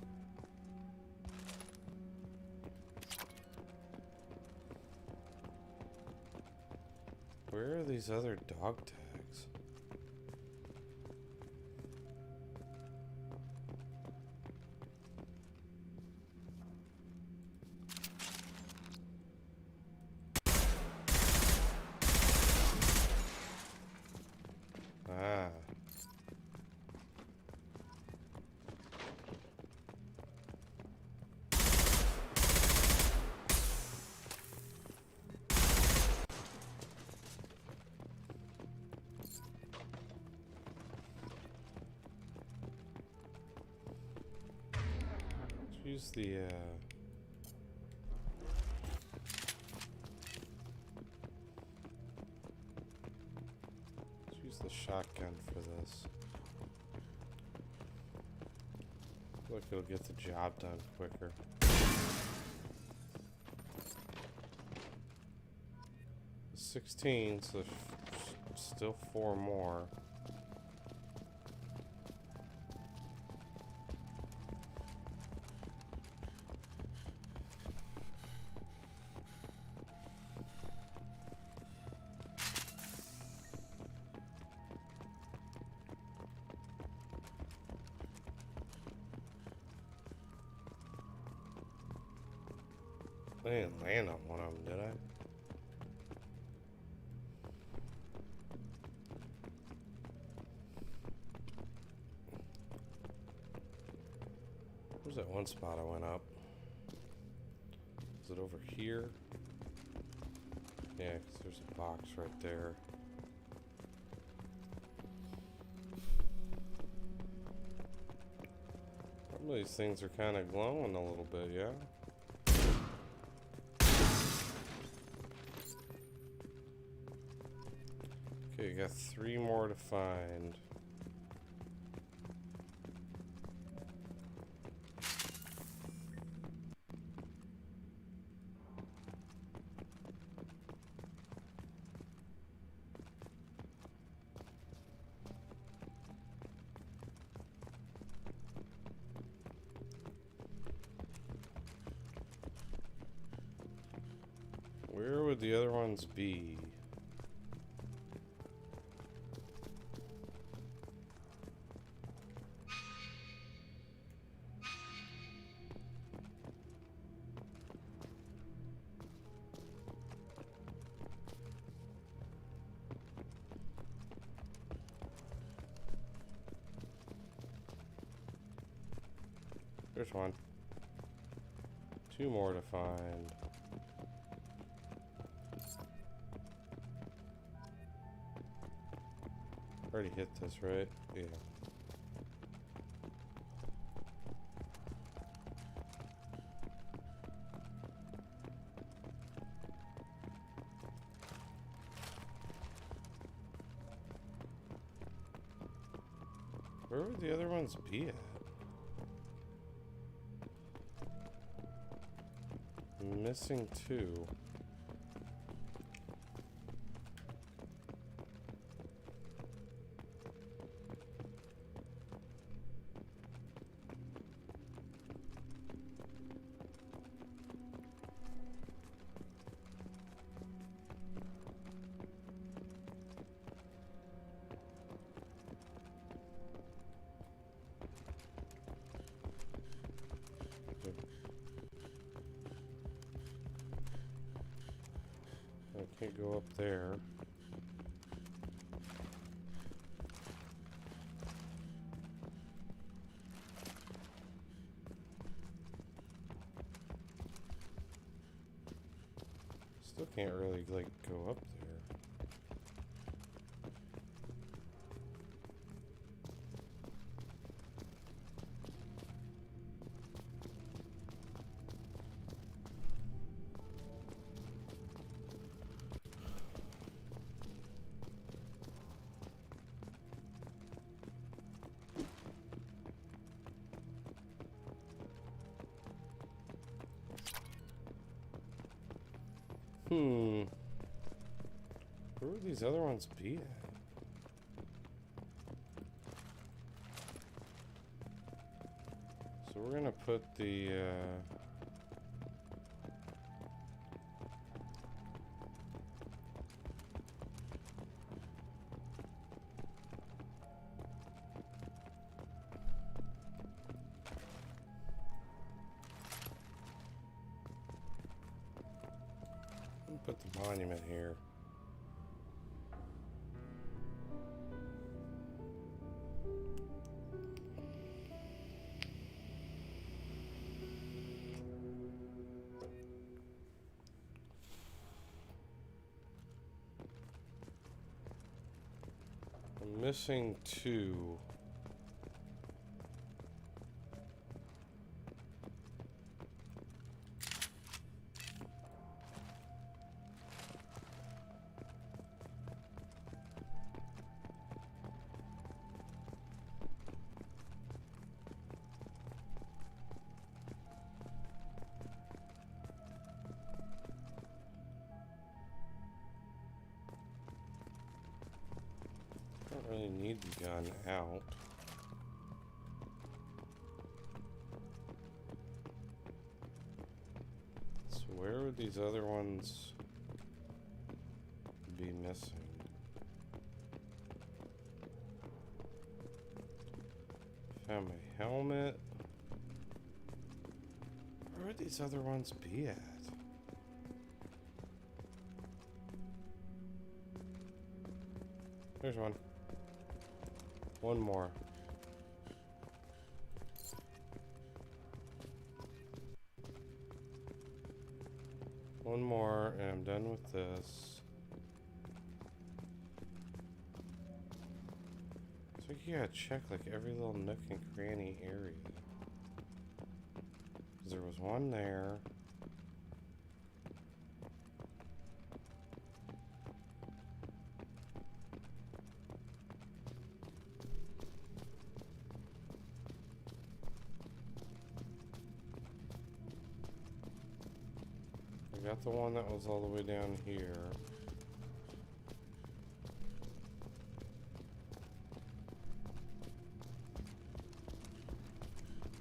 Where are these other dog tags? Ah. Use the, let's use the shotgun for this. Look, it'll get the job done quicker. 16, so still 4 more. I didn't land on one of them, did I? Where's that one spot I went up? Is it over here? Yeah, 'cause there's a box right there. Some of these things are kind of glowing a little bit, yeah? Okay, got 3 more to find. Where would the other ones be? There's one. 2 more to find. Already hit this, right? Yeah. Where would the other ones be at? I'm missing 2. I can't go up there. Still can't really, like, go up there. Where would these other ones be at? So we're gonna put the put the monument here. I'm missing 2. Don't really need the gun out. So where would these other ones be missing? Found my helmet. Where would these other ones be at? There's one. One more. One more, and I'm done with this. So you gotta check like every little nook and cranny area. 'Cause there was one there. I got the one that was all the way down here.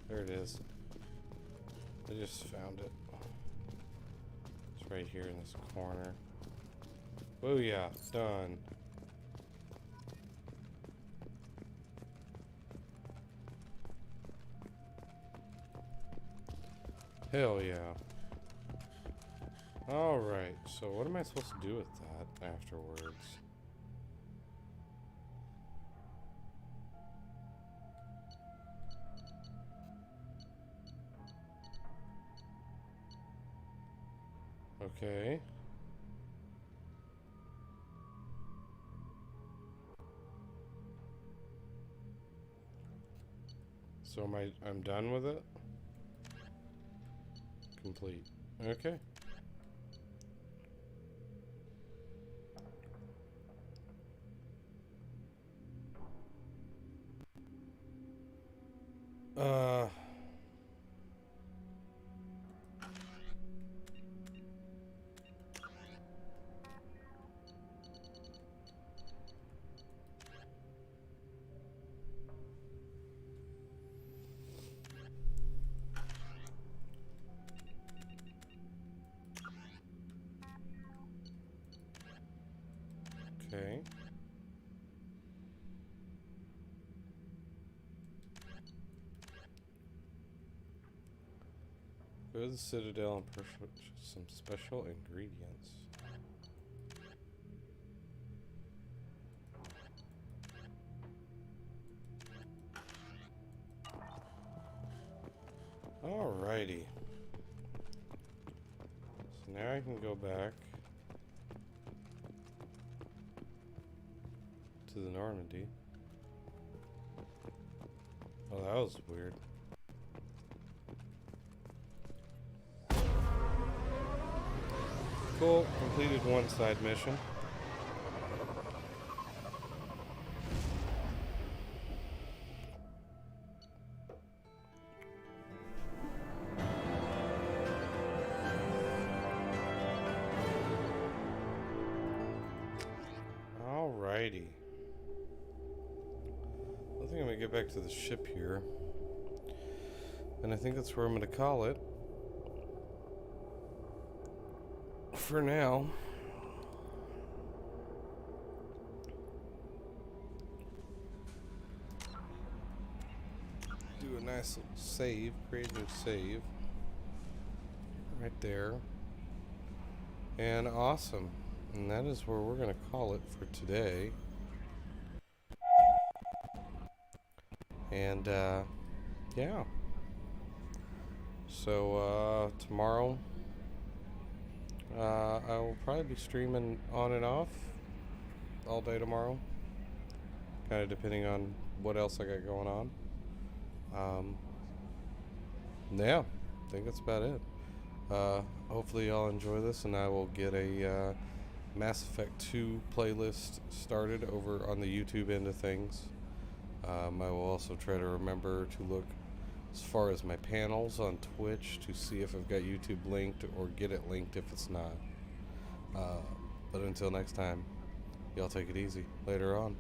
There it is. I just found it. It's right here in this corner. Booyah, done. Hell yeah. Alright, so what am I supposed to do with that afterwards? Okay. So I'm done with it? Complete. Okay. Go to the Citadel and purchase some special ingredients. Alrighty. So now I can go back to the Normandy. Oh, that was weird. Cool. Completed one side mission. Alrighty. I think I'm gonna get back to the ship here. And I think that's where I'm gonna call it. For now. Do a nice little save, create a new save. Right there. And awesome. And that is where we're gonna call it for today. And yeah. So tomorrow I will probably be streaming on and off all day tomorrow, kind of depending on what else I got going on. Yeah, I think that's about it. Hopefully y'all enjoy this, and I will get a Mass Effect 2 playlist started over on the YouTube end of things. I will also try to remember to look as far as my panels on Twitch to see if I've got YouTube linked, or get it linked if it's not. But until next time, y'all take it easy. Later on.